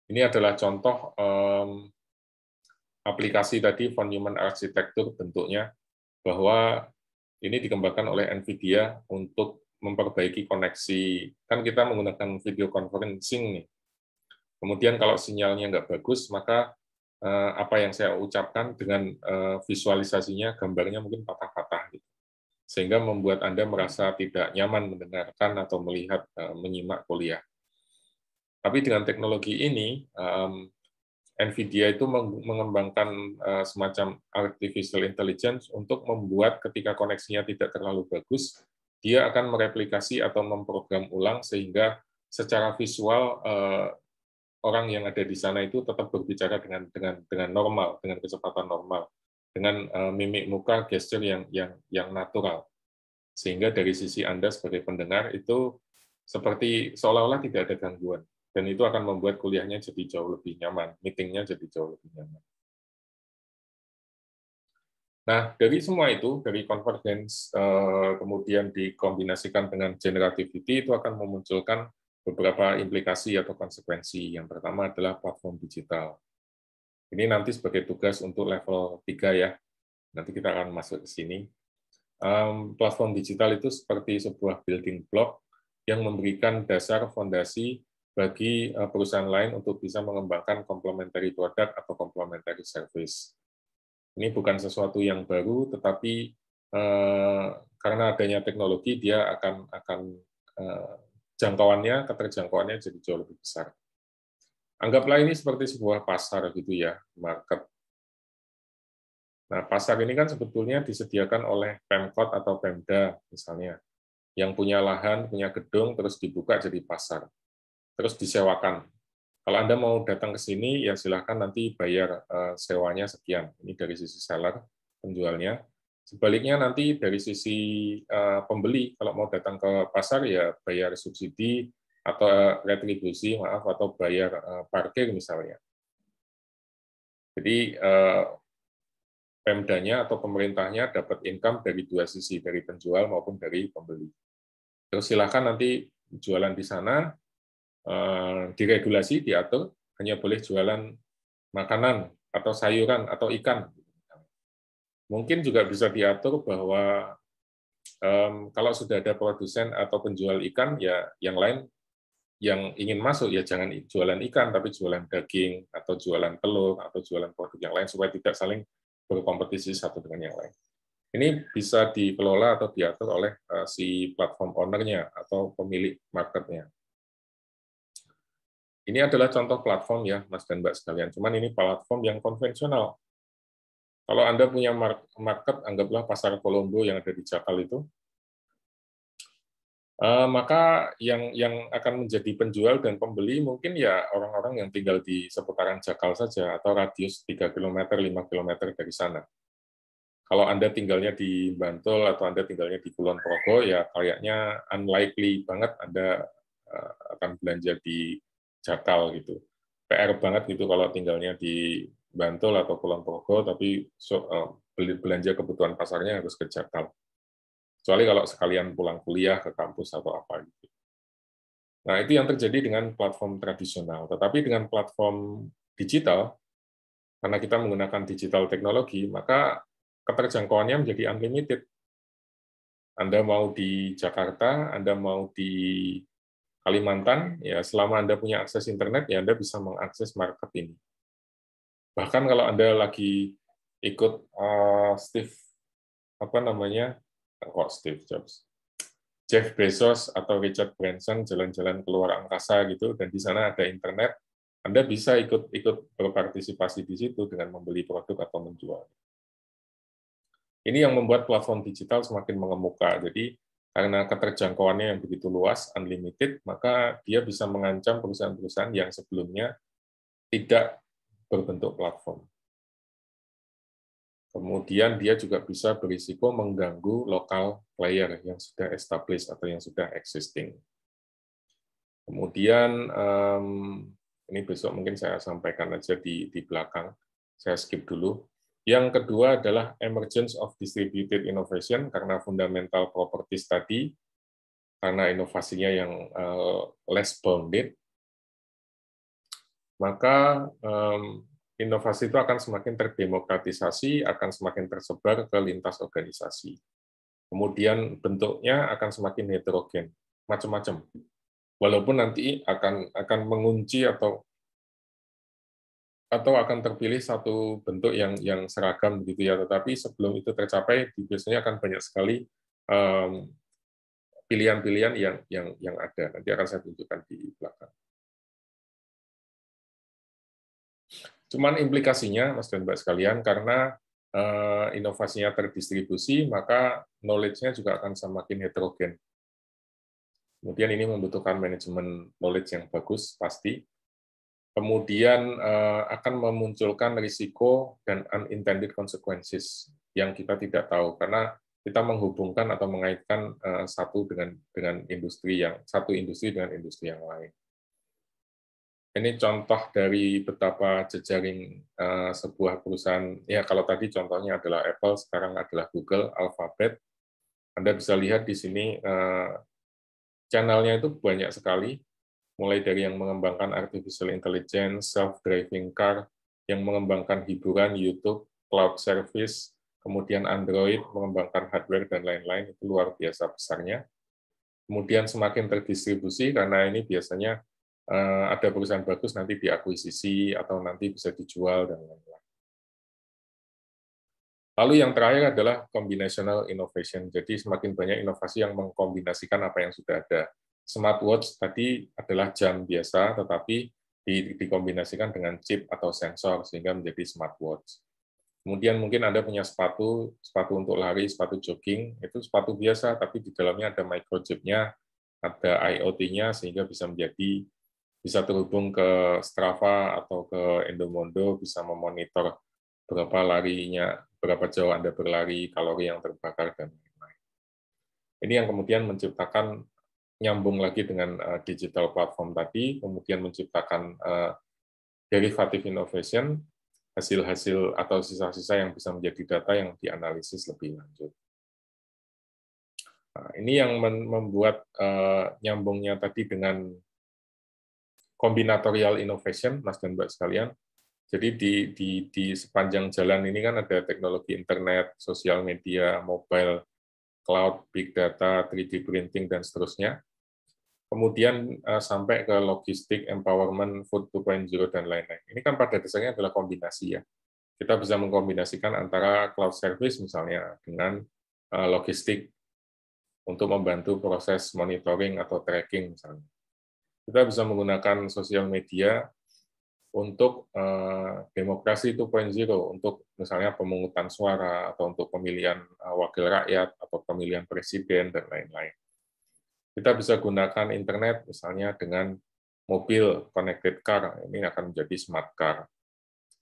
[SPEAKER 1] Ini adalah contoh aplikasi tadi von Neumann Architecture bentuknya, bahwa ini dikembangkan oleh NVIDIA untuk memperbaiki koneksi. Kan kita menggunakan video conferencing nih. Kemudian kalau sinyalnya nggak bagus, maka apa yang saya ucapkan dengan visualisasinya, gambarnya mungkin patah-patah. Gitu. sehingga membuat Anda merasa tidak nyaman mendengarkan atau melihat, menyimak kuliah. Tapi dengan teknologi ini, NVIDIA itu mengembangkan semacam artificial intelligence untuk membuat ketika koneksinya tidak terlalu bagus, dia akan mereplikasi atau memprogram ulang sehingga secara visual orang yang ada di sana itu tetap berbicara dengan normal, dengan kecepatan normal, dengan mimik muka, gesture yang natural. Sehingga dari sisi Anda sebagai pendengar itu seperti seolah-olah tidak ada gangguan. Dan itu akan membuat kuliahnya jadi jauh lebih nyaman, meetingnya jadi jauh lebih nyaman. Nah, dari semua itu, dari convergence, kemudian dikombinasikan dengan generativity, itu akan memunculkan beberapa implikasi atau konsekuensi. Yang pertama adalah platform digital. Ini nanti sebagai tugas untuk level 3 ya. Nanti kita akan masuk ke sini. Platform digital itu seperti sebuah building block yang memberikan dasar fondasi bagi perusahaan lain untuk bisa mengembangkan complementary product atau complementary service. Ini bukan sesuatu yang baru, tetapi karena adanya teknologi, dia akan keterjangkauannya jadi jauh lebih besar. Anggaplah ini seperti sebuah pasar gitu ya, market. Nah, pasar ini kan sebetulnya disediakan oleh Pemkot atau Pemda misalnya, yang punya lahan, punya gedung, terus dibuka jadi pasar. Terus disewakan. Kalau Anda mau datang ke sini, ya silahkan nanti bayar sewanya sekian. Ini dari sisi seller, penjualnya. Sebaliknya nanti dari sisi pembeli, kalau mau datang ke pasar, ya bayar subsidi atau retribusi, atau bayar parkir misalnya. Jadi Pemdanya atau pemerintahnya dapat income dari dua sisi, dari penjual maupun dari pembeli. Terus silahkan nanti jualan di sana, diregulasi, diatur, hanya boleh jualan makanan atau sayuran atau ikan. Mungkin juga bisa diatur bahwa kalau sudah ada produsen atau penjual ikan, ya yang lain yang ingin masuk ya jangan jualan ikan, tapi jualan daging atau jualan telur atau jualan produk yang lain supaya tidak saling berkompetisi satu dengan yang lain. Ini bisa dikelola atau diatur oleh si platform owner-nya atau pemilik market-nya. Ini adalah contoh platform ya, Mas dan Mbak sekalian. Cuman ini platform yang konvensional. Kalau Anda punya market, anggaplah pasar Kolombo yang ada di Jakal itu, maka yang akan menjadi penjual dan pembeli mungkin ya orang-orang yang tinggal di seputaran Jakal saja, atau radius 3 km, 5 km dari sana. Kalau Anda tinggalnya di Bantul atau Anda tinggalnya di Kulon Progo, ya kayaknya unlikely banget Anda akan belanja di Jakal gitu. PR banget gitu kalau tinggalnya di Bantul atau Kulon Progo, tapi belanja kebutuhan pasarnya harus ke Jakal. Kecuali kalau sekalian pulang kuliah ke kampus atau apa gitu. Nah, itu yang terjadi dengan platform tradisional. Tetapi dengan platform digital, karena kita menggunakan digital teknologi, maka keterjangkauannya menjadi unlimited. Anda mau di Jakarta, Anda mau di Kalimantan, ya selama Anda punya akses internet, ya Anda bisa mengakses market ini. Bahkan kalau Anda lagi ikut Steve Jobs, Jeff Bezos atau Richard Branson jalan-jalan keluar angkasa gitu, dan di sana ada internet, Anda bisa ikut berpartisipasi di situ dengan membeli produk atau menjual. Ini yang membuat platform digital semakin mengemuka. Jadi karena keterjangkauannya yang begitu luas, unlimited, maka dia bisa mengancam perusahaan-perusahaan yang sebelumnya tidak berbentuk platform. Kemudian dia juga bisa berisiko mengganggu lokal player yang sudah established atau yang sudah existing. Kemudian, ini besok mungkin saya sampaikan aja di belakang, saya skip dulu. Yang kedua adalah emergence of distributed innovation, karena fundamental properties tadi, karena inovasinya yang less bounded, maka inovasi itu akan semakin terdemokratisasi, akan semakin tersebar ke lintas organisasi. Kemudian bentuknya akan semakin heterogen, macam-macam. Walaupun nanti akan mengunci atau akan terpilih satu bentuk yang seragam begitu ya, tetapi sebelum itu tercapai biasanya akan banyak sekali pilihan-pilihan yang ada. Nanti akan saya tunjukkan di belakang. Cuman implikasinya, Mas dan Mbak sekalian, karena inovasinya terdistribusi, maka knowledge-nya juga akan semakin heterogen. Kemudian ini membutuhkan manajemen knowledge yang bagus, pasti. Kemudian akan memunculkan risiko dan unintended consequences yang kita tidak tahu, karena kita menghubungkan atau mengaitkan satu industri dengan industri yang lain. Ini contoh dari betapa jejaring sebuah perusahaan, ya kalau tadi contohnya adalah Apple, sekarang adalah Google, Alphabet. Anda bisa lihat di sini channelnya itu banyak sekali, mulai dari yang mengembangkan artificial intelligence, self-driving car, yang mengembangkan hiburan, YouTube, cloud service, kemudian Android, mengembangkan hardware, dan lain-lain, itu luar biasa besarnya. Kemudian semakin terdistribusi, karena ini biasanya ada perusahaan bagus nanti diakuisisi atau nanti bisa dijual dan lain-lain. Lalu yang terakhir adalah combinational innovation. Jadi semakin banyak inovasi yang mengkombinasikan apa yang sudah ada. Smartwatch tadi adalah jam biasa, tetapi dikombinasikan dengan chip atau sensor sehingga menjadi smartwatch. Kemudian mungkin Anda punya sepatu untuk lari, sepatu jogging, itu sepatu biasa, tapi di dalamnya ada microchip-nya, ada IoT-nya sehingga bisa terhubung ke Strava atau ke Endomondo, bisa memonitor berapa larinya, berapa jauh Anda berlari, kalori yang terbakar, dan lain-lain. Ini yang kemudian menciptakan, nyambung lagi dengan digital platform tadi, kemudian menciptakan derivative innovation, hasil-hasil atau sisa-sisa yang bisa menjadi data yang dianalisis lebih lanjut. Nah, ini yang membuat nyambungnya tadi dengan combinatorial innovation, Mas dan Mbak sekalian. Jadi di sepanjang jalan ini kan ada teknologi internet, sosial media, mobile, cloud, big data, 3D printing, dan seterusnya. Kemudian sampai ke logistik, empowerment, food 2.0, dan lain-lain. Ini kan pada dasarnya adalah kombinasi ya. Kita bisa mengkombinasikan antara cloud service misalnya dengan logistik untuk membantu proses monitoring atau tracking misalnya. Kita bisa menggunakan sosial media untuk demokrasi 2.0, untuk misalnya pemungutan suara, atau untuk pemilihan wakil rakyat, atau pemilihan presiden, dan lain-lain. Kita bisa gunakan internet misalnya dengan mobil, connected car, ini akan menjadi smart car,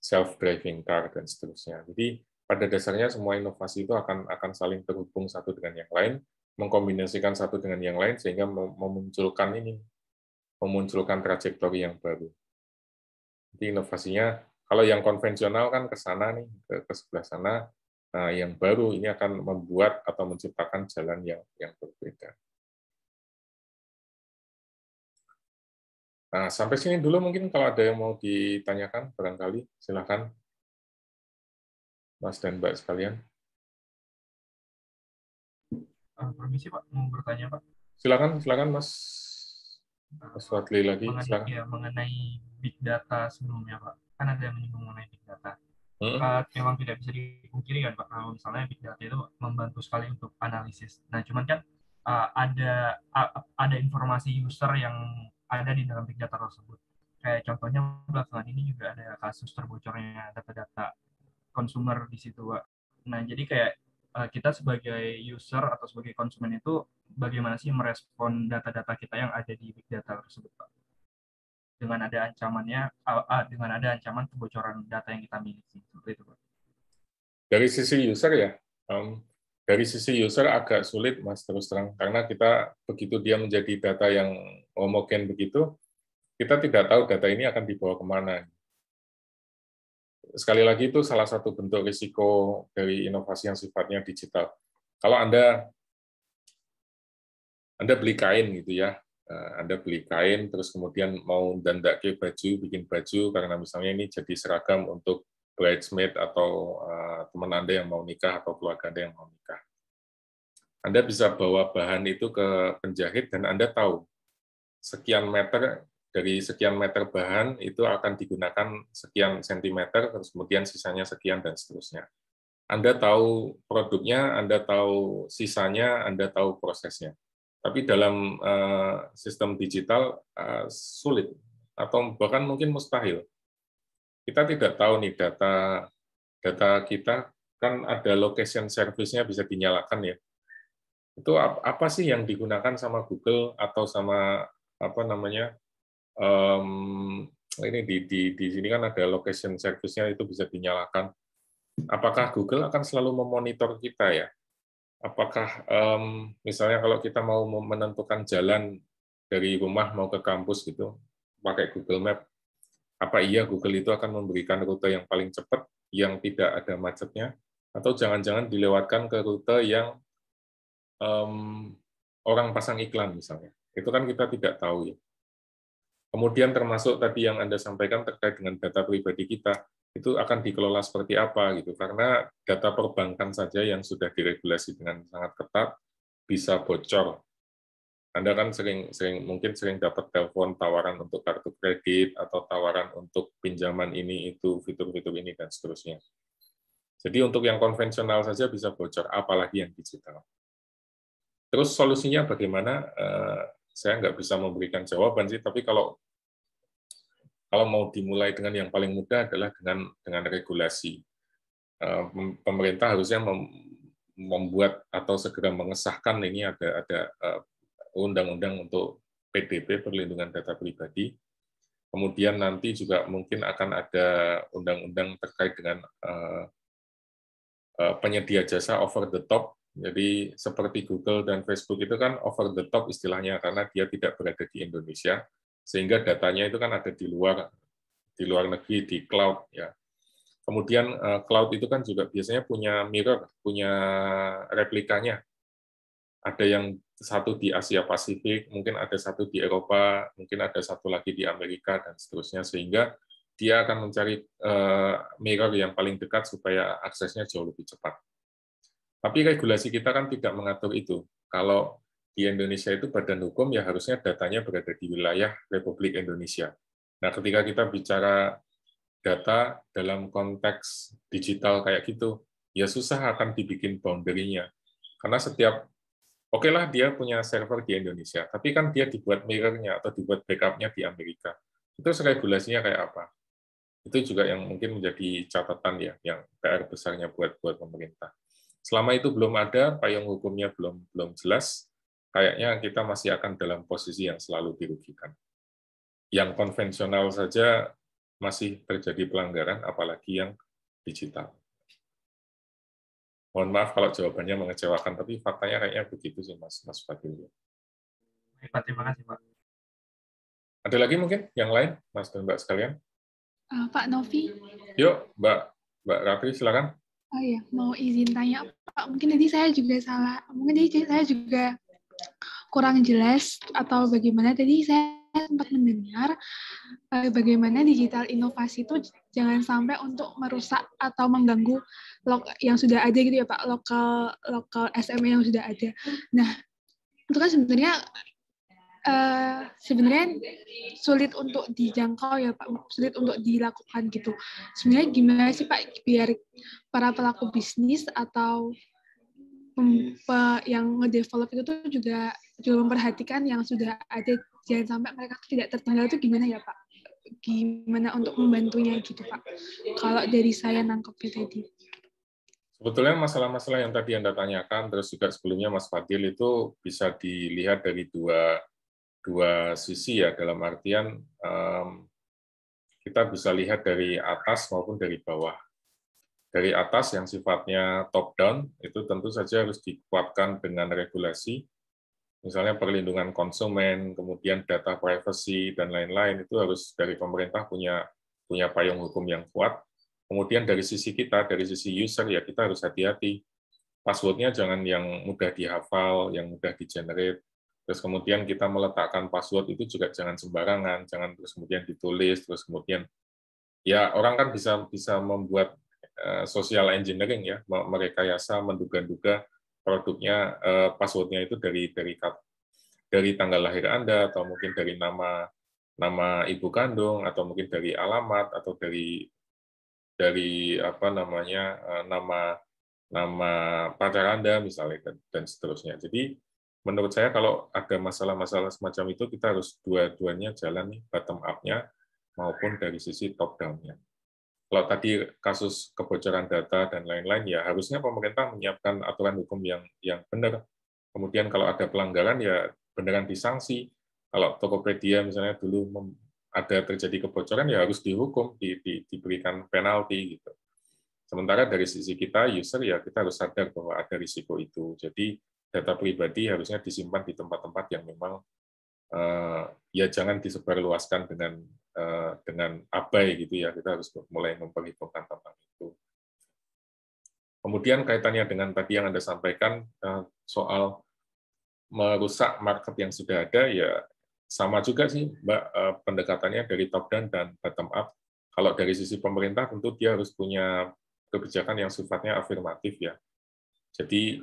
[SPEAKER 1] self-driving car, dan seterusnya. Jadi pada dasarnya semua inovasi itu akan saling terhubung satu dengan yang lain, mengkombinasikan satu dengan yang lain, sehingga memunculkan trajektori yang baru. Jadi inovasinya, kalau yang konvensional kan ke sana nih, ke sebelah sana, nah yang baru ini akan membuat atau menciptakan jalan yang berbeda. Nah, sampai sini dulu mungkin kalau ada yang mau ditanyakan, barangkali silakan, Mas dan Mbak sekalian.
[SPEAKER 3] Permisi Pak, mau bertanya Pak.
[SPEAKER 1] Silakan Mas Wadli lagi.
[SPEAKER 3] Mengenai big data sebelumnya Pak, kan ada yang menyinggung mengenai big data. Memang tidak bisa dipungkiri kan Pak, kalau misalnya big data itu membantu sekali untuk analisis. Nah, cuman kan ada informasi user yang ada di dalam big data tersebut. Kayak contohnya belakangan ini juga ada kasus terbocornya data-data konsumer di situ Pak. Nah, jadi kayak kita sebagai user atau sebagai konsumen itu bagaimana sih merespon data-data kita yang ada di big data tersebut, Pak? Dengan ada ancaman kebocoran data yang kita miliki, seperti itu, Pak.
[SPEAKER 1] Dari sisi user ya, dari sisi user agak sulit, Mas, terus terang, karena kita begitu dia menjadi data yang homogen begitu, kita tidak tahu data ini akan dibawa kemana. Sekali lagi itu salah satu bentuk risiko dari inovasi yang sifatnya digital. Kalau Anda beli kain gitu ya, Anda beli kain terus kemudian mau dandake baju, bikin baju karena misalnya ini jadi seragam untuk bridesmaid atau teman Anda yang mau nikah atau keluarga Anda yang mau nikah. Anda bisa bawa bahan itu ke penjahit dan Anda tahu sekian meter dari sekian meter bahan itu akan digunakan sekian sentimeter, terus kemudian sisanya sekian, dan seterusnya. Anda tahu produknya, Anda tahu sisanya, Anda tahu prosesnya. Tapi dalam sistem digital sulit atau bahkan mungkin mustahil. Kita tidak tahu nih data kita kan ada location service-nya bisa dinyalakan ya. Itu apa sih yang digunakan sama Google atau sama apa namanya? Ini di sini kan ada location service-nya itu bisa dinyalakan. Apakah Google akan selalu memonitor kita ya? Apakah misalnya kalau kita mau menentukan jalan dari rumah mau ke kampus gitu, pakai Google Map, apa iya Google itu akan memberikan rute yang paling cepat, yang tidak ada macetnya, atau jangan-jangan dilewatkan ke rute yang orang pasang iklan misalnya. Itu kan kita tidak tahu ya. Kemudian termasuk tadi yang Anda sampaikan terkait dengan data pribadi kita, itu akan dikelola seperti apa gitu, karena data perbankan saja yang sudah diregulasi dengan sangat ketat bisa bocor. Anda kan mungkin sering dapat telepon tawaran untuk kartu kredit atau tawaran untuk pinjaman ini itu, fitur-fitur ini dan seterusnya. Jadi untuk yang konvensional saja bisa bocor, apalagi yang digital. Terus solusinya bagaimana? Saya nggak bisa memberikan jawaban sih, tapi kalau mau dimulai dengan yang paling mudah adalah dengan regulasi. Pemerintah harusnya membuat atau segera mengesahkan ini ada undang-undang untuk PDP, perlindungan data pribadi. Kemudian nanti juga mungkin akan ada undang-undang terkait dengan penyedia jasa over the top. Jadi seperti Google dan Facebook itu kan over the top istilahnya karena dia tidak berada di Indonesia, sehingga datanya itu kan ada di luar negeri, di cloud ya. Kemudian cloud itu kan juga biasanya punya mirror, punya replikanya. Ada yang satu di Asia Pasifik, mungkin ada satu di Eropa, mungkin ada satu lagi di Amerika dan seterusnya, sehingga dia akan mencari mirror yang paling dekat supaya aksesnya jauh lebih cepat. Tapi regulasi kita kan tidak mengatur itu. Kalau di Indonesia itu badan hukum ya harusnya datanya berada di wilayah Republik Indonesia. Nah, ketika kita bicara data dalam konteks digital kayak gitu, ya susah akan dibikin boundary-nya. Karena oke lah dia punya server di Indonesia, tapi kan dia dibuat mirror-nya atau dibuat backup-nya di Amerika. Itu regulasinya kayak apa? Itu juga yang mungkin menjadi catatan ya, yang PR besarnya buat pemerintah. Selama itu belum ada, payung hukumnya belum jelas, kayaknya kita masih akan dalam posisi yang selalu dirugikan. Yang konvensional saja masih terjadi pelanggaran, apalagi yang digital. Mohon maaf kalau jawabannya mengecewakan, tapi faktanya kayaknya begitu sih, Mas Fadil.
[SPEAKER 3] Baik, terima kasih, Pak.
[SPEAKER 1] Ada lagi mungkin yang lain, Mas dan Mbak sekalian?
[SPEAKER 4] Pak Novi.
[SPEAKER 1] Yuk, Mbak Ratri, silakan.
[SPEAKER 4] Oh iya, mau izin tanya, Pak. Mungkin tadi saya juga salah. Mungkin tadi saya juga kurang jelas atau bagaimana. Tadi saya sempat mendengar bagaimana digital inovasi itu jangan sampai untuk merusak atau mengganggu yang sudah ada gitu ya Pak, lokal SME yang sudah ada. Nah, itu kan sebenarnya sulit untuk dijangkau ya Pak, sulit untuk dilakukan gitu. Sebenarnya gimana sih Pak biar para pelaku bisnis atau yang ngedevelop itu tuh juga memperhatikan yang sudah ada, jangan sampai mereka tidak tertinggal, itu gimana ya Pak? Gimana untuk membantunya gitu Pak? Kalau dari saya nangkepnya tadi.
[SPEAKER 1] Sebetulnya masalah-masalah yang tadi Anda tanyakan, terus juga sebelumnya Mas Fadil itu bisa dilihat dari dua sisi ya, dalam artian kita bisa lihat dari atas maupun dari bawah. Dari atas yang sifatnya top-down, itu tentu saja harus dikuatkan dengan regulasi, misalnya perlindungan konsumen, kemudian data privacy, dan lain-lain, itu harus dari pemerintah punya payung hukum yang kuat. Kemudian dari sisi kita, dari sisi user, ya kita harus hati-hati. Password-nya jangan yang mudah dihafal, yang mudah di-generate. Terus kemudian kita meletakkan password itu juga jangan sembarangan, jangan terus kemudian ditulis, terus kemudian, ya orang kan bisa membuat social engineering ya, merekayasa, menduga-duga produknya, password-nya itu dari tanggal lahir Anda, atau mungkin dari nama ibu kandung, atau mungkin dari alamat, atau dari apa namanya nama nama pacar Anda misalnya, dan seterusnya. Jadi menurut saya kalau ada masalah-masalah semacam itu, kita harus dua-duanya jalan nih, bottom up-nya maupun dari sisi top down-nya. Kalau tadi kasus kebocoran data dan lain-lain, ya harusnya pemerintah menyiapkan aturan hukum yang benar. Kemudian kalau ada pelanggaran, ya beneran disanksi. Kalau Tokopedia misalnya dulu ada terjadi kebocoran, ya harus dihukum, diberikan penalti gitu. Sementara dari sisi kita, user, ya kita harus sadar bahwa ada risiko itu. Jadi data pribadi harusnya disimpan di tempat-tempat yang memang ya jangan disebarluaskan dengan abai gitu ya. Kita harus mulai memperhitungkan tentang itu. Kemudian kaitannya dengan tadi yang Anda sampaikan soal merusak market yang sudah ada, ya sama juga sih Mbak, pendekatannya dari top down dan bottom up. Kalau dari sisi pemerintah tentu dia harus punya kebijakan yang sifatnya afirmatif ya. Jadi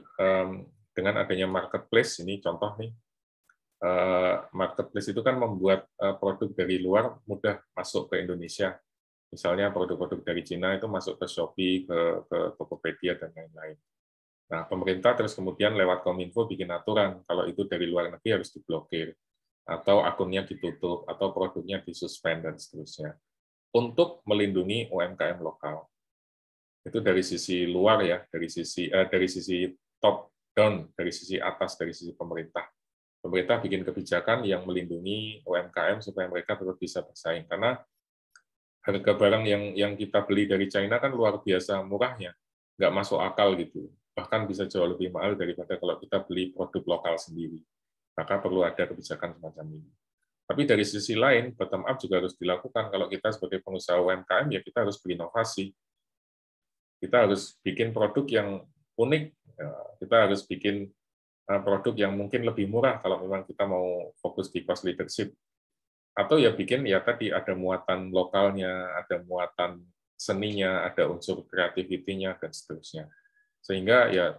[SPEAKER 1] dengan adanya marketplace, ini contoh nih, marketplace itu kan membuat produk dari luar mudah masuk ke Indonesia. Misalnya produk-produk dari Cina itu masuk ke Shopee, ke Tokopedia, dan lain-lain. Nah, pemerintah terus kemudian lewat Kominfo bikin aturan, kalau itu dari luar negeri harus diblokir, atau akunnya ditutup, atau produknya disuspend, dan seterusnya. Untuk melindungi UMKM lokal. Itu dari sisi luar ya, dari sisi top down, dari sisi atas, dari sisi pemerintah. Pemerintah bikin kebijakan yang melindungi UMKM supaya mereka tetap bisa bersaing, karena harga barang yang kita beli dari China kan luar biasa murahnya, nggak masuk akal gitu, bahkan bisa jauh lebih mahal daripada kalau kita beli produk lokal sendiri. Maka perlu ada kebijakan semacam ini. Tapi dari sisi lain, bottom up juga harus dilakukan. Kalau kita sebagai pengusaha UMKM, ya kita harus berinovasi. Kita harus bikin produk yang unik, kita harus bikin produk yang mungkin lebih murah kalau memang kita mau fokus di cost leadership. Atau ya bikin ya tadi ada muatan lokalnya, ada muatan seninya, ada unsur kreativitinya, dan seterusnya. Sehingga ya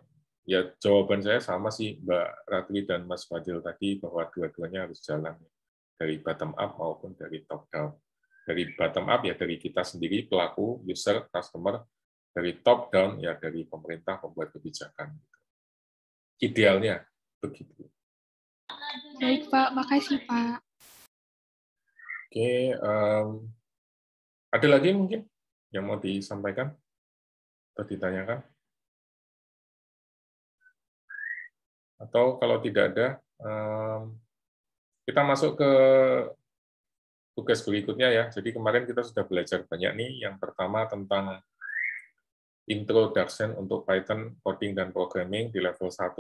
[SPEAKER 1] jawaban saya sama sih Mbak Ratri dan Mas Fadil tadi, bahwa dua-duanya harus jalan, dari bottom up maupun dari top down. Dari bottom up ya dari kita sendiri, pelaku, user, customer. Dari top down ya dari pemerintah membuat kebijakan. Idealnya begitu.
[SPEAKER 4] Baik Pak, makasih Pak.
[SPEAKER 1] Oke, ada lagi mungkin yang mau disampaikan atau ditanyakan? Atau kalau tidak ada, kita masuk ke tugas berikutnya ya. Jadi kemarin kita sudah belajar banyak nih. Yang pertama tentang introduction untuk Python coding dan programming di level 1,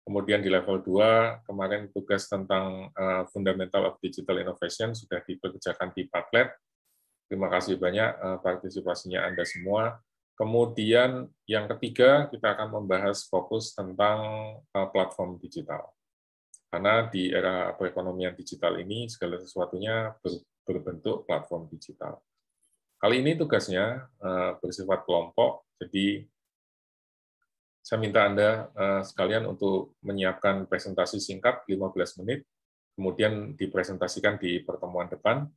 [SPEAKER 1] kemudian di level 2 kemarin tugas tentang Fundamental of Digital Innovation sudah dikerjakan di Padlet. Terima kasih banyak partisipasinya Anda semua. Kemudian yang ketiga kita akan membahas fokus tentang platform digital. Karena di era perekonomian digital ini segala sesuatunya berbentuk platform digital. Kali ini tugasnya bersifat kelompok, jadi saya minta Anda sekalian untuk menyiapkan presentasi singkat 15 menit, kemudian dipresentasikan di pertemuan depan.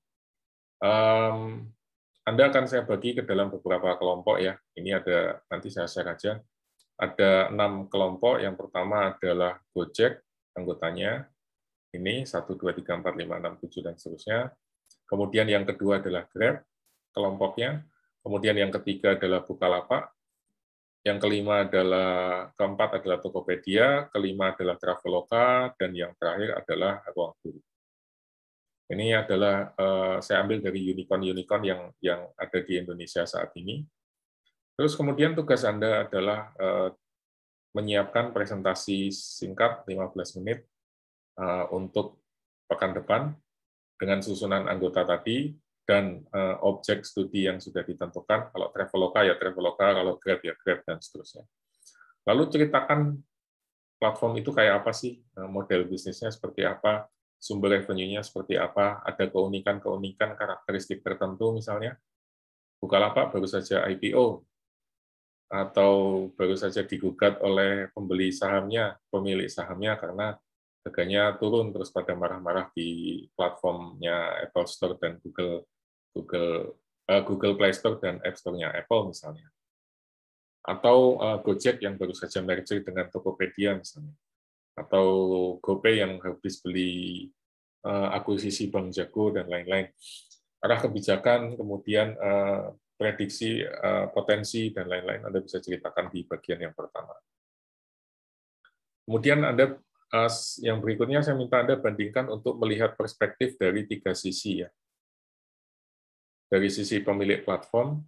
[SPEAKER 1] Anda akan saya bagi ke dalam beberapa kelompok ya. Ini ada, nanti saya share aja. Ada 6 kelompok. Yang pertama adalah Gojek, anggotanya. Ini 1, 2, 3, 4, 5, 6, 7, dan seterusnya. Kemudian yang kedua adalah Grab, kelompoknya. Kemudian yang ketiga adalah Bukalapak. Yang keempat adalah Tokopedia, kelima adalah Traveloka, dan yang terakhir adalah Ruang Guru. Ini adalah saya ambil dari unicorn-unicorn yang ada di Indonesia saat ini. Terus kemudian tugas Anda adalah menyiapkan presentasi singkat 15 menit untuk pekan depan dengan susunan anggota tadi, dan objek studi yang sudah ditentukan. Kalau Traveloka ya Traveloka, kalau Grab ya Grab, dan seterusnya. Lalu ceritakan platform itu kayak apa sih, model bisnisnya seperti apa, sumber revenue-nya seperti apa, ada keunikan-keunikan karakteristik tertentu misalnya. Bukalapak baru saja IPO, atau baru saja digugat oleh pemilik sahamnya karena harganya turun terus pada marah-marah di platformnya Apple Store dan Google Play Store dan App Store-nya Apple misalnya. Atau Gojek yang baru saja merger dengan Tokopedia misalnya, atau GoPay yang habis beli akuisisi Bank Jago dan lain-lain. Arah kebijakan, kemudian prediksi potensi dan lain-lain Anda bisa ceritakan di bagian yang pertama. Kemudian Anda yang berikutnya saya minta Anda bandingkan untuk melihat perspektif dari 3 sisi ya. Dari sisi pemilik platform.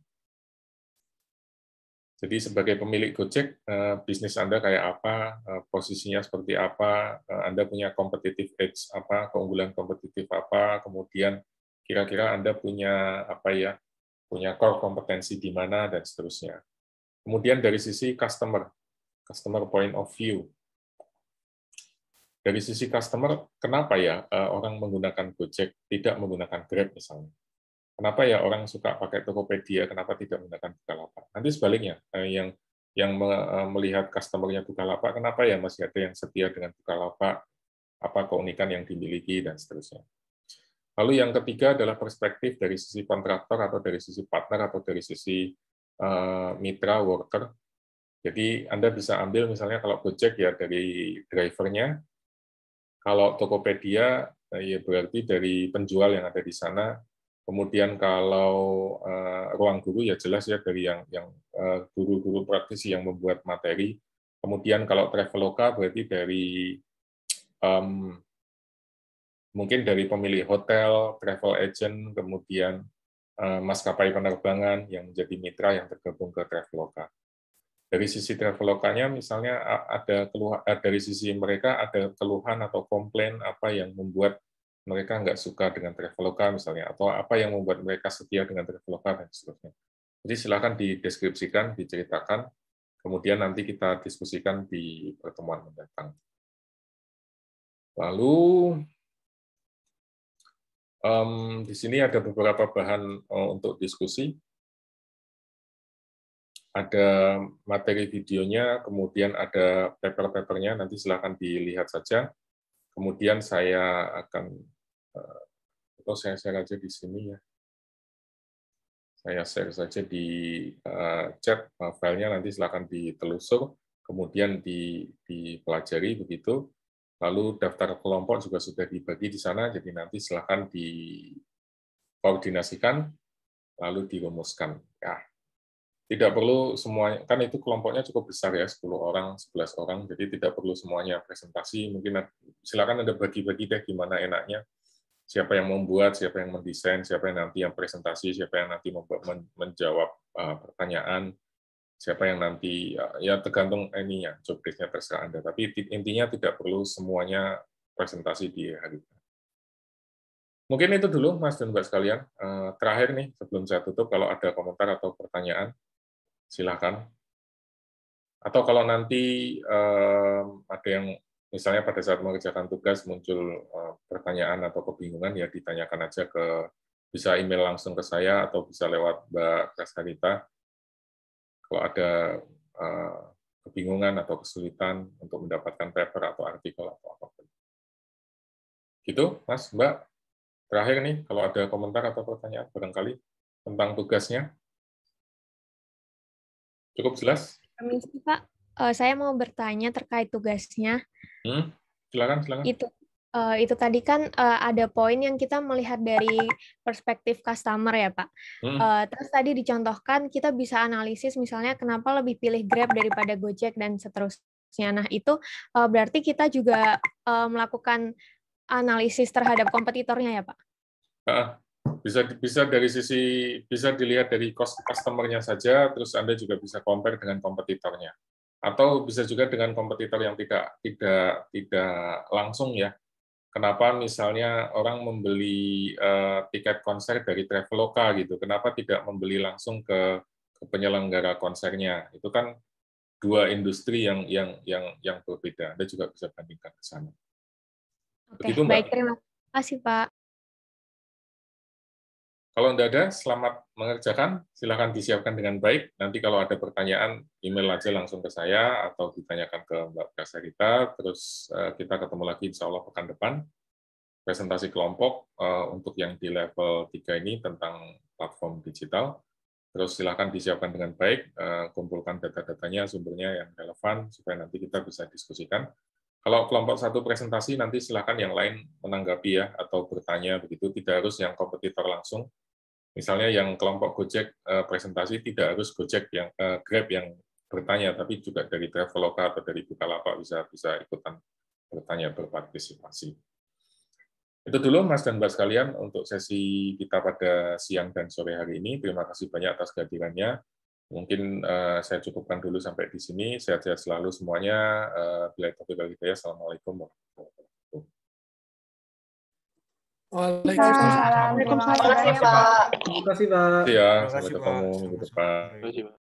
[SPEAKER 1] Jadi sebagai pemilik Gojek, bisnis Anda kayak apa, posisinya seperti apa, Anda punya competitive edge apa, keunggulan kompetitif apa, kemudian kira-kira Anda punya apa ya, punya core kompetensi di mana dan seterusnya. Kemudian dari sisi customer point of view. Dari sisi customer, kenapa ya orang menggunakan Gojek tidak menggunakan Grab misalnya? Kenapa ya orang suka pakai Tokopedia, kenapa tidak menggunakan Bukalapak? Nanti sebaliknya, yang melihat customer-nya Bukalapak, kenapa ya masih ada yang setia dengan Bukalapak, apa keunikan yang dimiliki, dan seterusnya. Lalu yang ketiga adalah perspektif dari sisi kontraktor, atau dari sisi partner, atau dari sisi mitra, worker. Jadi Anda bisa ambil misalnya kalau Gojek ya dari drivernya, kalau Tokopedia ya berarti dari penjual yang ada di sana. Kemudian kalau ruang guru ya jelas ya dari yang guru-guru praktisi yang membuat materi. Kemudian kalau Traveloka berarti dari mungkin dari pemilik hotel, travel agent, kemudian maskapai penerbangan yang menjadi mitra yang tergabung ke Traveloka. Dari sisi Travelokanya misalnya ada keluhan, dari sisi mereka ada keluhan atau komplain apa yang membuat mereka nggak suka dengan Traveloka misalnya, atau apa yang membuat mereka setia dengan Traveloka dan seterusnya. Jadi silakan dideskripsikan, diceritakan, kemudian nanti kita diskusikan di pertemuan mendatang. Lalu di sini ada beberapa bahan untuk diskusi. Ada materi videonya, kemudian ada paper-papernya, nanti silakan dilihat saja. Kemudian saya akan, atau saya share aja di sini ya. Saya share saja di chat filenya, nanti silakan ditelusur, kemudian dipelajari begitu. Lalu daftar kelompok juga sudah dibagi di sana, jadi nanti silakan dikoordinasikan, lalu dirumuskan. Ya. Tidak perlu semuanya, kan itu kelompoknya cukup besar ya, 10 orang, 11 orang, jadi tidak perlu semuanya presentasi, mungkin silakan Anda bagi-bagi deh gimana enaknya, siapa yang membuat, siapa yang mendesain, siapa yang nanti yang presentasi, siapa yang nanti menjawab pertanyaan, siapa yang nanti, ya tergantung ininya, job desk-nya terserah Anda, tapi intinya tidak perlu semuanya presentasi di hari ini. Mungkin itu dulu, Mas dan Mbak sekalian. Terakhir nih, sebelum saya tutup, kalau ada komentar atau pertanyaan, silakan. Atau kalau nanti ada yang misalnya pada saat mengerjakan tugas muncul pertanyaan atau kebingungan, ya ditanyakan aja bisa email langsung ke saya atau bisa lewat Mbak Kasarita. Kalau ada kebingungan atau kesulitan untuk mendapatkan paper atau artikel atau apapun. Gitu, Mas, Mbak. Terakhir nih, kalau ada komentar atau pertanyaan barangkali tentang tugasnya. Cukup jelas?
[SPEAKER 7] Permisi, Pak. Saya mau bertanya terkait tugasnya.
[SPEAKER 1] Silakan.
[SPEAKER 7] Itu tadi kan ada poin yang kita melihat dari perspektif customer ya, Pak. Terus tadi dicontohkan kita bisa analisis misalnya kenapa lebih pilih Grab daripada Gojek dan seterusnya. Nah, itu berarti kita juga melakukan analisis terhadap kompetitornya ya, Pak?
[SPEAKER 1] Bisa dari sisi, bisa dilihat dari cost customer-nya saja, terus Anda juga bisa compare dengan kompetitornya. Atau bisa juga dengan kompetitor yang tidak langsung ya. Kenapa misalnya orang membeli tiket konser dari Traveloka gitu, kenapa tidak membeli langsung ke penyelenggara konsernya? Itu kan dua industri yang berbeda. Anda juga bisa bandingkan ke sana.
[SPEAKER 7] Oke, baik, terima kasih Pak.
[SPEAKER 1] Kalau tidak ada, selamat mengerjakan. Silakan disiapkan dengan baik. Nanti kalau ada pertanyaan, email aja langsung ke saya atau ditanyakan ke Mbak Kasarita. Terus kita ketemu lagi insya Allah pekan depan. Presentasi kelompok untuk yang di level 3 ini tentang platform digital. Terus silakan disiapkan dengan baik, kumpulkan data-datanya, sumbernya yang relevan, supaya nanti kita bisa diskusikan. Kalau kelompok satu presentasi, nanti silakan yang lain menanggapi ya, atau bertanya begitu, tidak harus yang kompetitor langsung. Misalnya yang kelompok Gojek presentasi, tidak harus Gojek yang Grab yang bertanya, tapi juga dari Traveloka atau dari Bukalapak bisa ikutan bertanya, berpartisipasi. Itu dulu Mas dan Mbak sekalian untuk sesi kita pada siang dan sore hari ini. Terima kasih banyak atas kehadirannya. Mungkin saya cukupkan dulu sampai di sini. Sehat-sehat selalu semuanya. Bila taufiq wal hidayah. Assalamualaikum warahmatullahi wabarakatuh.
[SPEAKER 6] Waalaikumsalam.
[SPEAKER 3] Terima kasih, Pak.
[SPEAKER 8] Terima kasih, Pak.
[SPEAKER 1] Ya, sampai ketemu minggu depan.